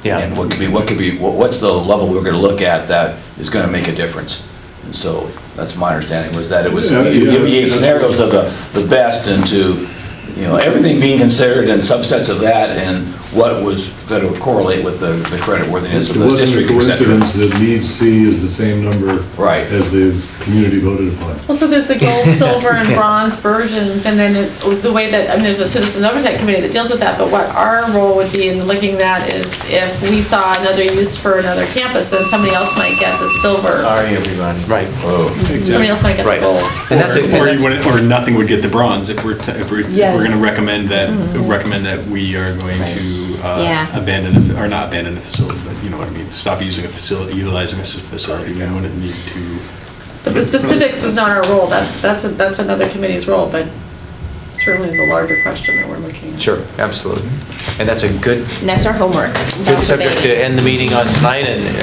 S1: Yeah.
S7: And what's the level we're going to look at that is going to make a difference? And so that's my understanding, was that it was, you give me scenarios of the best and to, you know, everything being considered and subsets of that and what was going to correlate with the creditworthiness of the district,
S15: It wasn't a
S7: et cetera.
S15: coincidence that needs C is the same number as the community voted upon.
S12: Well, so there's the gold, silver, and bronze versions, and then the way that, I mean, there's a citizen oversight committee that deals with that, but what our role would be in looking at that is if we saw another use for another campus, then somebody else might get the silver.
S1: Sorry, everybody. Right.
S12: Somebody else might get the gold.
S8: Or nothing would get the bronze if we're going to recommend that we are going to abandon or not abandon the facility, but you know what I mean. Stop using a facility, utilizing a facility. We wouldn't need to.
S12: But the specifics is not our role. That's another committee's role, but certainly the larger question that we're looking at.
S1: Sure, absolutely. And that's a good.
S6: And that's our homework.
S1: Good subject to end the meeting on tonight, and